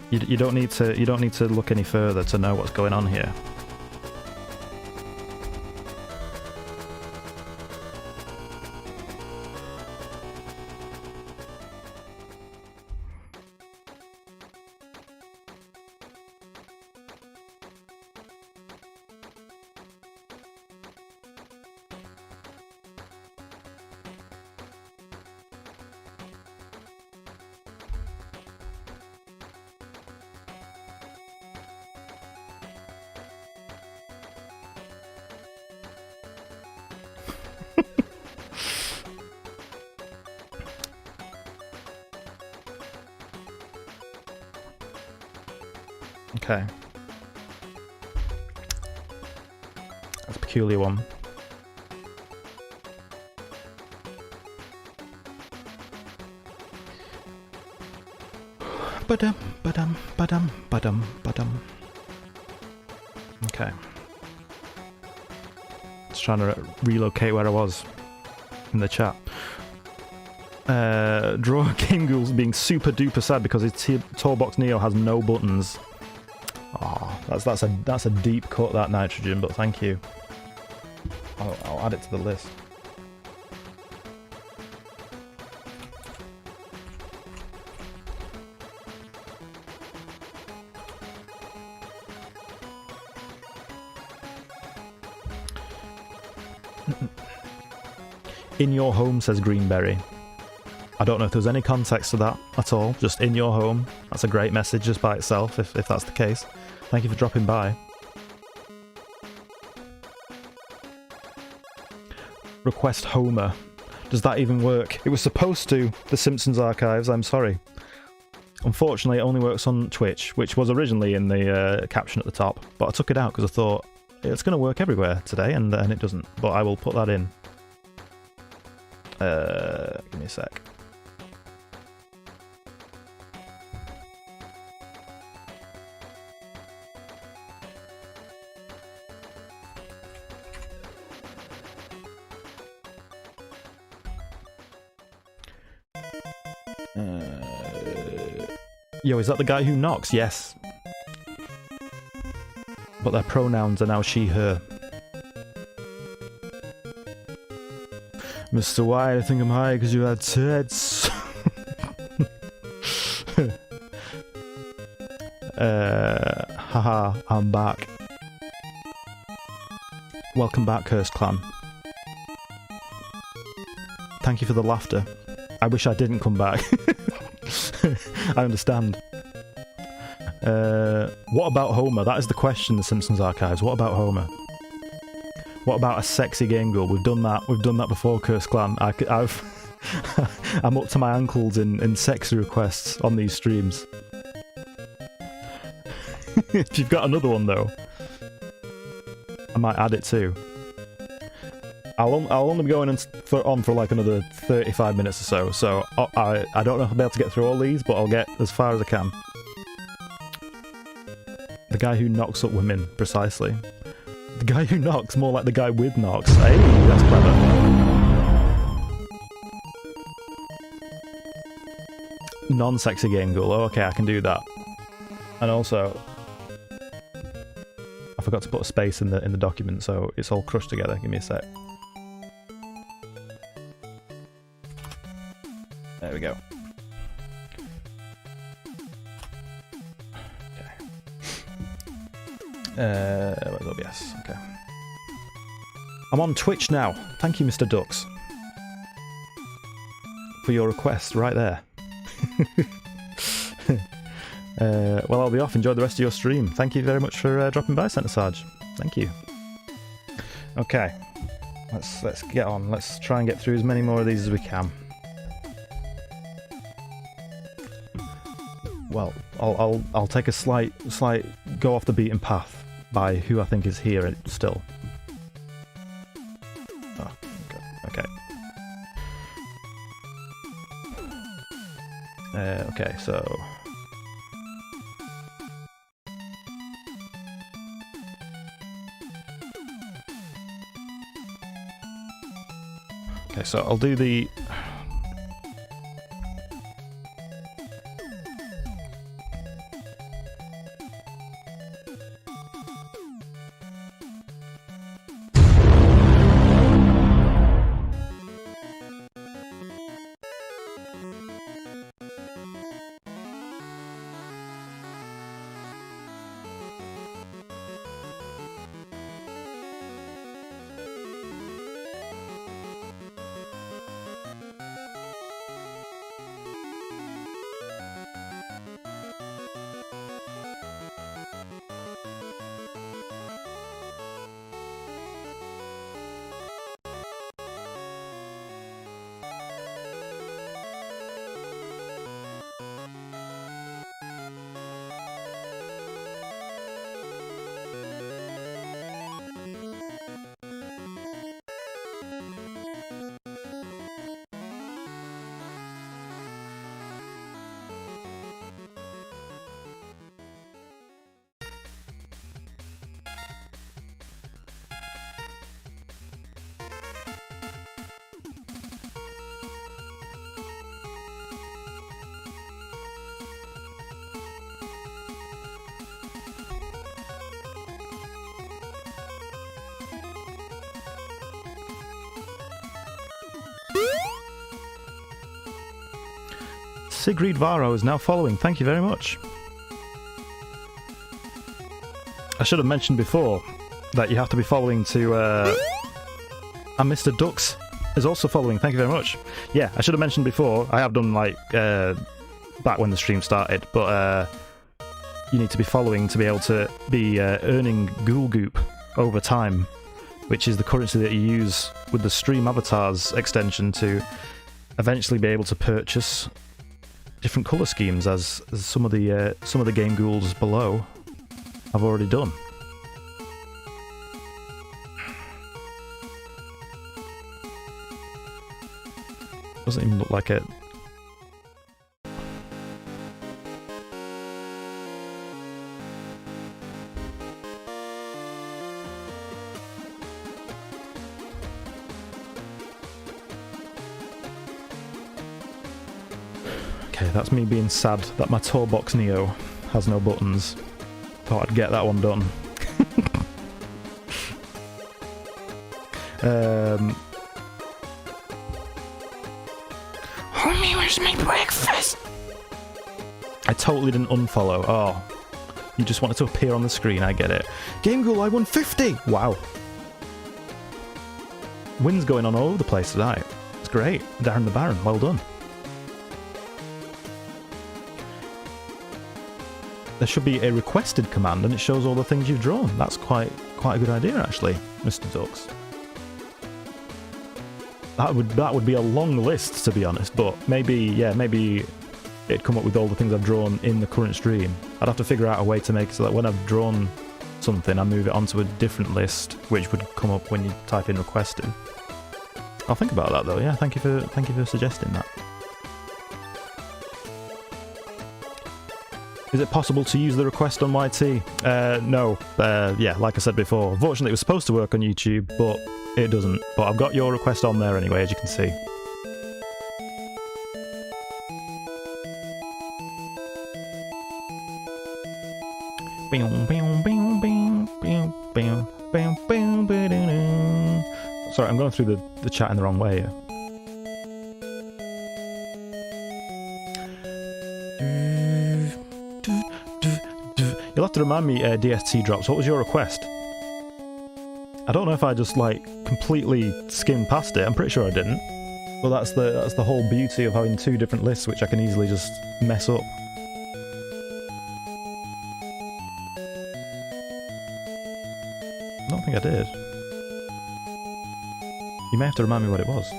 You don't need to look any further to know what's going on here. Okay. That's a peculiar one. Ba-dum, ba-dum, ba-dum, ba-dum, ba-dum. Okay. Just trying to relocate where I was in the chat. Draw Gameghoul's being super duper sad because his Toolbox Neo has no buttons. Oh, that's a deep cut, that nitrogen, but thank you. I'll add it to the list. In your home, says Greenberry. I don't know if there's any context to that at all, just in your home. That's a great message just by itself, if that's the case. Thank you for dropping by. Request Homer. Does that even work? It was supposed to. The Simpsons archives, I'm sorry. Unfortunately, it only works on Twitch, which was originally in the caption at the top, but I took it out because I thought it's going to work everywhere today, and it doesn't. But I will put that in. Give me a sec. Yo, is that the guy who knocks? Yes. But their pronouns are now she, her. Mr. White, I think I'm high because you had tits. Haha, I'm back. Welcome back, Cursed Clan. Thank you for the laughter. I wish I didn't come back. I understand. What about Homer? That is the question, the Simpsons archives. What about Homer? What about a sexy Gameghoul? We've done that. We've done that before, Cursed Clan. I'm up to my ankles in sexy requests on these streams. If you've got another one though, I might add it too. I'll only be going on for like another 35 minutes or so I don't know if I'll be able to get through all these, but I'll get as far as I can. The guy who knocks up women, precisely. The guy who knocks, more like the guy with knocks. Hey, that's clever. Non-sexy Gameghoul. Oh, okay, I can do that. And also, I forgot to put a space in the document, so it's all crushed together. Give me a sec. There we go. Where's OBS? Okay. I'm on Twitch now. Thank you, Mr. Dux, for your request right there. Well, I'll be off. Enjoy the rest of your stream. Thank you very much for dropping by, Centre Sarge. Thank you. Okay, let's get on. Let's try and get through as many more of these as we can. Well, I'll take a slight go off the beaten path by who I think is here still. Oh, okay. Okay, so. Okay, so I'll do the. Sigrid Varo is now following. Thank you very much. I should have mentioned before that you have to be following to... and Mr. Dux is also following. Thank you very much. Yeah, I should have mentioned before. I have done, like, back when the stream started, but you need to be following to be able to be earning Ghoul Goop over time, which is the currency that you use with the Stream Avatars extension to eventually be able to purchase different colour schemes, as some of the game ghouls below have already done. Doesn't even look like it. Okay, that's me being sad that my Toolbox Neo has no buttons. Thought I'd get that one done. Homie, where's my breakfast? I totally didn't unfollow. Oh, you just wanted to appear on the screen, I get it. Gameghoul, I won 50! Wow. Wins going on all over the place tonight. It's great. Darren the Baron, well done. There should be a requested command and it shows all the things you've drawn. That's quite a good idea, actually, Mr. Dux. That would be a long list, to be honest, but maybe it'd come up with all the things I've drawn in the current stream. I'd have to figure out a way to make it so that when I've drawn something, I move it onto a different list, which would come up when you type in requested. I'll think about that though. Yeah, thank you for suggesting that. Is it possible to use the request on YT? No. Yeah, like I said before. Unfortunately, it was supposed to work on YouTube, but it doesn't. But I've got your request on there anyway, as you can see. Sorry, I'm going through the chat in the wrong way here. You'll have to remind me, DST Drops, what was your request? I don't know if I just, like, completely skimmed past it. I'm pretty sure I didn't. But that's the whole beauty of having two different lists, which I can easily just mess up. I don't think I did. You may have to remind me what it was.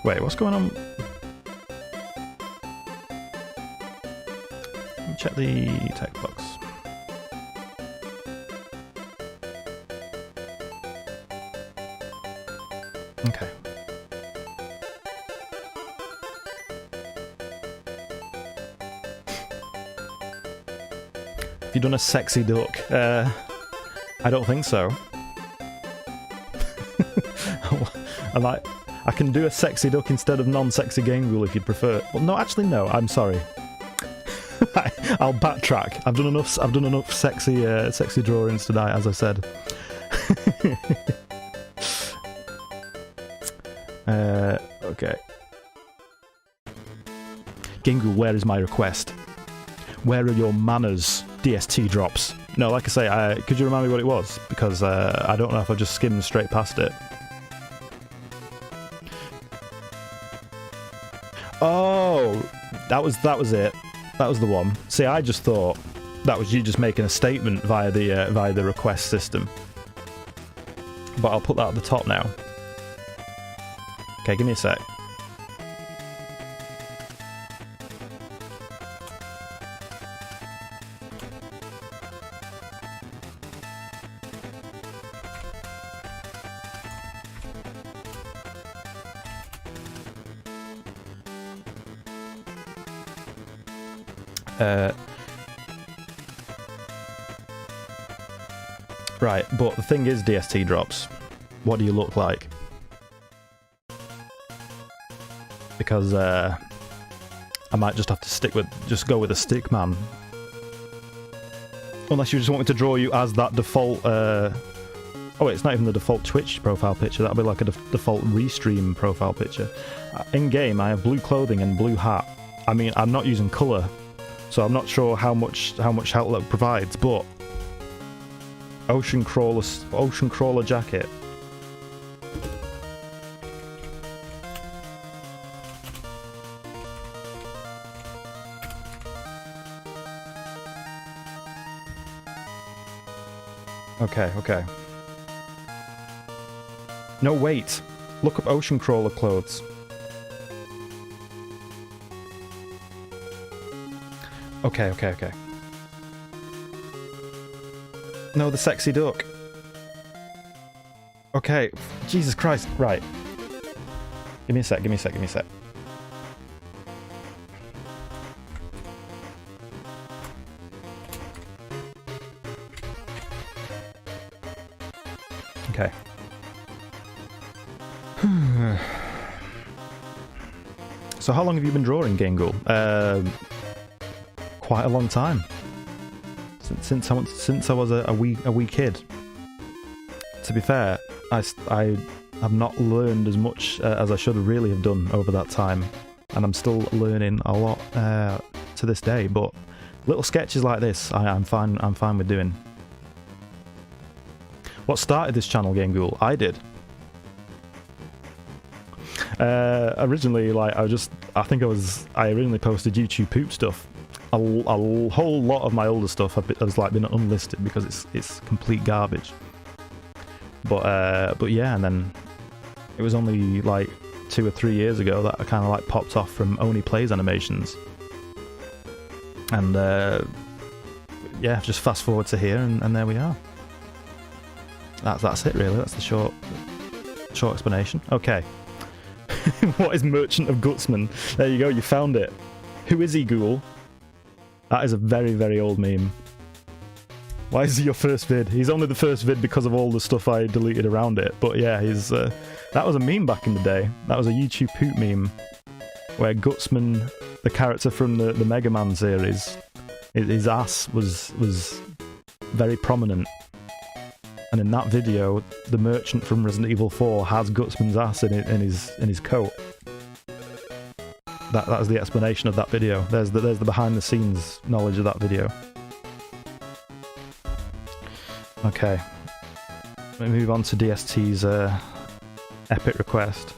Wait, what's going on? Let me check the text box. Okay. Have you done a sexy duck? I don't think so. I can do a sexy duck instead of non-sexy Gameghoul if you'd prefer. Well, no, actually, no. I'm sorry. I'll backtrack. I've done enough sexy drawings tonight, as I said. Okay. Gameghoul, where is my request? Where are your manners, DST Drops? No, like I say, could you remind me what it was? Because I don't know if I just skimmed straight past it. Oh, that was it. That was the one. See, I just thought that was you just making a statement via the request system. But I'll put that at the top now. Okay, give me a sec. Right, but the thing is, DST Drops, what do you look like? Because I'm I might just have to just go with a stick man. Unless you just want me to draw you as that default, oh wait, it's not even the default Twitch profile picture, that'll be like a default Restream profile picture. In-game, I have blue clothing and blue hat. I mean, I'm not using colour, so I'm not sure how much outlook provides, but ocean crawler jacket. Okay, okay. No, wait. Look up ocean crawler clothes. Okay, okay, okay. No, the sexy duck. Okay, Jesus Christ, right. Give me a sec, give me a sec, give me a sec. Okay. So how long have you been drawing, Gameghoul? Quite a long time. Since I was a wee kid. To be fair, I have not learned as much as I should really have done over that time, and I'm still learning a lot to this day. But little sketches like this, I'm fine with doing. What started this channel, Gameghoul? I did. Originally, like I originally posted YouTube poop stuff. A whole lot of my older stuff has like been unlisted because it's complete garbage. But yeah, and then it was only like 2 or 3 years ago that I kind of like popped off from Only Plays Animations, and yeah, just fast forward to here, and there we are. That's it really. That's the short explanation. Okay. What is Merchant of Gutsman? There you go. You found it. Who is he, Ghoul? That is a very, very old meme. Why is he your first vid? He's only the first vid because of all the stuff I deleted around it. But yeah, he's that was a meme back in the day. That was a YouTube poop meme where Gutsman, the character from the Mega Man series, his ass was very prominent. And in that video, the merchant from Resident Evil 4 has Gutsman's ass in his coat. That is the explanation of that video. There's the behind the scenes knowledge of that video. Okay, let me move on to DST's epic request.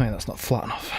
Hey, that's not flat enough.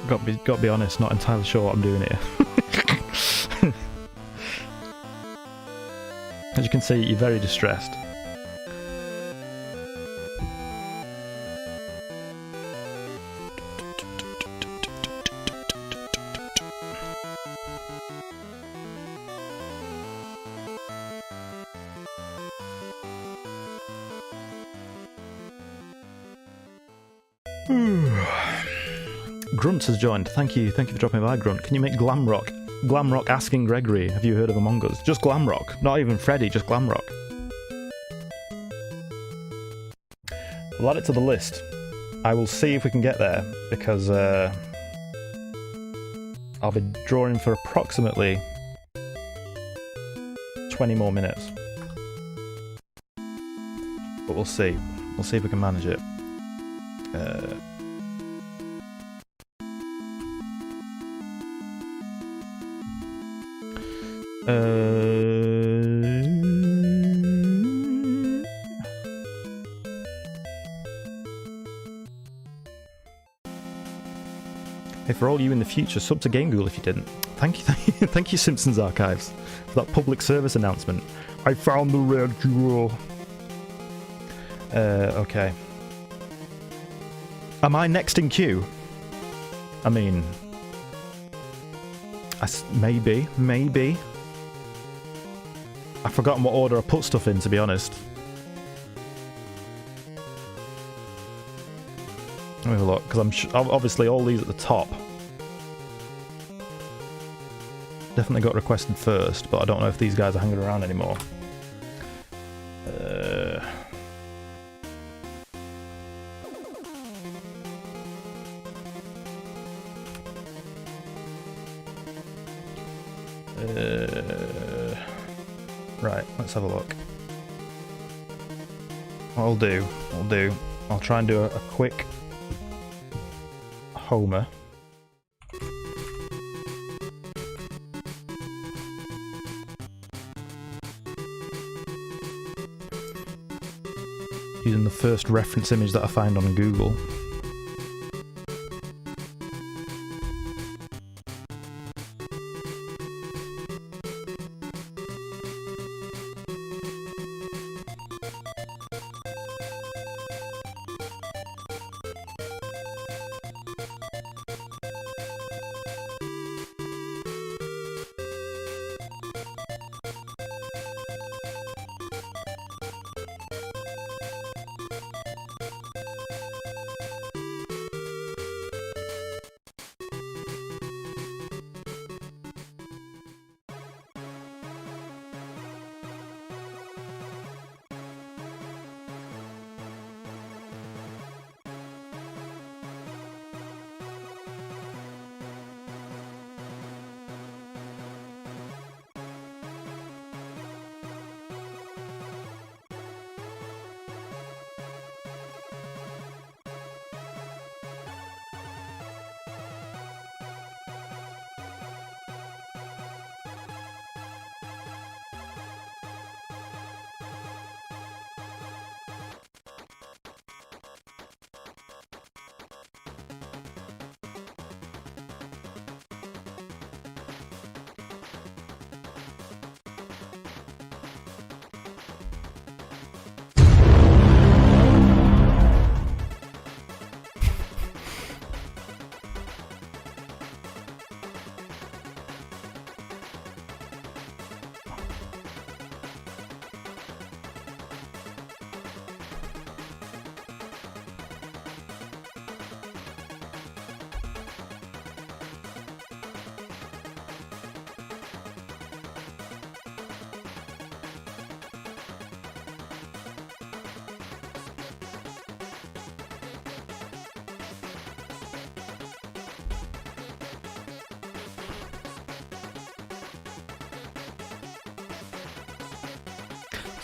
Got to be honest, not entirely sure what I'm doing here. As you can see, you're very distressed. Grunt has joined. Thank you for dropping by, Grunt. Can you make Glamrock? Glamrock asking Gregory, have you heard of Among Us? Just Glamrock, not even Freddy, just Glamrock. We'll add it to the list. I will see if we can get there, because I'll be drawing for approximately 20 more minutes. But we'll see. We'll see if we can manage it. Hey, for all you in the future, sub to Gameghoul if you didn't. Thank you, thank you, Simpsons Archives, for that public service announcement. I found the rare jewel. Okay. Am I next in queue? I mean, maybe. I've forgotten what order I put stuff in, to be honest. Let me have a look, because I'm obviously all these at the top. Definitely got requested first, but I don't know if these guys are hanging around anymore. Right, let's have a look. What I'll do, I'll try and do a quick Homer. Using the first reference image that I find on Google.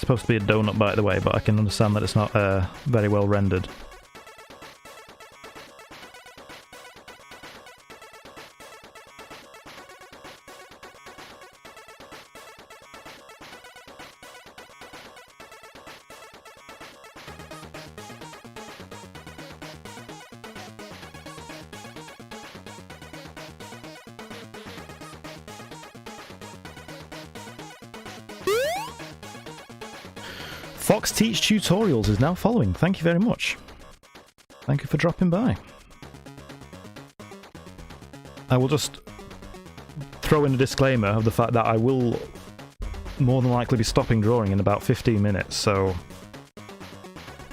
supposed to be a donut, by the way, but I can understand that it's not very well rendered. Fox Teach Tutorials is now following. Thank you very much. Thank you for dropping by. I will just throw in a disclaimer of the fact that I will more than likely be stopping drawing in about 15 minutes, so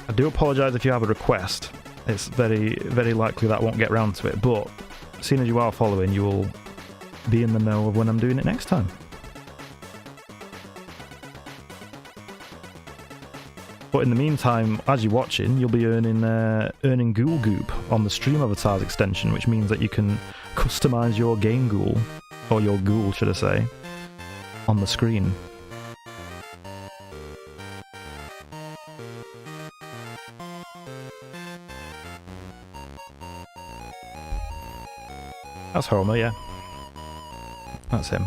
I do apologise if you have a request. It's very, very likely that I won't get round to it, but seeing as you are following, you will be in the know of when I'm doing it next time. But in the meantime, as you're watching, you'll be earning Ghoul Goop on the Stream Avatars extension, which means that you can customise your Gameghoul, or your ghoul, should I say, on the screen. That's Homer, yeah. That's him.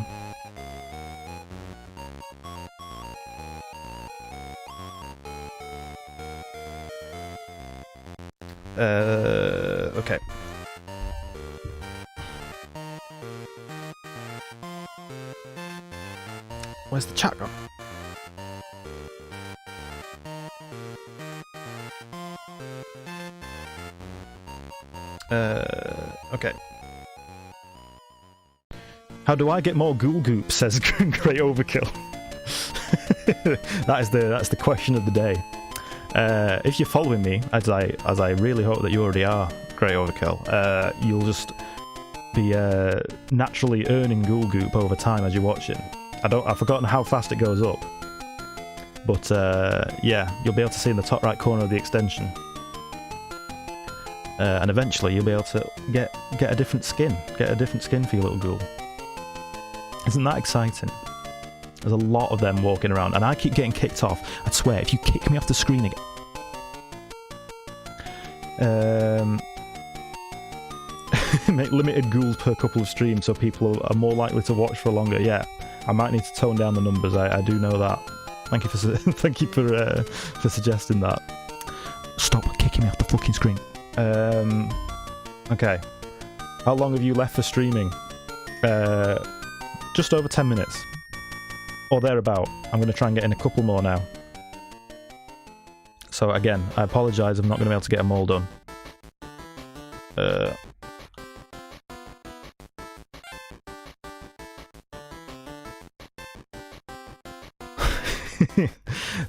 Okay. Where's the chat gone? Okay. How do I get more ghoul goop? Says Great Overkill. That's the question of the day. If you're following me, as I really hope that you already are, Great Overkill, you'll just be naturally earning ghoul goop over time as you're watching. I've forgotten how fast it goes up, but yeah, you'll be able to see in the top right corner of the extension, and eventually you'll be able to get a different skin, for your little ghoul. Isn't that exciting? There's a lot of them walking around, and I keep getting kicked off. I swear, if you kick me off the screen again... Make limited ghouls per couple of streams so people are more likely to watch for longer. Yeah, I might need to tone down the numbers, I do know that. Thank you for suggesting that. Stop kicking me off the fucking screen. Okay. How long have you left for streaming? Just over 10 minutes. Or thereabout. I'm going to try and get in a couple more now. So again, I apologise, I'm not going to be able to get them all done.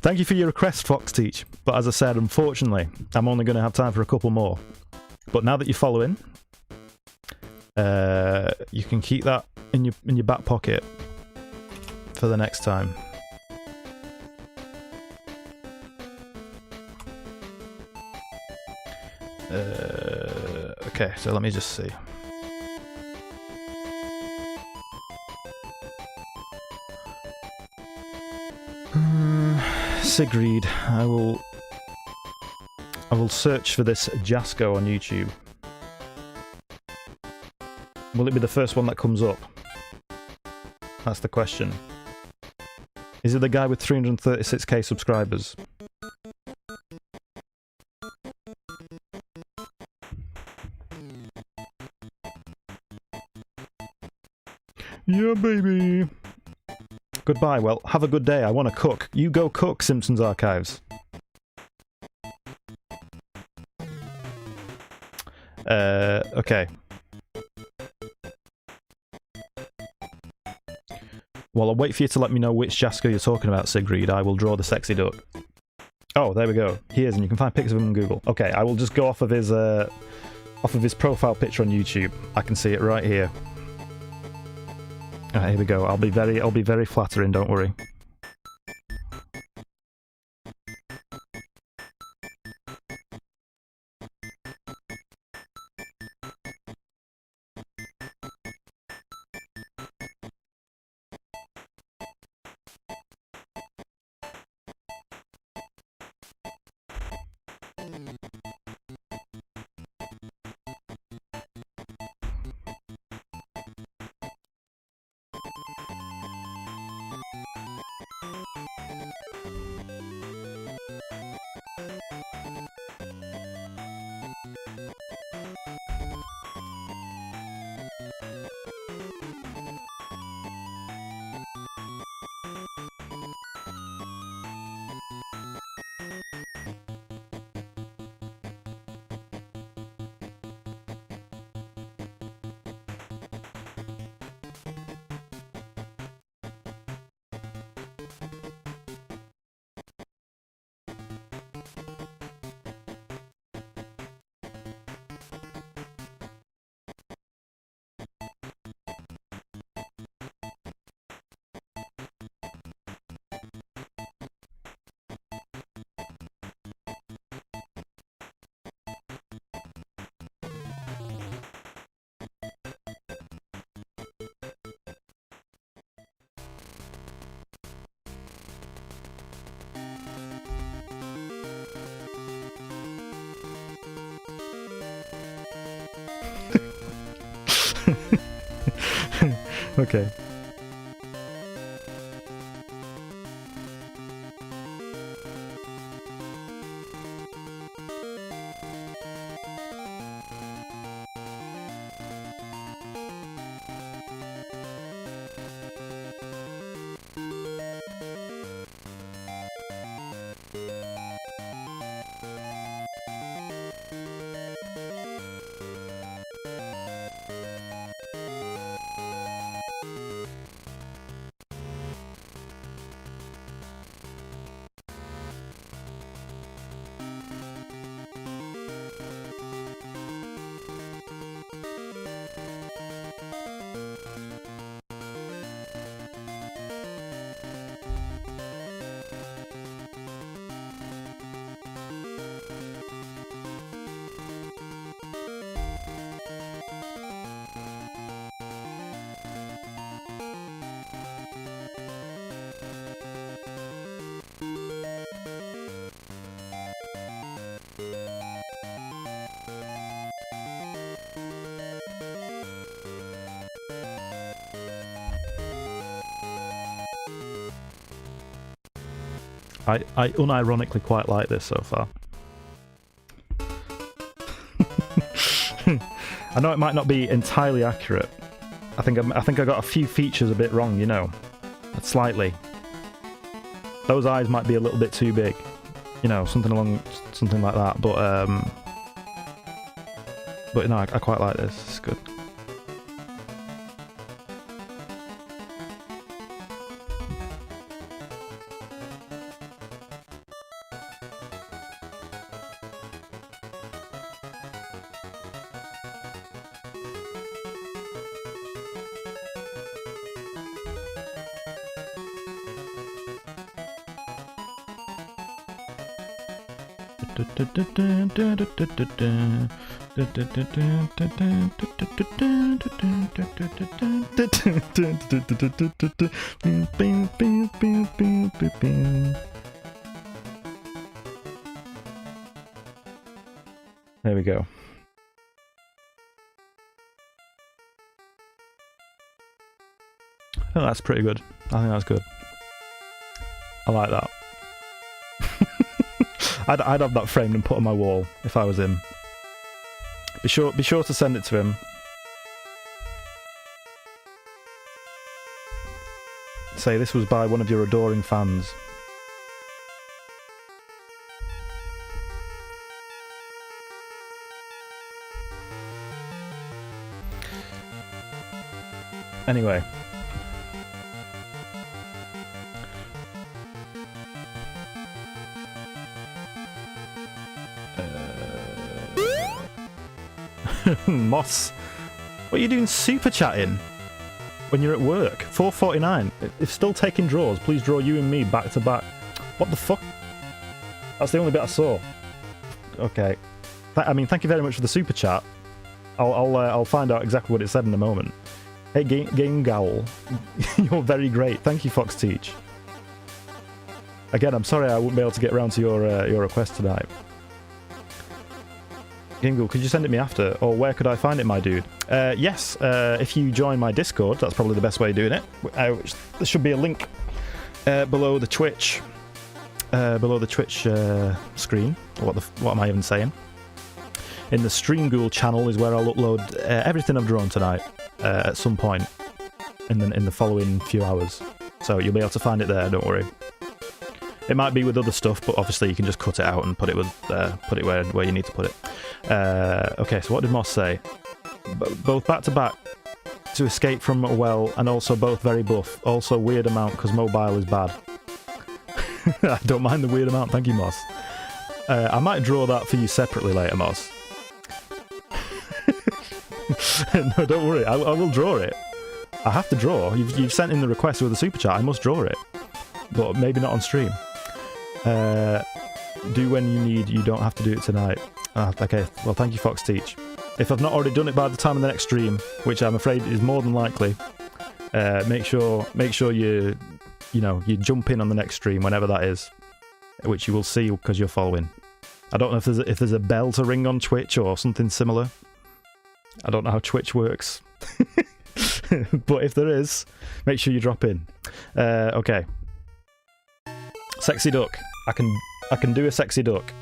Thank you for your request, Fox Teach. But as I said, unfortunately, I'm only going to have time for a couple more. But now that you're following, you can keep that in your back pocket for the next time. Okay, so let me just see. Sigrid, I will search for this Jasko on YouTube. Will it be the first one that comes up? That's the question. Is it the guy with 336k subscribers? Yeah, baby. Goodbye. Well, have a good day. I want to cook. You go cook, Simpsons Archives. Okay. Well, I'll wait for you to let me know which Jasko you're talking about, Sigrid. I will draw the sexy duck. Oh, there we go. He is, and you can find pictures of him on Google. Okay, I will just go off of his profile picture on YouTube. I can see it right here. Alright, here we go. I'll be very flattering, don't worry. Okay. I unironically quite like this so far. I know it might not be entirely accurate. I think I got a few features a bit wrong, you know, slightly. Those eyes might be a little bit too big, you know, something like that. But no, I quite like this. It's good. There we go. Oh, that's pretty good. I think that's good. I like that. I'd have that framed and put on my wall if I was him. Be sure to send it to him. Say this was by one of your adoring fans. Anyway. Moss, what are you doing super chatting when you're at work? 4:49. If still taking draws, please draw you and me back to back. What the fuck? That's the only bit I saw. Okay. I mean, thank you very much for the super chat. I'll find out exactly what it said in a moment. Hey, Gameghoul, you're very great. Thank you, Fox Teach. Again, I'm sorry I wouldn't be able to get around to your request tonight. Gameghoul, could you send it me after? Or where could I find it, my dude? Yes, if you join my Discord, that's probably the best way of doing it. There should be a link below the Twitch screen, What am I even saying? In the Gameghoul channel is where I'll upload everything I've drawn tonight at some point in the following few hours. So you'll be able to find it there, don't worry. It might be with other stuff, but obviously you can just cut it out and put it where you need to put it. Okay, so what did Moss say? Both back to back to escape from a well, and also both very buff. Also weird amount because mobile is bad. I don't mind the weird amount, thank you, Moss. I might draw that for you separately later, Moss. No, don't worry, I will draw it. I have to draw. You've sent in the request with a super chat, I must draw it. But maybe not on stream. Do when you need, you don't have to do it tonight. Okay, well thank you, Fox Teach. If I've not already done it by the time of the next stream, which I'm afraid is more than likely, make sure you jump in on the next stream whenever that is, which you will see because you're following. I don't know if there's a bell to ring on Twitch or something similar. I don't know how Twitch works. But if there is, make sure you drop in. Okay. Sexy duck. I can do a sexy duck.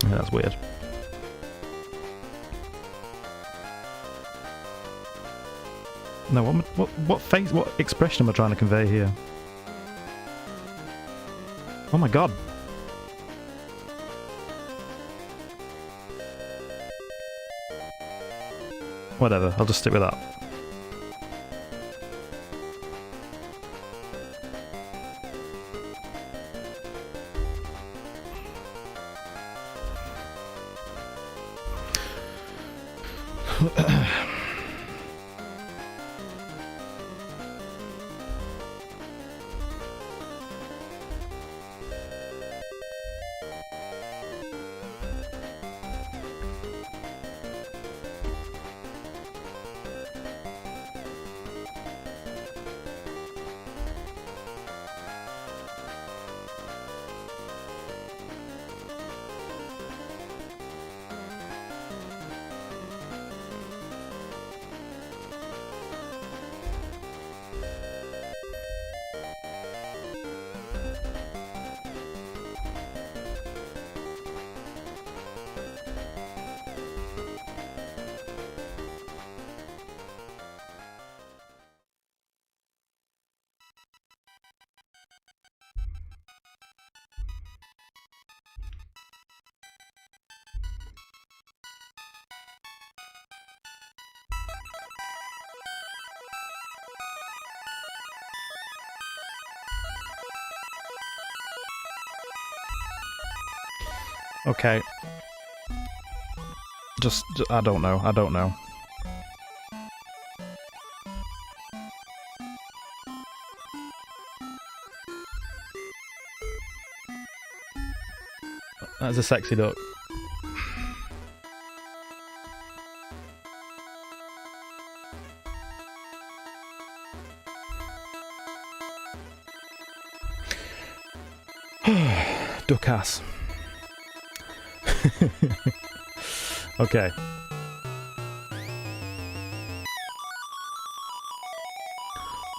Yeah, that's weird. No, what face, what expression am I trying to convey here? Oh my god. Whatever, I'll just stick with that. Okay. Just, I don't know. That's a sexy duck. Duck ass. Okay.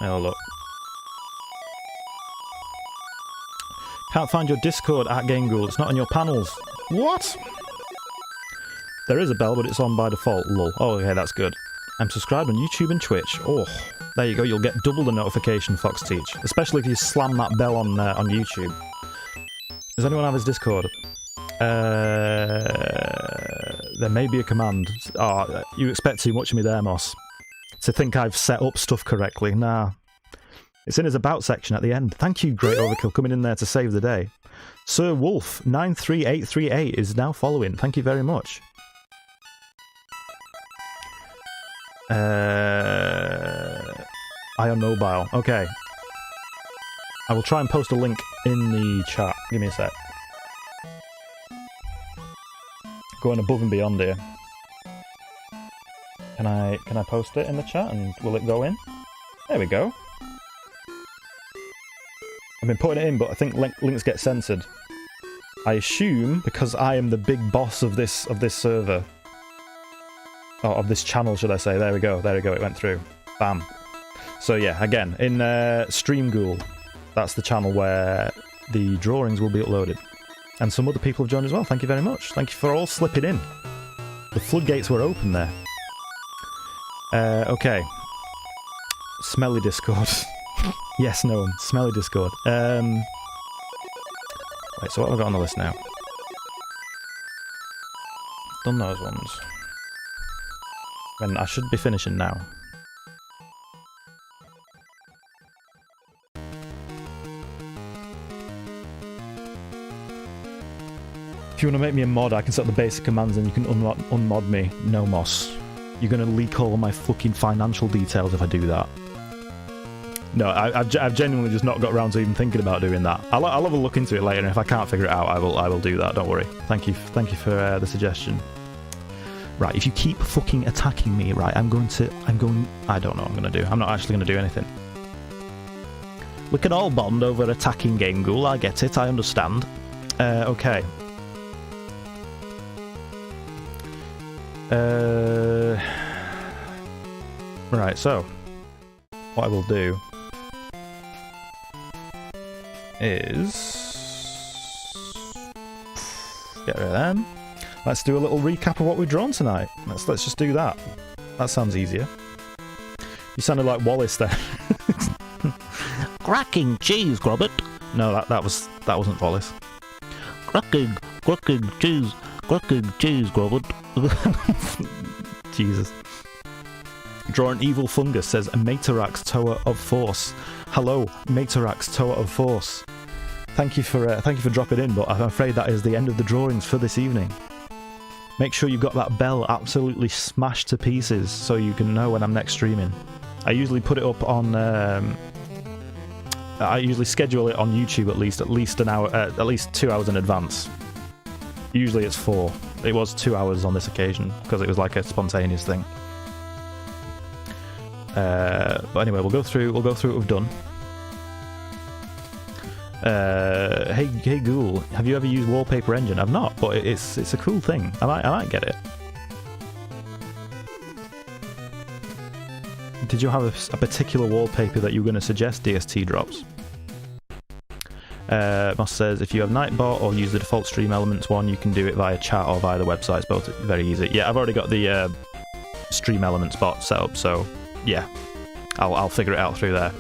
Oh look. Can't find your Discord at Gameghoul. It's not on your panels. What? There is a bell, but it's on by default. Lol. Oh, okay, that's good. I'm subscribed on YouTube and Twitch. Oh, there you go. You'll get double the notification, Fox Teach. Especially if you slam that bell on YouTube. Does anyone have his Discord? There may be a command. Oh, you expect too much of me there, Moss. to think I've set up stuff correctly. Nah. It's in his about section at the end. Thank you, Great Overkill, coming in there to save the day. Sir Wolf 93838 is now following. Thank you very much. Ion Mobile. Okay. I will try and post a link in the chat. Give me a sec. Going above and beyond here. Can I post it in the chat and will it go in? There we go. I've been putting it in, but I think links get censored. I assume because I am the big boss of this server. Oh, of this channel, should I say. There we go, it went through. Bam. So yeah, again, in Gameghoul, that's the channel where the drawings will be uploaded. And some other people have joined as well, thank you very much. Thank you for all slipping in. The floodgates were open there. Okay. Smelly Discord. Yes, no, smelly Discord. Wait, so what have I got on the list now? Done those ones. And I should be finishing now. If you want to make me a mod, I can set the basic commands and you can unmod me. No moss. You're going to leak all my fucking financial details if I do that. No, I've genuinely just not got around to even thinking about doing that. I'll have a look into it later, and if I can't figure it out, I will do that. Don't worry. Thank you for the suggestion. Right, if you keep fucking attacking me, right, I don't know what I'm gonna do. I'm not actually gonna do anything. We can all bond over attacking Gameghoul. I get it. I understand. Okay. Right, so what I will do is get rid of them. Let's do a little recap of what we've drawn tonight. Let's just do that. That sounds easier. You sounded like Wallace there. Cracking cheese, Robert. No, that wasn't Wallace. Cracking cheese, Robert. Jesus. Draw an evil fungus, says a Materax Tower of Force. Hello, Materax Tower of Force. Thank you for dropping in, but I'm afraid that is the end of the drawings for this evening. Make sure you've got that bell absolutely smashed to pieces so you can know when I'm next streaming. I usually put it up on. I usually schedule it on YouTube at least an hour, at least 2 hours in advance. Usually it's 4. It was 2 hours on this occasion because it was like a spontaneous thing. But anyway, we'll go through what we've done. Hey Ghoul, have you ever used Wallpaper Engine? I've not, but it's a cool thing. I might get it. Did you have a particular wallpaper that you were going to suggest DST drops? Moss says, if you have Nightbot or use the default Stream Elements one, you can do it via chat or via the website. It's both very easy. Yeah, I've already got the Stream Elements bot set up, so yeah, I'll figure it out through there.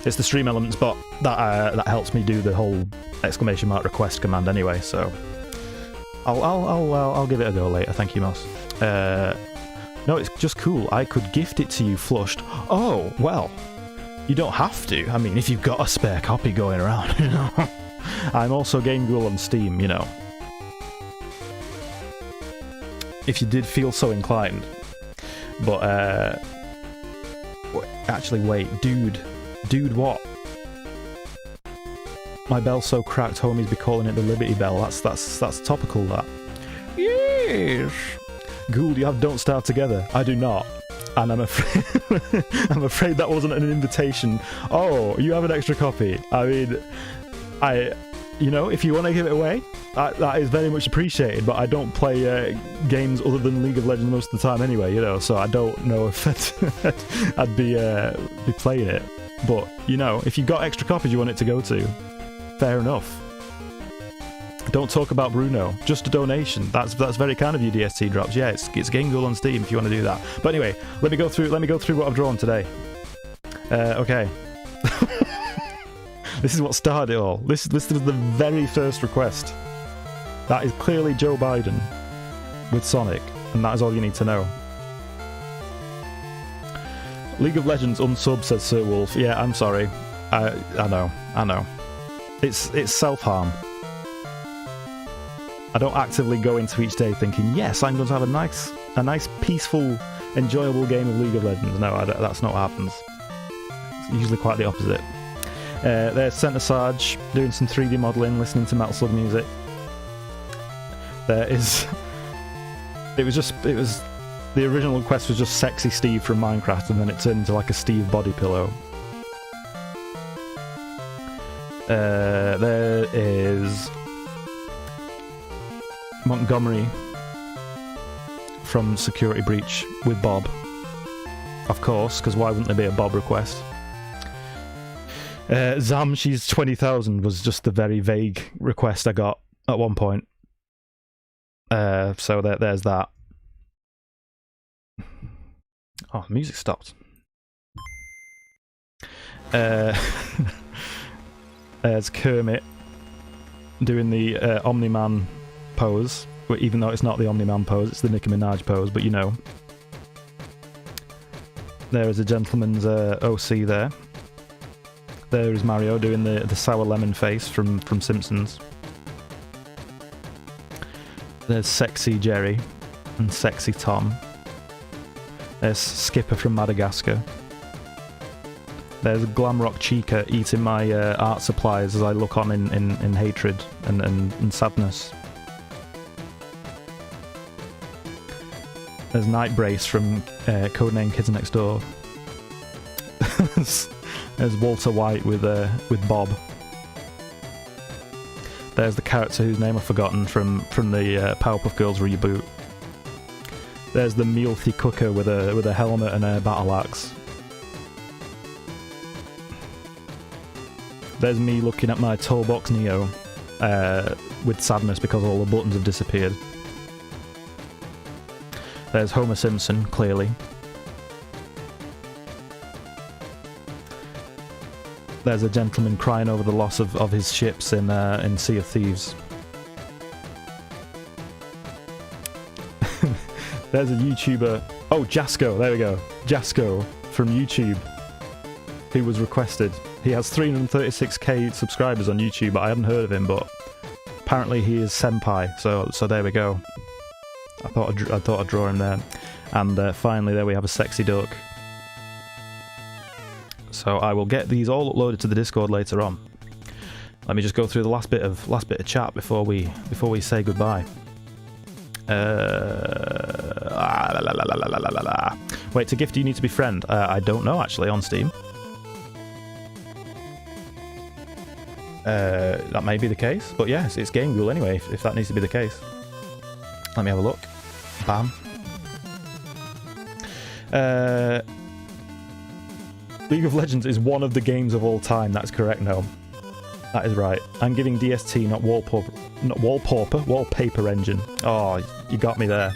It's the Stream Elements bot that helps me do the whole exclamation mark request command anyway, so I'll give it a go later. Thank you, Moss. No, it's just cool. I could gift it to you flushed. Oh, well, you don't have to. I mean, if you've got a spare copy going around, you know. I'm also Gameghoul on Steam, you know. If you did feel so inclined. But, actually, wait, dude, what? My bell's so cracked, homies be calling it the Liberty Bell. That's topical, that. Yes. Ghoul, you have Don't Starve Together. I do not. And I'm afraid that wasn't an invitation. Oh, you have an extra copy. I mean, you know, if you want to give it away, that is very much appreciated, but I don't play games other than League of Legends most of the time anyway, you know, so I don't know if I'd be playing it. But, you know, if you've got extra copies you want it to go to, fair enough. Don't talk about Bruno. Just a donation. That's very kind of you, DST drops. Yeah, it's Gameghoul on Steam if you want to do that. But anyway, let me go through what I've drawn today. Okay. This is what started it all. This was the very first request. That is clearly Joe Biden with Sonic, and that is all you need to know. League of Legends unsub, says Sir Wolf. Yeah, I'm sorry. I know. It's self-harm. I don't actively go into each day thinking, yes, I'm going to have a nice, peaceful, enjoyable game of League of Legends. No, that's not what happens. It's usually quite the opposite. There's Centre Sarge doing some 3D modelling, listening to Metal Slug music. There is... It was... The original request was just Sexy Steve from Minecraft, and then it turned into like a Steve body pillow. There is... Montgomery from Security Breach with Bob. Of course, because why wouldn't there be a Bob request? Zam, she's 20,000 was just the very vague request I got at one point. So there's that. Oh, the music stopped. There's Kermit doing the Omni-Man pose, even though it's not the Omni-Man pose, it's the Nicki Minaj pose, but you know. There is a gentleman's OC there. There is Mario doing the sour lemon face from Simpsons. There's Sexy Jerry and Sexy Tom. There's Skipper from Madagascar. There's Glamrock Chica eating my art supplies as I look on in hatred and sadness. There's Night Brace from Codename Kids Next Door. There's Walter White with Bob. There's the character whose name I've forgotten from the Powerpuff Girls reboot. There's the Mealthy Cooker with a helmet and a battle axe. There's me looking at my Toolbox Neo with sadness because all the buttons have disappeared. There's Homer Simpson, clearly. There's a gentleman crying over the loss of his ships in Sea of Thieves. There's a YouTuber... Oh, Jasco, there we go. Jasco from YouTube, who was requested. He has 336k subscribers on YouTube, but I hadn't heard of him, but apparently he is Senpai, so there we go. I thought I'd draw him there. And finally there we have a Sexy Duck. So I will get these all uploaded to the Discord later on. Let me just go through the last bit of chat before we say goodbye. Wait, to gift you need to be friend. I don't know actually on Steam. That may be the case, but yes, it's Gameghoul anyway. If that needs to be the case, let me have a look. Bam. League of Legends is one of the games of all time. That's correct, no. That is right. I'm giving DST, not wallpaper engine. Oh, you got me there.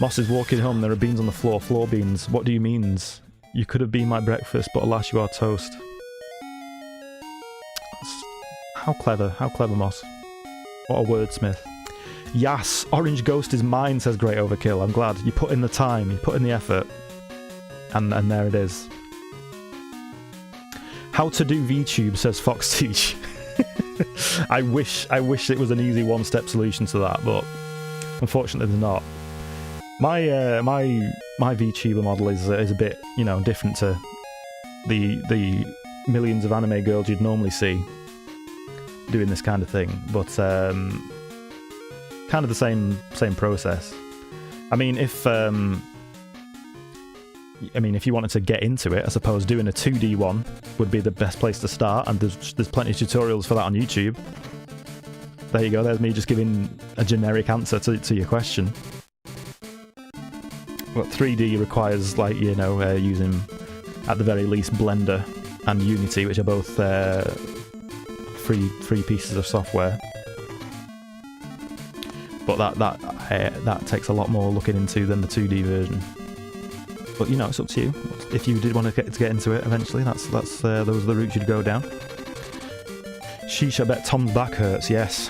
Moss is walking home, there are beans on the floor. Floor beans. What do you means? You could have been my breakfast, but alas, you are toast. How clever, Moss. What a wordsmith. Yes, Orange Ghost is mine, says Great Overkill. I'm glad. You put in the time, you put in the effort. And there it is. How to do VTube, says Fox Teach. I wish it was an easy one-step solution to that, but unfortunately there's not. My VTuber model is a bit, you know, different to the millions of anime girls you'd normally see doing this kind of thing, but kind of the same process. I mean, if you wanted to get into it, I suppose doing a 2D one would be the best place to start, and there's plenty of tutorials for that on YouTube. There you go, there's me just giving a generic answer to your question. But 3D requires, like, you know, using, at the very least, Blender and Unity, which are both free pieces of software. But that takes a lot more looking into than the 2D version. But you know, it's up to you. If you did want to get into it eventually, those are the routes you'd go down. Sheesh, I bet Tom's back hurts. Yes.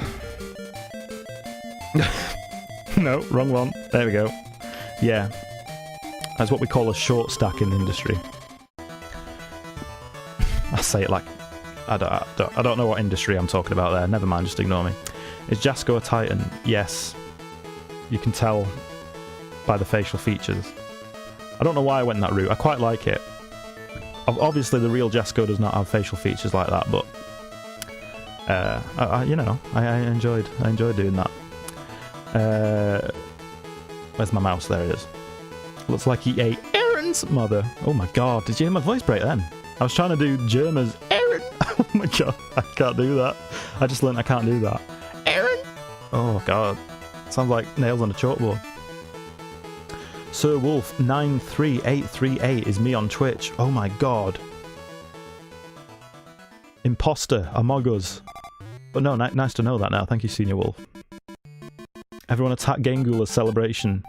No, wrong one. There we go. Yeah, that's what we call a short stack in the industry. I say it like I don't know what industry I'm talking about there. Never mind, just ignore me. Is Jasko a Titan? Yes. You can tell by the facial features. I don't know why I went that route. I quite like it. Obviously, the real Jasko does not have facial features like that, but you know, I enjoyed doing that. Where's my mouse? There it is. Looks like he ate Aaron's mother. Oh my god! Did you hear my voice break then? I was trying to do Germa's Aaron. Oh my god! I can't do that. I just learned I can't do that. Aaron. Oh god! Sounds like nails on a chalkboard. Sir Wolf 93838 is me on Twitch. Oh my god. Imposter among us. But no, nice to know that now. Thank you, Senior Wolf. Everyone attack Gameghoul as celebration.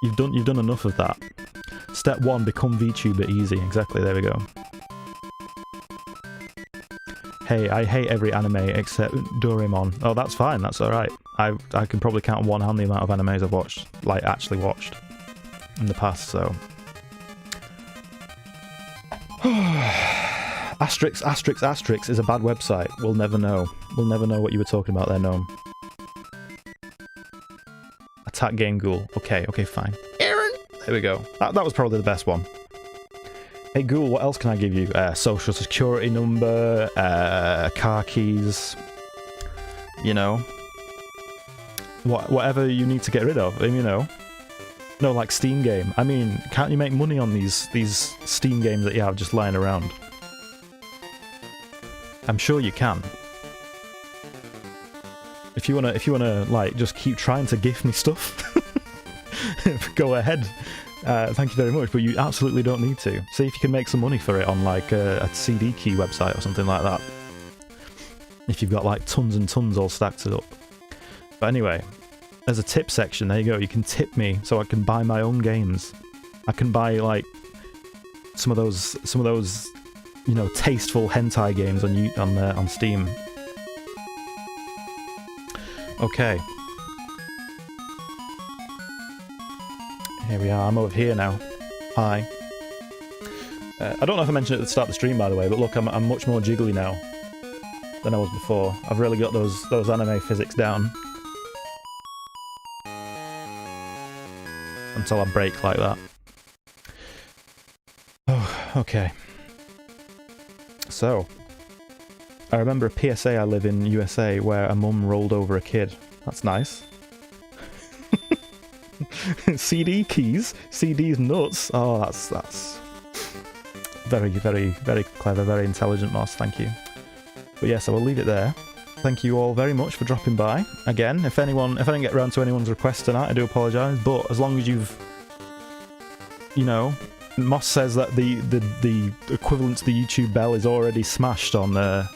You've done enough of that. Step 1, become VTuber easy. Exactly, there we go. Hey, I hate every anime except Doraemon. Oh, that's fine, that's alright. I can probably count on one hand the amount of animes I've watched, like actually watched in the past, so. Asterix is a bad website. We'll never know. We'll never know what you were talking about there, Gnome. Attack Gameghoul. Okay, fine. Aaron! There we go. That was probably the best one. Hey Ghoul, what else can I give you? Social security number, car keys, you know. Whatever you need to get rid of, you know. No, like Steam game. I mean, can't you make money on these Steam games that you have just lying around? I'm sure you can. If you wanna like just keep trying to gift me stuff, go ahead. Thank you very much, but you absolutely don't need to. See if you can make some money for it on like a CD key website or something like that. If you've got like tons and tons all stacked up. But anyway, there's a tip section. There you go. You can tip me so I can buy my own games. I can buy like some of those you know, tasteful hentai games on Steam. Okay. Here we are, I'm over here now. Hi. I don't know if I mentioned it at the start of the stream, by the way, but look, I'm much more jiggly now than I was before. I've really got those anime physics down. Until I break like that. Oh, okay. So, I remember a PSA I live in USA where a mum rolled over a kid. That's nice. CD keys? CD's nuts? Oh, that's very, very, very clever, very intelligent, Moss, thank you. But yes, I will leave it there. Thank you all very much for dropping by. Again, if I didn't get around to anyone's request tonight, I do apologise, but as long as you've, you know, Moss says that the equivalent to the YouTube bell is already smashed on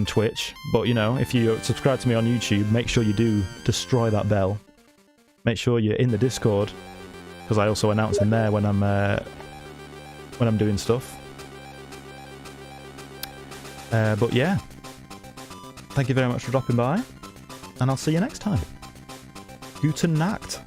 Twitch, but you know, if you subscribe to me on YouTube, make sure you do destroy that bell. Make sure you're in the Discord, because I also announce in there when I'm doing stuff. But yeah, thank you very much for dropping by, and I'll see you next time. Guten Nacht.